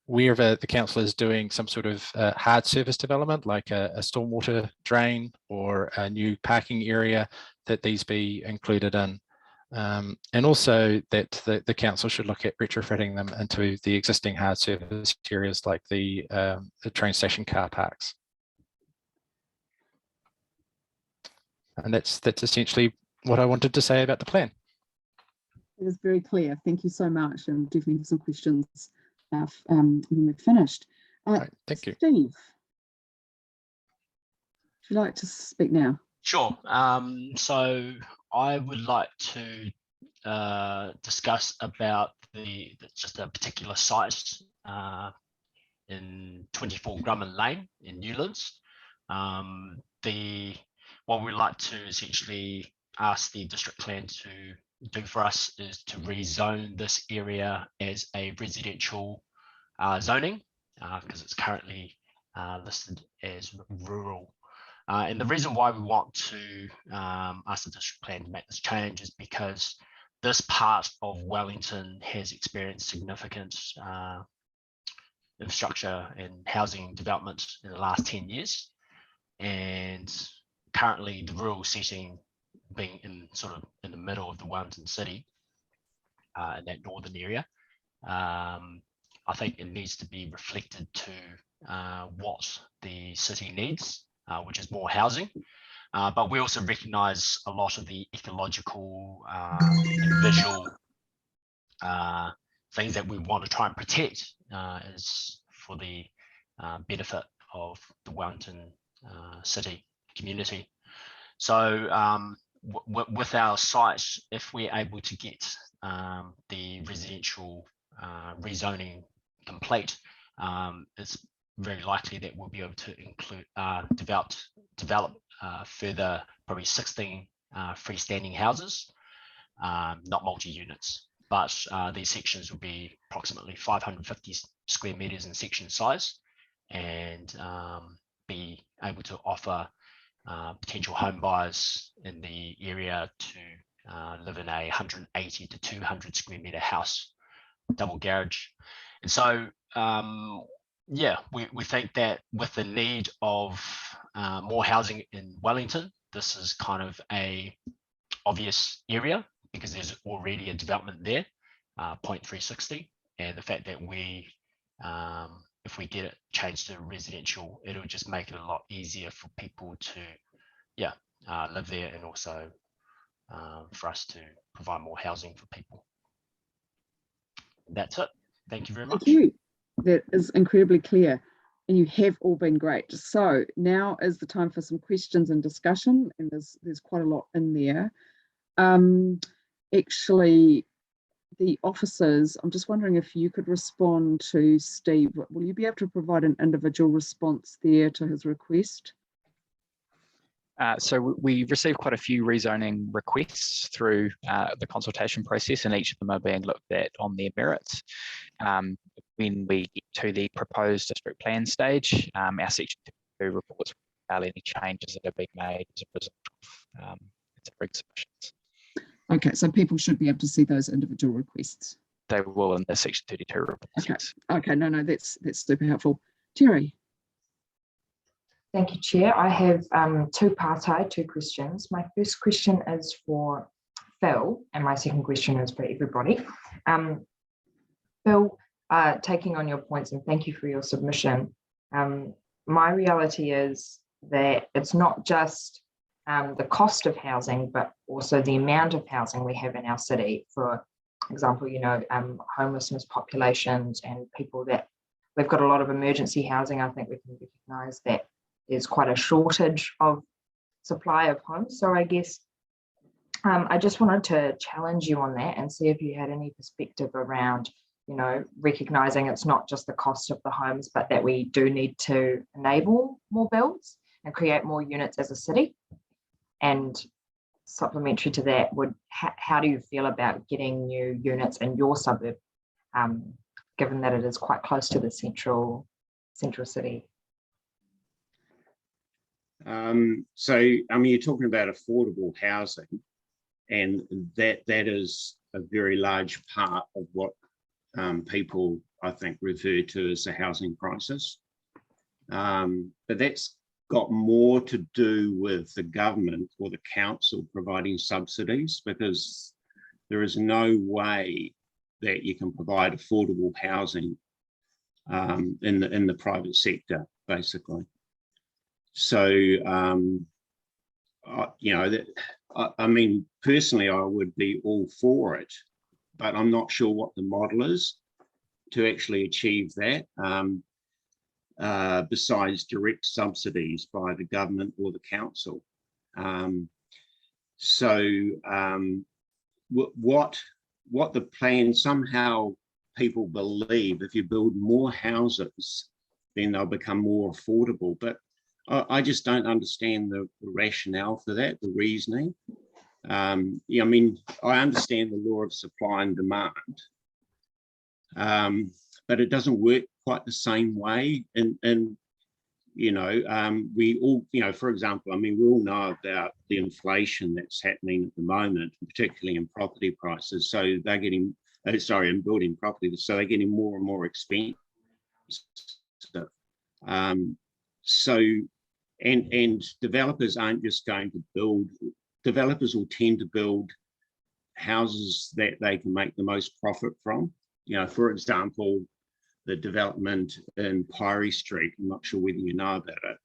wherever the council is doing some sort of hard surface development, like a stormwater drain or a new parking area, that these be included in. And also that the council should look at retrofitting them into the existing hard surface areas like the train station car parks. And that's essentially what I wanted to say about the plan. It was very clear. Thank you so much, and definitely have some questions when we're finished. Right, thank you. Steve, would you like to speak now? Sure. So I would like to discuss about just a particular site in 24 Grumman Lane in Newlands. What we'd like to essentially ask the district plan to do for us is to rezone this area as a residential zoning, because it's currently listed as rural. And the reason why we want to ask the district plan to make this change is because this part of Wellington has experienced significant infrastructure and housing development in the last 10 years. And currently the rural setting being in the middle of the Wellington city, in that northern area, I think it needs to be reflected to what the city needs, which is more housing. But we also recognise a lot of the ecological and visual things that we want to try and protect is for the benefit of the Wellington city community. So with our site, if we're able to get the residential rezoning complete, it's very likely that we'll be able to include develop develop further, probably 16 freestanding houses, not multi-units, but these sections will be approximately 550 square meters in section size, and be able to offer potential home buyers in the area to live in a 180 to 200 square meter house, double garage. And so, yeah, we think that with the need of more housing in Wellington, this is kind of a obvious area because there's already a development there, Point 360, and the fact that we, if we get it changed to residential, it'll just make it a lot easier for people to, yeah, live there, and also for us to provide more housing for people. That's it. Thank you very much. Thank you. That is incredibly clear, and you have all been great. So now is the time for some questions and discussion, and there's quite a lot in there. Actually, the officers, I'm just wondering if you could respond to Steve. Will you be able to provide an individual response there to his request? So we received quite a few rezoning requests through the consultation process, and each of them are being looked at on their merits. When we get to the proposed district plan stage, our section 2 reports about any changes that are being made as a result of submissions. Okay, so people should be able to see those individual requests. They will in the section 32 report. Okay. Okay, no, that's super helpful. Terry. Thank you, Chair. I have two questions. My first question is for Phil, and my second question is for everybody. Phil, taking on your points, and thank you for your submission. My reality is that it's not just the cost of housing, but also the amount of housing we have in our city. For example, you know, homelessness populations and people that we've got a lot of emergency housing. I think we can recognise that there's quite a shortage of supply of homes. So I guess I just wanted to challenge you on that and see if you had any perspective around, you know, recognising it's not just the cost of the homes, but that we do need to enable more builds and create more units as a city. And supplementary to that, how do you feel about getting new units in your suburb, given that it is quite close to the central city? So, I mean, you're talking about affordable housing, and that is a very large part of what people, I think, refer to as the housing crisis. But that's got more to do with the government or the council providing subsidies, because there is no way that you can provide affordable housing in the private sector, basically. So, you know, I mean, personally, I would be all for it, but I'm not sure what the model is to actually achieve that, besides direct subsidies by the government or the council. What the plan, somehow people believe if you build more houses, then they'll become more affordable. But I just don't understand the rationale for that, the reasoning. Yeah, I mean, I understand the law of supply and demand, but it doesn't work quite the same way. And you know, we all, you know, for example, I mean, we all know about the inflation that's happening at the moment, particularly in property prices. So they're getting, sorry, in building property, so they're getting more and more expensive. And developers aren't just going to build, developers will tend to build houses that they can make the most profit from. You know, for example, the development in Pūroro Street, I'm not sure whether you know about it,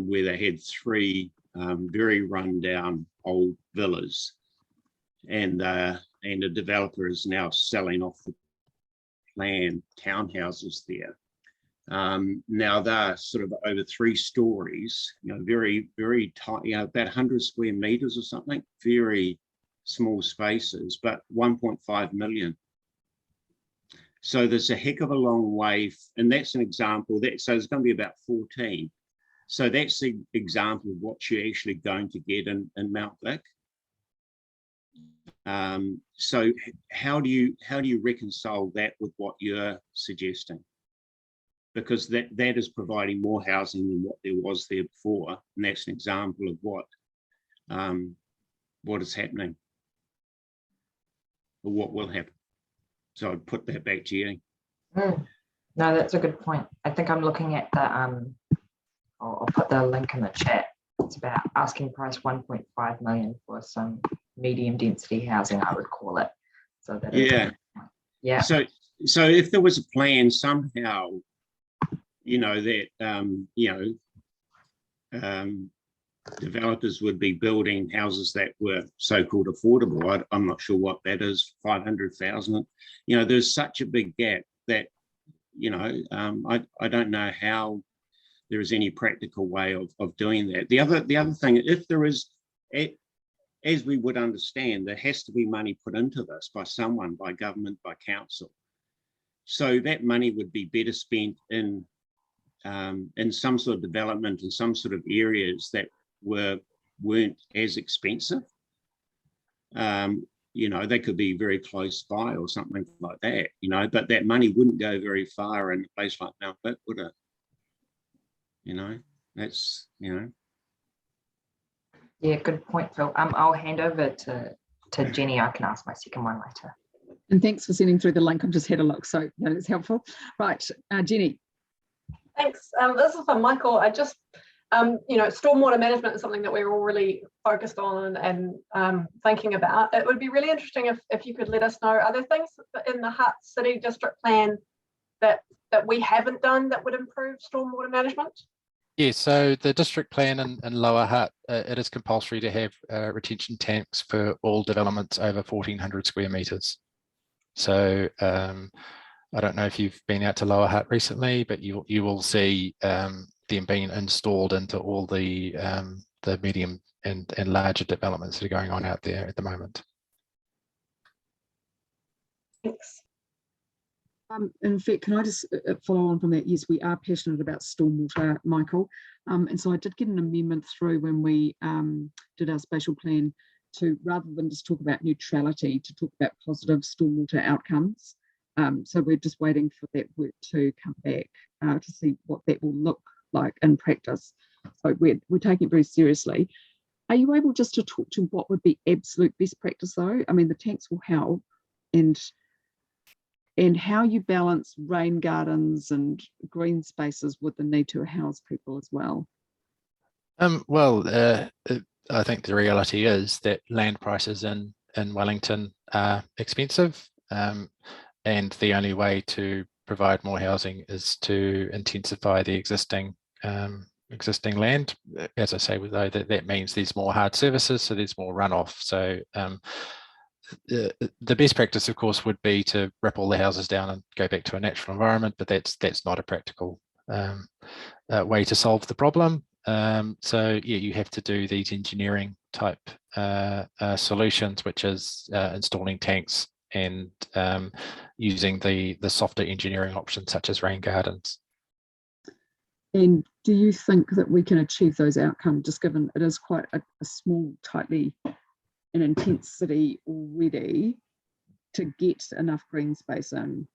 where they had 3 very rundown old villas, and a developer is now selling off the planned townhouses there. Now they're sort of over 3 stories, you know, very, very tight, you know, about 100 square meters or something, very small spaces, but 1.5 million. So there's a heck of a long way, and that's an example. So there's going to be about 14. So that's the example of what you're actually going to get in Mount Vic. So how do you reconcile that with what you're suggesting? Because that is providing more housing than what there was there before, and that's an example of what is happening, or what will happen. So I'd put that back to you. No, that's a good point. I think I'm looking at the I'll put the link in the chat. It's about asking price 1.5 million for some medium density housing, I would call it. So that yeah. So if there was a plan somehow, that developers would be building houses that were so-called affordable. I'm not sure what that is, 500,000. There's such a big gap that, I don't know how there is any practical way of doing that. The other thing, if there is, as we would understand, there has to be money put into this by someone, by government, by council. So that money would be better spent in some sort of development in some sort of areas that weren't as expensive. They could be very close by or something like that, but that money wouldn't go very far in a place like Mount Vic, would it? That's, Yeah, good point, Phil. I'll hand over to Jenny. I can ask my second one later. And thanks for sending through the link. I've just had a look, so that's helpful. Right, Jenny. Thanks. This is for Michael. I just, stormwater management is something that we're all really focused on and thinking about. It would be really interesting if you could let us know, are there things in the Hutt City District Plan that we haven't done that would improve stormwater management? Yeah, so the district plan in Lower Hutt, it is compulsory to have retention tanks for all developments over 1,400 square metres. So I don't know if you've been out to Lower Hutt recently, but you will see them being installed into all the medium and larger developments that are going on out there at the moment. Thanks. In fact, can I just follow on from that? Yes, we are passionate about stormwater, Michael. And so I did get an amendment through when we did our spatial plan to, rather than just talk about neutrality, to talk about positive stormwater outcomes. So we're just waiting for that work to come back to see what that will look like in practice. So we're taking it very seriously. Are you able just to talk to what would be absolute best practice though? I mean, the tanks will help, and how you balance rain gardens and green spaces with the need to house people as well? I think the reality is that land prices in Wellington are expensive, and the only way to provide more housing is to intensify the existing land. As I say, though, that means there's more hard services, so there's more runoff. So the best practice, of course, would be to rip all the houses down and go back to a natural environment, but that's not a practical way to solve the problem. So yeah, you have to do these engineering type solutions, which is installing tanks and using the softer engineering options such as rain gardens. And do you think that we can achieve those outcomes, just given it is quite a small, tightly an intense city already, to get enough green space in?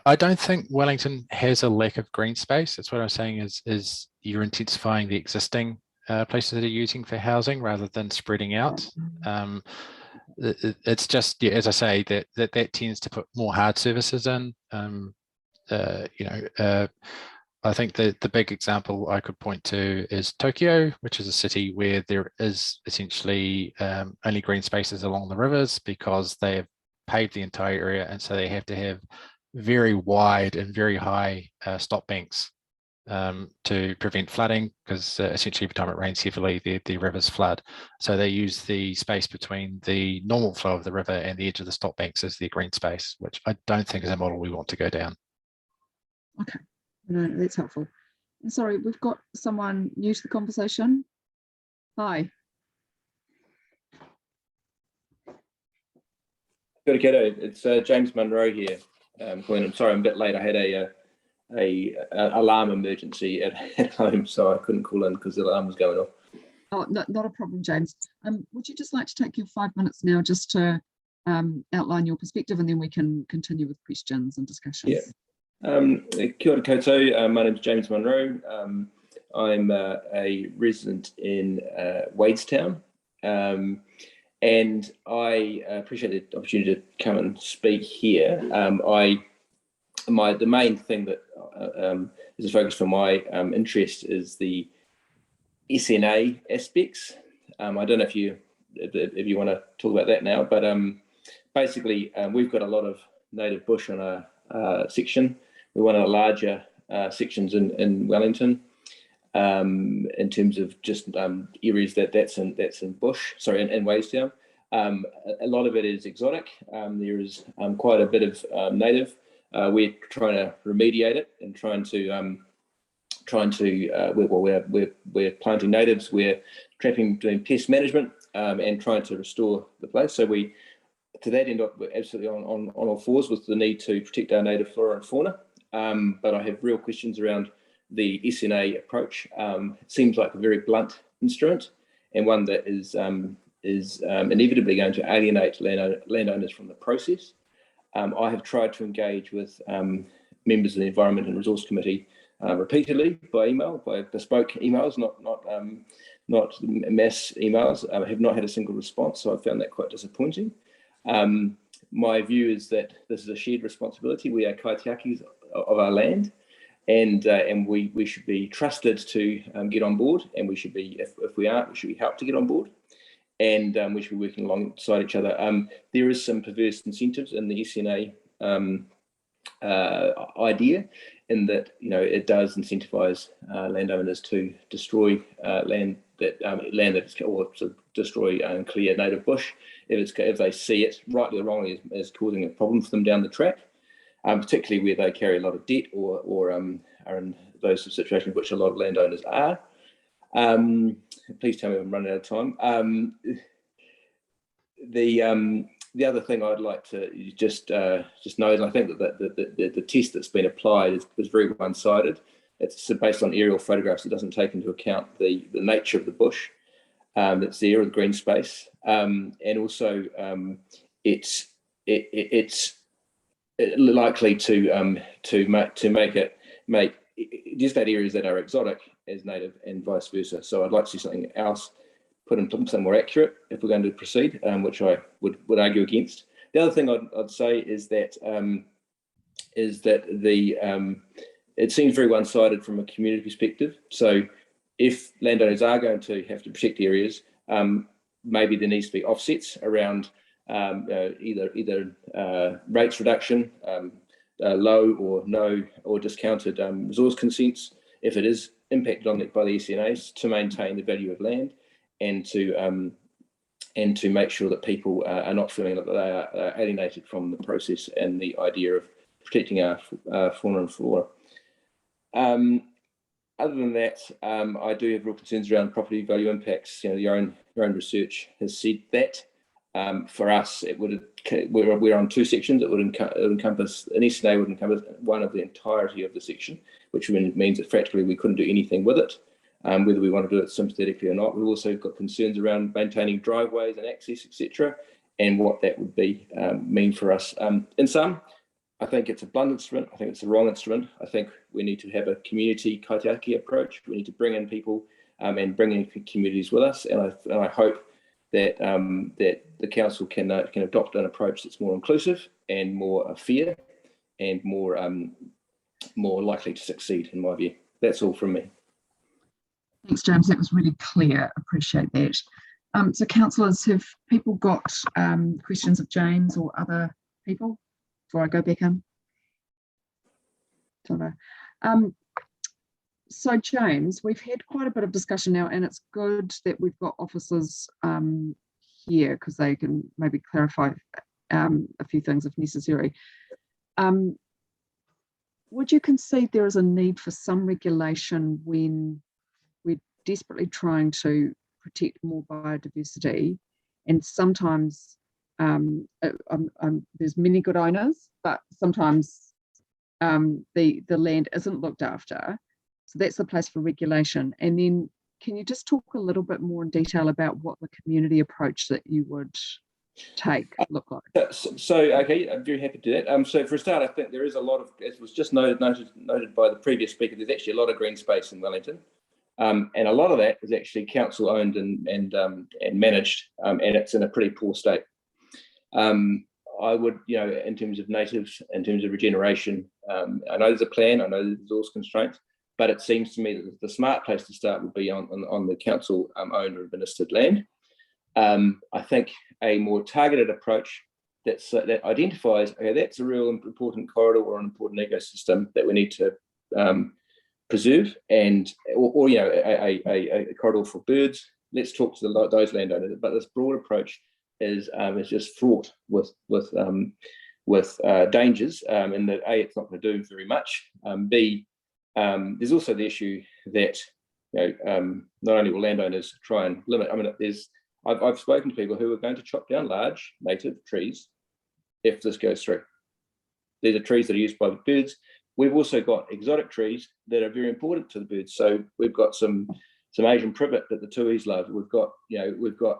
I don't think Wellington has a lack of green space. That's what I'm saying is you're intensifying the existing places that are using for housing rather than spreading out. It's just, yeah, as I say, that tends to put more hard services in. I think the big example I could point to is Tokyo, which is a city where there is essentially only green spaces along the rivers because they have paved the entire area, and so they have to have very wide and very high stop banks to prevent flooding, because essentially every time it rains heavily, the rivers flood. So they use the space between the normal flow of the river and the edge of the stop banks as their green space, which I don't think is a model we want to go down. Okay, no, that's helpful. And sorry, we've got someone new to the conversation. Hi. Good, it's James Munro here. Glenn, I'm sorry I'm a bit late. I had a alarm emergency at home, so I couldn't call in because the alarm was going off. Oh, no, not a problem, James. Would you just like to take your 5 minutes now just to outline your perspective, and then we can continue with questions and discussions? Yeah. Kia ora koutou. My name is James Munro. I'm a resident in Wadestown, and I appreciate the opportunity to come and speak here. The main thing that is a focus for my interest is the SNA aspects. I don't know if you want to talk about that now, but basically we've got a lot of native bush on our section. We're one of the larger sections in Wellington in terms of just areas that's in bush. Sorry, in Wadestown. A lot of it is exotic. There is quite a bit of native. We're trying to remediate it and we're planting natives, we're doing pest management and trying to restore the place. So we, to that end, we're absolutely on all fours with the need to protect our native flora and fauna. But I have real questions around the SNA approach. It seems like a very blunt instrument and one that is inevitably going to alienate landowners from the process. I have tried to engage with members of the Environment and Resource Committee repeatedly by email, by bespoke emails, not mass emails. I have not had a single response, so I found that quite disappointing. My view is that this is a shared responsibility. We are kaitiakis of our land, and we should be trusted to get on board, and we should be, if we aren't, we should be helped to get on board. And we should be working alongside each other. There is some perverse incentives in the SNA idea, in that it does incentivize landowners to destroy land that or to destroy and clear native bush if they see it, rightly or wrongly, as causing a problem for them down the track, particularly where they carry a lot of debt or are in those situations which a lot of landowners are. Please tell me I'm running out of time. The other thing I'd like to just note, and I think that the test that's been applied is very one-sided. It's based on aerial photographs. It doesn't take into account the nature of the bush that's there, or the green space, and also it's likely to make just that areas that are exotic as native and vice versa. So I'd like to see something else put in something more accurate if we're going to proceed, which I would argue against. The other thing I'd say is that it seems very one-sided from a community perspective. So if landowners are going to have to protect areas, maybe there needs to be offsets around either rates reduction, low or no or discounted resource consents if it is impacted on by the SNAs, to maintain the value of land and to make sure that people are not feeling that they are alienated from the process and the idea of protecting our fauna and flora. Other than that, I do have real concerns around property value impacts. Your own research has said that. For us, we're on two sections. It would encompass, an SNA would encompass one of the entirety of the section, which means that practically we couldn't do anything with it, whether we want to do it sympathetically or not. We've also got concerns around maintaining driveways and access, etc., and what that would mean for us. In sum, I think it's a blunt instrument. I think it's the wrong instrument. I think we need to have a community kaitiaki approach. We need to bring in people and bring in communities with us, and I hope that the council can adopt an approach that's more inclusive and more fair and more likely to succeed, in my view. That's all from me. Thanks, James. That was really clear. Appreciate that. So, councillors, have people got questions of James or other people before I go back in? So, James, we've had quite a bit of discussion now, and it's good that we've got officers here because they can maybe clarify a few things if necessary. Would you concede there is a need for some regulation when we're desperately trying to protect more biodiversity, and sometimes there's many good owners, but sometimes the land isn't looked after. So that's the place for regulation. And then can you just talk a little bit more in detail about what the community approach that you would take look like? So okay, I'm very happy to do that. So for a start, I think there is a lot of, as was just noted by the previous speaker, there's actually a lot of green space in Wellington. And a lot of that is actually council owned and managed, and it's in a pretty poor state. I would, in terms of natives, in terms of regeneration, I know there's a plan, I know there's resource constraints, but it seems to me that the smart place to start would be on the council owned or administered land. I think a more targeted approach that identifies, okay, that's a real important corridor or an important ecosystem that we need to preserve, or a corridor for birds. Let's talk to those landowners. But this broad approach is just fraught with dangers, in that A, it's not going to do very much. B, there's also the issue that not only will landowners try and limit. I mean, I've spoken to people who are going to chop down large native trees if this goes through. These are trees that are used by the birds. We've also got exotic trees that are very important to the birds. So we've got some Asian privet that the tuis love. We've got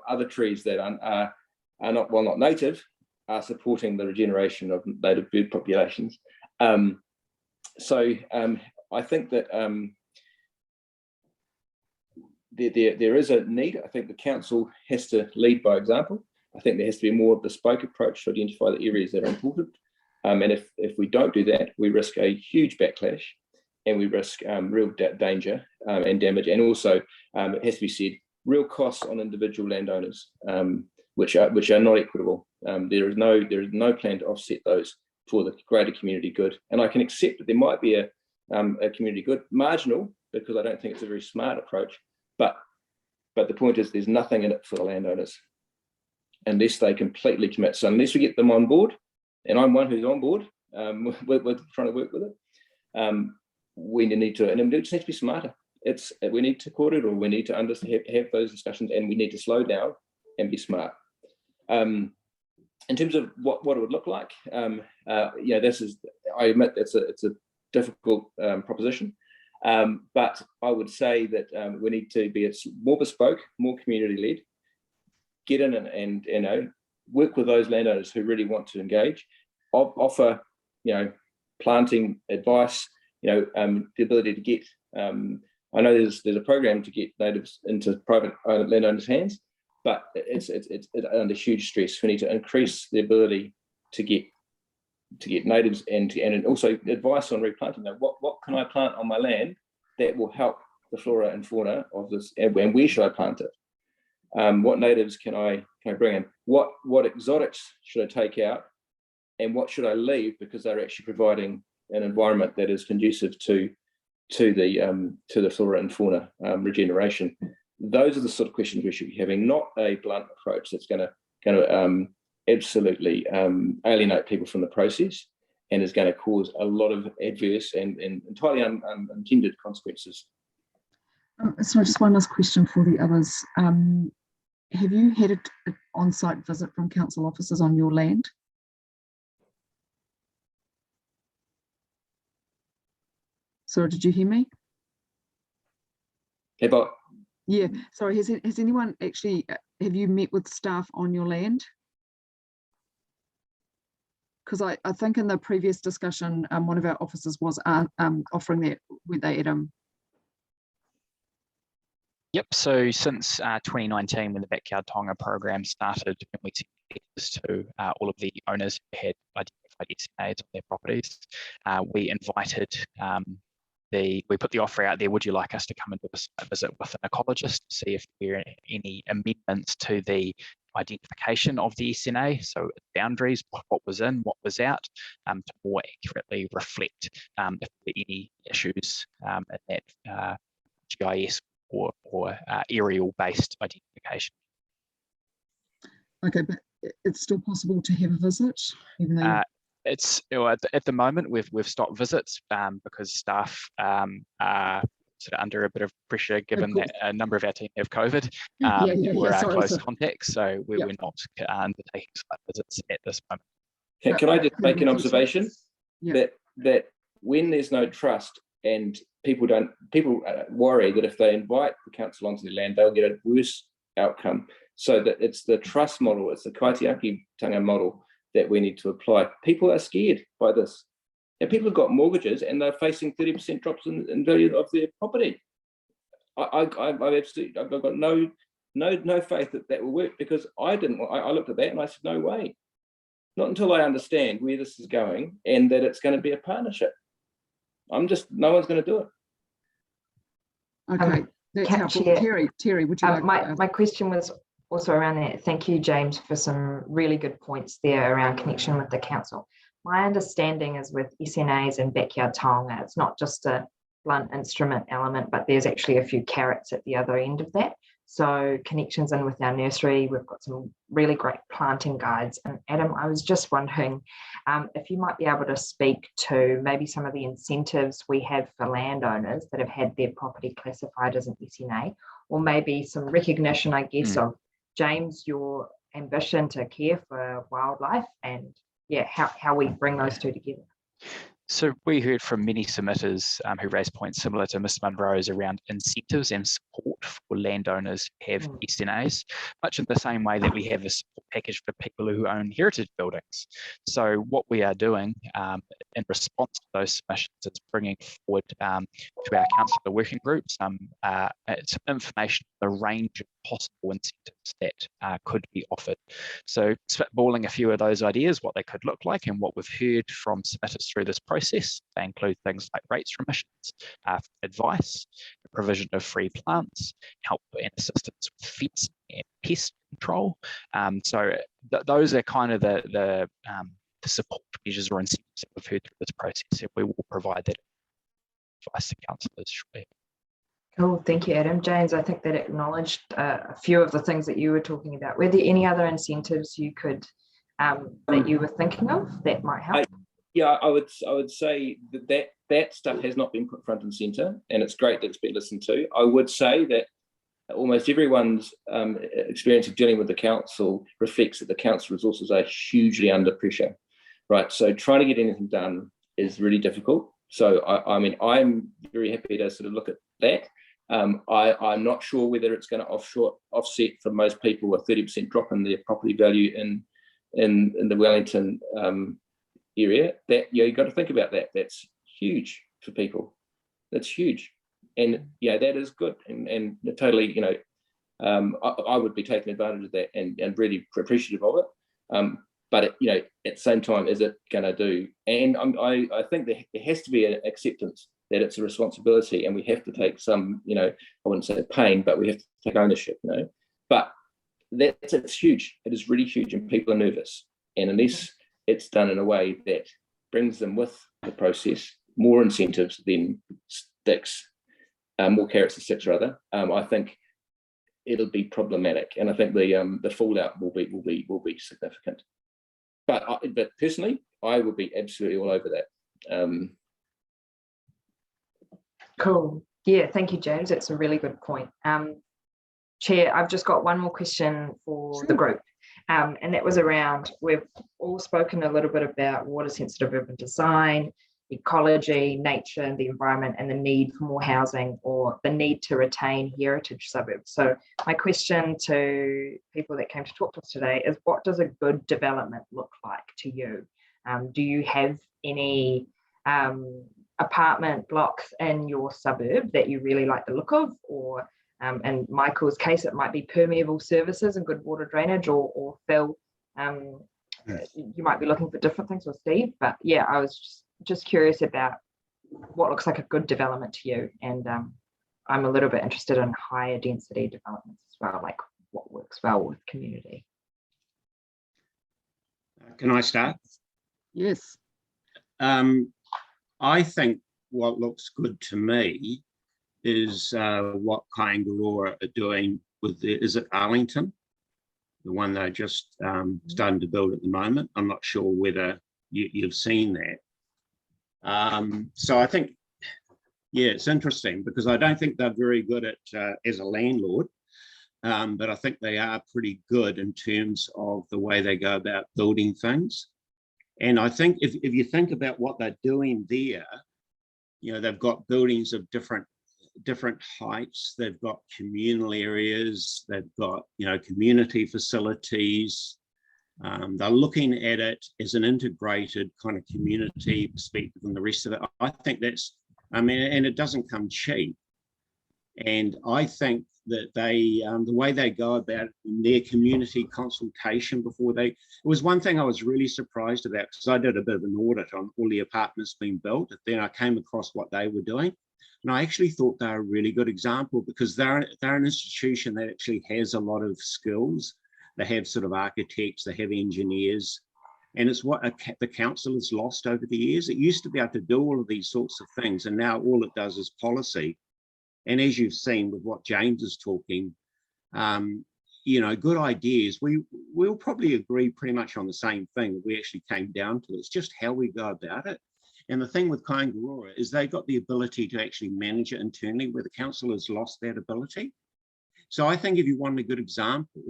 other trees that are not native, are supporting the regeneration of native bird populations. So I think that there is a need. I think the council has to lead by example. I think there has to be a more bespoke approach to identify the areas that are important. And if we don't do that, we risk a huge backlash, and we risk real danger and damage. And also, it has to be said, real costs on individual landowners, which are not equitable. There is no plan to offset those for the greater community good. And I can accept that there might be a community good, marginal, because I don't think it's a very smart approach. But the point is, there's nothing in it for the landowners unless they completely commit. So unless we get them on board, and I'm one who's on board, we're trying to work with it. We need to, and it just needs to be smarter. We need to court it, or we need to have those discussions, and we need to slow down and be smart. In terms of what it would look like, this is, I admit it's a difficult proposition. But I would say that we need to be more bespoke, more community-led, get in and work with those landowners who really want to engage, offer planting advice, the ability to get. I know there's a program to get natives into private landowners' hands, but it's under huge stress. We need to increase the ability to get natives and also advice on replanting. What can I plant on my land that will help the flora and fauna of this, and where should I plant it? What natives can I bring in? What exotics should I take out, and what should I leave because they're actually providing an environment that is conducive to the flora and fauna regeneration? Those are the sort of questions we should be having, not a blunt approach that's going to absolutely alienate people from the process and is going to cause a lot of adverse and entirely unintended consequences. So just one last question for the others. Have you had an on-site visit from council officers on your land? Sorry, did you hear me? Hey, Bob. Yeah, sorry, has anyone actually, have you met with staff on your land? Because I think in the previous discussion, one of our officers was offering that, were they at Yep, so since 2019, when the Backyard Tonga program started, when we sent letters to all of the owners who had identified SNAs on their properties, we invited we put the offer out there, would you like us to come and do a site visit with an ecologist to see if there are any amendments to the identification of the SNA, so boundaries, what was in, what was out, to more accurately reflect if there were any issues in that GIS or aerial-based identification. Okay, but it's still possible to have a visit, even though it's at the moment we've stopped visits because staff are sort of under a bit of pressure given that a number of our team have COVID or are close contacts, so we're not undertaking site visits at this moment. Can I just make an observation that when there's no trust and people worry that if they invite the council onto their land, they'll get a worse outcome. So that it's the trust model, it's the kaitiakitanga model that we need to apply. People are scared by this. And people have got mortgages and they're facing 30% drops in value of their property. I've got no faith that will work, because I looked at that and I said, no way. Not until I understand where this is going and that it's going to be a partnership. No one's going to do it. Okay, that's helpful. Terry, would you like my question was also around that. Thank you, James, for some really good points there around connection with the council. My understanding is with SNAs and backyard taonga, it's not just a blunt instrument element, but there's actually a few carrots at the other end of that. So connections in with our nursery, we've got some really great planting guides. And Adam, I was just wondering if you might be able to speak to maybe some of the incentives we have for landowners that have had their property classified as an SNA, or maybe some recognition, I guess, of James, your ambition to care for wildlife, and how we bring those two together. So we heard from many submitters who raised points similar to Ms. Munro's around incentives and support for landowners who have SNAs, much in the same way that we have a support package for people who own heritage buildings. So what we are doing in response to those submissions is bringing forward to our councillor working group some information on the range of possible incentives that could be offered. So spitballing a few of those ideas, what they could look like, and what we've heard from submitters through this process. They include things like rates remissions, advice, the provision of free plants, help and assistance with fencing and pest control. So those are kind of the support measures or incentives that we've heard through this process, and we will provide that advice to councillors shortly. Cool, thank you, Adam. James, I think that acknowledged a few of the things that you were talking about. Were there any other incentives you could that you were thinking of that might help? I would say that stuff has not been put front and centre, and it's great that it's been listened to. I would say that almost everyone's experience of dealing with the council reflects that the council resources are hugely under pressure, right? So trying to get anything done is really difficult. So I mean, I'm very happy to sort of look at that. I'm not sure whether it's going to offset for most people a 30% drop in their property value in the Wellington area. That you've got to think about that. That's huge for people. That's huge, and that is good, and totally, I would be taking advantage of that and really appreciative of it. But at the same time, is it going to do? And I think there has to be an acceptance that it's a responsibility, and we have to take some, I wouldn't say pain, but we have to take ownership, But it's huge. It is really huge, and people are nervous. And unless it's done in a way that brings them with the process, more incentives than sticks, more carrots and sticks rather, I think it'll be problematic, and I think the fallout will be significant. But personally, I would be absolutely all over that. Cool. Yeah, thank you, James. That's a really good point. Chair, I've just got one more question for the group. And that was around, we've all spoken a little bit about water-sensitive urban design, ecology, nature, and the environment, and the need for more housing, or the need to retain heritage suburbs. So my question to people that came to talk to us today is, what does a good development look like to you? Do you have any apartment blocks in your suburb that you really like the look of, or in Michael's case, it might be permeable surfaces and good water drainage, or Phil, you might be looking for different things, or Steve, but yeah, I was just curious about what looks like a good development to you, and I'm a little bit interested in higher density developments as well, like what works well with community. Can I start? Yes. I think what looks good to me is what Kaingaroa are doing with is it Arlington, the one they're just starting to build at the moment. I'm not sure whether you've seen that. So I think, it's interesting, because I don't think they're very good at as a landlord, but I think they are pretty good in terms of the way they go about building things. And I think if you think about what they're doing there, you know, they've got buildings of different heights. They've got communal areas. They've got, you know, community facilities. They're looking at it as an integrated kind of community perspective and the rest of it. I think that's, I mean, and it doesn't come cheap. And I think that they, the way they go about it in their community consultation before they, it was one thing I was really surprised about, because I did a bit of an audit on all the apartments being built. Then I came across what they were doing. And I actually thought they were a really good example, because they're an institution that actually has a lot of skills. They have sort of architects, they have engineers, and it's what the council has lost over the years. It used to be able to do all of these sorts of things, and now all it does is policy. And as you've seen with what James is talking, you know, good ideas, we'll probably agree pretty much on the same thing that we actually came down to. It's just how we go about it. And the thing with Kaingaroa is they've got the ability to actually manage it internally, where the council has lost that ability. So I think if you want a good example,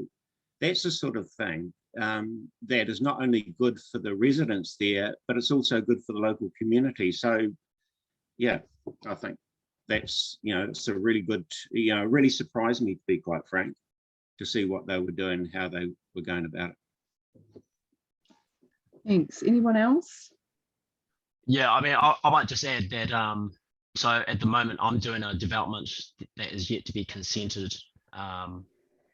that's the sort of thing that is not only good for the residents there, but it's also good for the local community. So yeah, I think that's, you know, it's a really good, you know, really surprised me, to be quite frank, to see what they were doing, how they were going about it. Thanks. Anyone else? Yeah, I mean, I might just add that, so at the moment I'm doing a development that is yet to be consented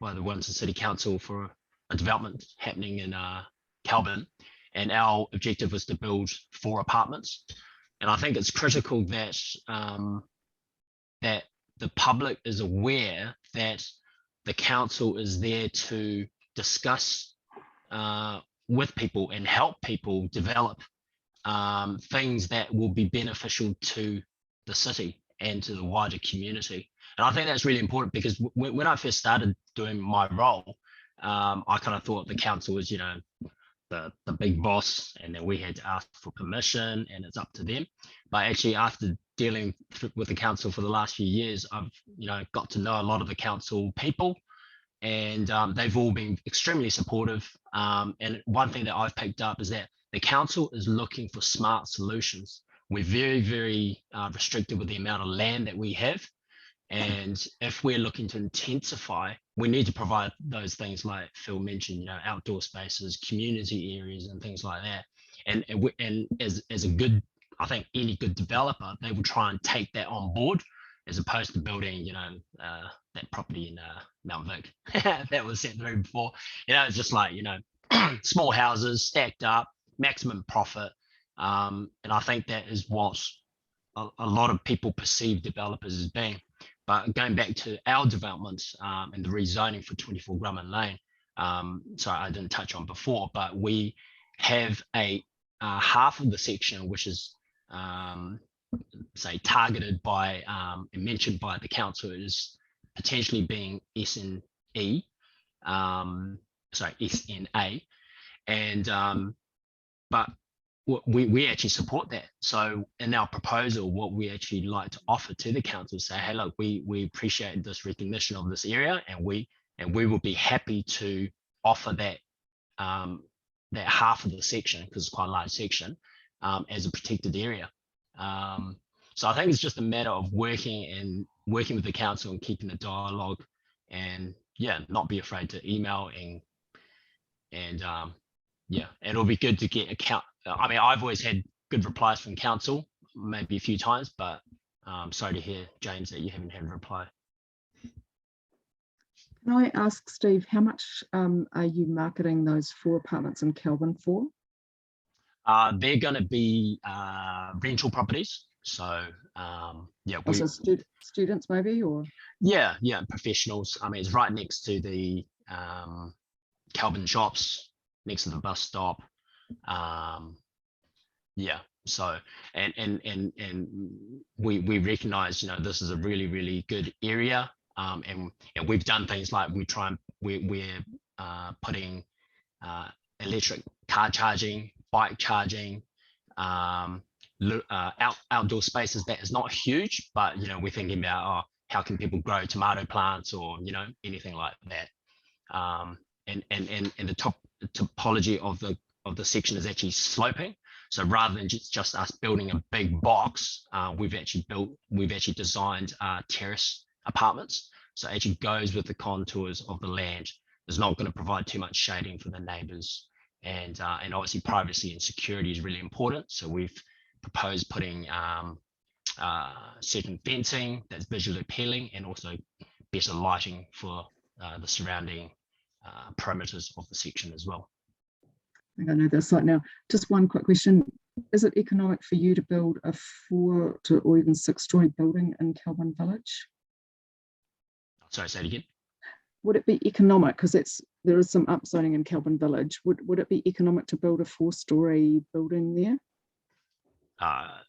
by the Wellington City Council for a development happening in Kelburn, and our objective was to build 4 apartments. And I think it's critical that that the public is aware that the council is there to discuss with people and help people develop things that will be beneficial to the city and to the wider community. And I think that's really important, because when I first started doing my role, I kind of thought the council was, you know, the big boss, and then we had to ask for permission and it's up to them. But actually, after dealing with the council for the last few years, I've, you know, got to know a lot of the council people, and they've all been extremely supportive. And one thing that I've picked up is that the council is looking for smart solutions. We're very, very restricted with the amount of land that we have. And if we're looking to intensify, we need to provide those things like Phil mentioned, you know, outdoor spaces, community areas and things like that. And as a good, I think any good developer, they will try and take that on board, as opposed to building, you know, that property in Mount Vic that was sent through before. You know, it's just like, you know, small houses stacked up, maximum profit. And I think that is what a lot of people perceive developers as being. But going back to our developments and the rezoning for 24 Grumman Lane, sorry, I didn't touch on before, but we have a half of the section which is say targeted by and mentioned by the council is potentially being SNE, sorry, SNA, and but we actually support that. So in our proposal, what we actually like to offer to the council is say, hey, look, we appreciate this recognition of this area, and we will be happy to offer that that half of the section, because it's quite a large section, as a protected area. So I think it's just a matter of working with the council and keeping the dialogue, and yeah, not be afraid to email and yeah, it'll be good to get account. I mean, I've always had good replies from council, maybe a few times, but sorry to hear, James, that you haven't had a reply. Can I ask Steve, how much are you marketing those 4 apartments in Kelburn for? They're going to be rental properties. So yeah, also students maybe, or yeah, professionals. I mean, it's right next to the Kelburn shops, next to the bus stop. Yeah, so and we recognize, you know, this is a really good area, and we've done things like we're putting electric car charging, bike charging, outdoor spaces that is not huge, but you know, we're thinking about how can people grow tomato plants, or you know, anything like that. And the topology of the section is actually sloping, So rather than just us building a big box, we've actually designed terrace apartments. So it actually goes with the contours of the land. It's not going to provide too much shading for the neighbours, and obviously privacy and security is really important. So we've proposed putting certain fencing that's visually appealing, and also better lighting for the surrounding perimeters of the section as well. I think I know this right now. Just one quick question. Is it economic for you to build a 4 to or even 6-story building in Kelvin Village? Sorry, say it again. Would it be economic, because there is some upzoning in Kelvin Village, would it be economic to build a 4-story building there?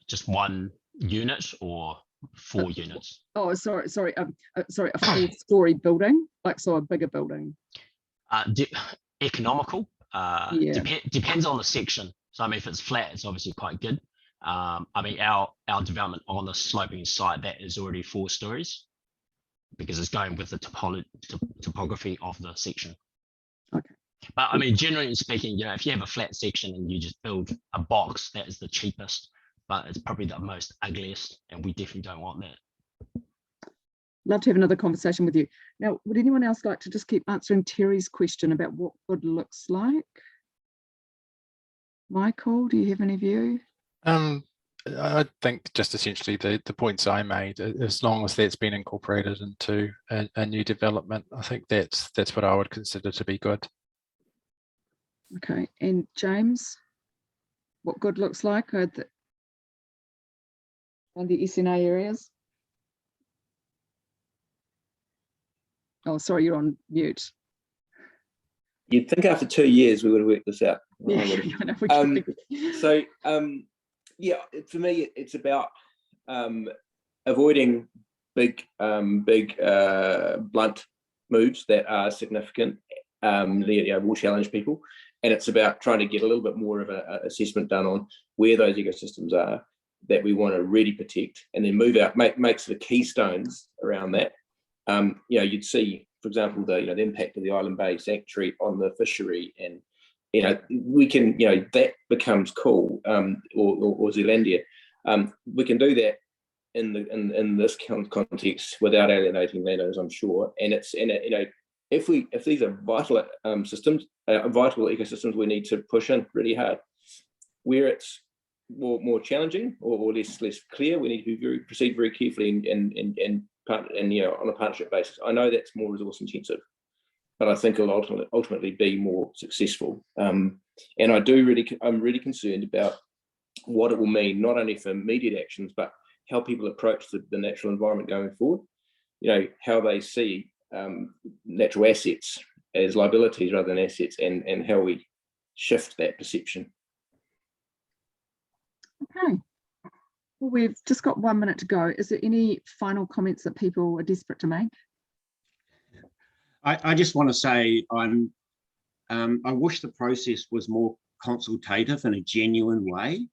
Just one unit or 4 units? Oh, sorry, a 4-story building, like, so a bigger building. Economical. Yeah. Depends on the section. So I mean, if it's flat, it's obviously quite good. I mean, our development on the sloping site, that is already 4 stories, because it's going with the topography of the section. Okay. But I mean, generally speaking, if you have a flat section and you just build a box, that is the cheapest, but it's probably the most ugliest, and we definitely don't want that. Love to have another conversation with you. Now, would anyone else like to just keep answering Terry's question about what good looks like? Michael, do you have any view? I think just essentially the points I made, as long as that's been incorporated into a new development, I think that's what I would consider to be good. Okay, and James, what good looks like on the SNA areas? Oh, sorry, you're on mute. You'd think after 2 years we would have worked this out. Yeah, for me, it's about avoiding big, blunt moves that are significant, that will challenge people, and it's about trying to get a little bit more of an assessment done on where those ecosystems are that we want to really protect, and then move out, make sort of keystones around that. You'd see, for example, the impact of the Island Bay Sanctuary on the fishery, and we can, that becomes cool, or Zealandia. We can do that in this context without alienating landowners, I'm sure. And if these are vital systems, vital ecosystems, we need to push in really hard. Where it's more challenging or less clear, we need to proceed very carefully and on a partnership basis. I know that's more resource intensive, but I think it'll ultimately be more successful. And I'm really concerned about what it will mean, not only for immediate actions, but how people approach the natural environment going forward. How they see natural assets as liabilities rather than assets, and how we shift that perception. Okay. Well, we've just got 1 minute to go. Is there any final comments that people are desperate to make? I just want to say I wish the process was more consultative in a genuine way.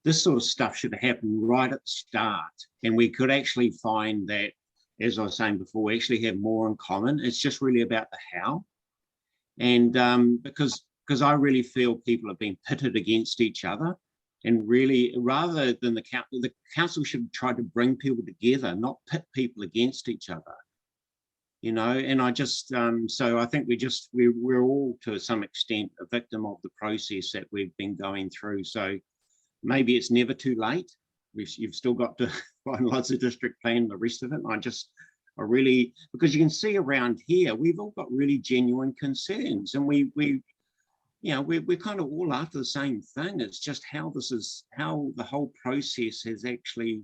This sort of stuff should happen right at the start, and we could actually find that, as I was saying before, we actually have more in common. It's just really about the how, and because I really feel people have been pitted against each other, and really, rather than the council should try to bring people together, not pit people against each other. And I just, so I think we're all to some extent a victim of the process that we've been going through. So maybe it's never too late. You've still got to finalise the district plan and the rest of it. And I really, because you can see around here, we've all got really genuine concerns, and we're kind of all after the same thing. It's just how the whole process has actually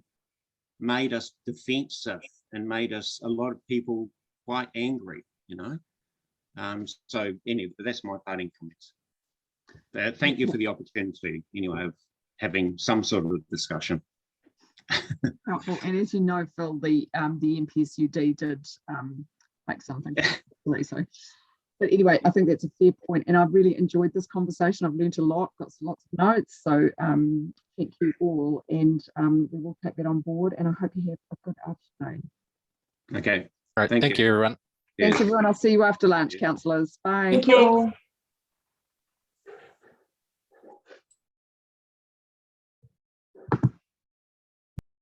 made us defensive and made us, a lot of people, quite angry, so anyway, that's my parting comments. Thank you for the opportunity, anyway, of having some sort of discussion. Helpful. And as you know, Phil, the MPSUD did make something. So, but anyway, I think that's a fair point, and I've really enjoyed this conversation. I've learned a lot, got lots of notes. So thank you all, and we will take that on board. And I hope you have a good afternoon. Okay. Right. Thank you, everyone. Thanks, everyone. I'll see you after lunch, councillors. Bye. Thank you all.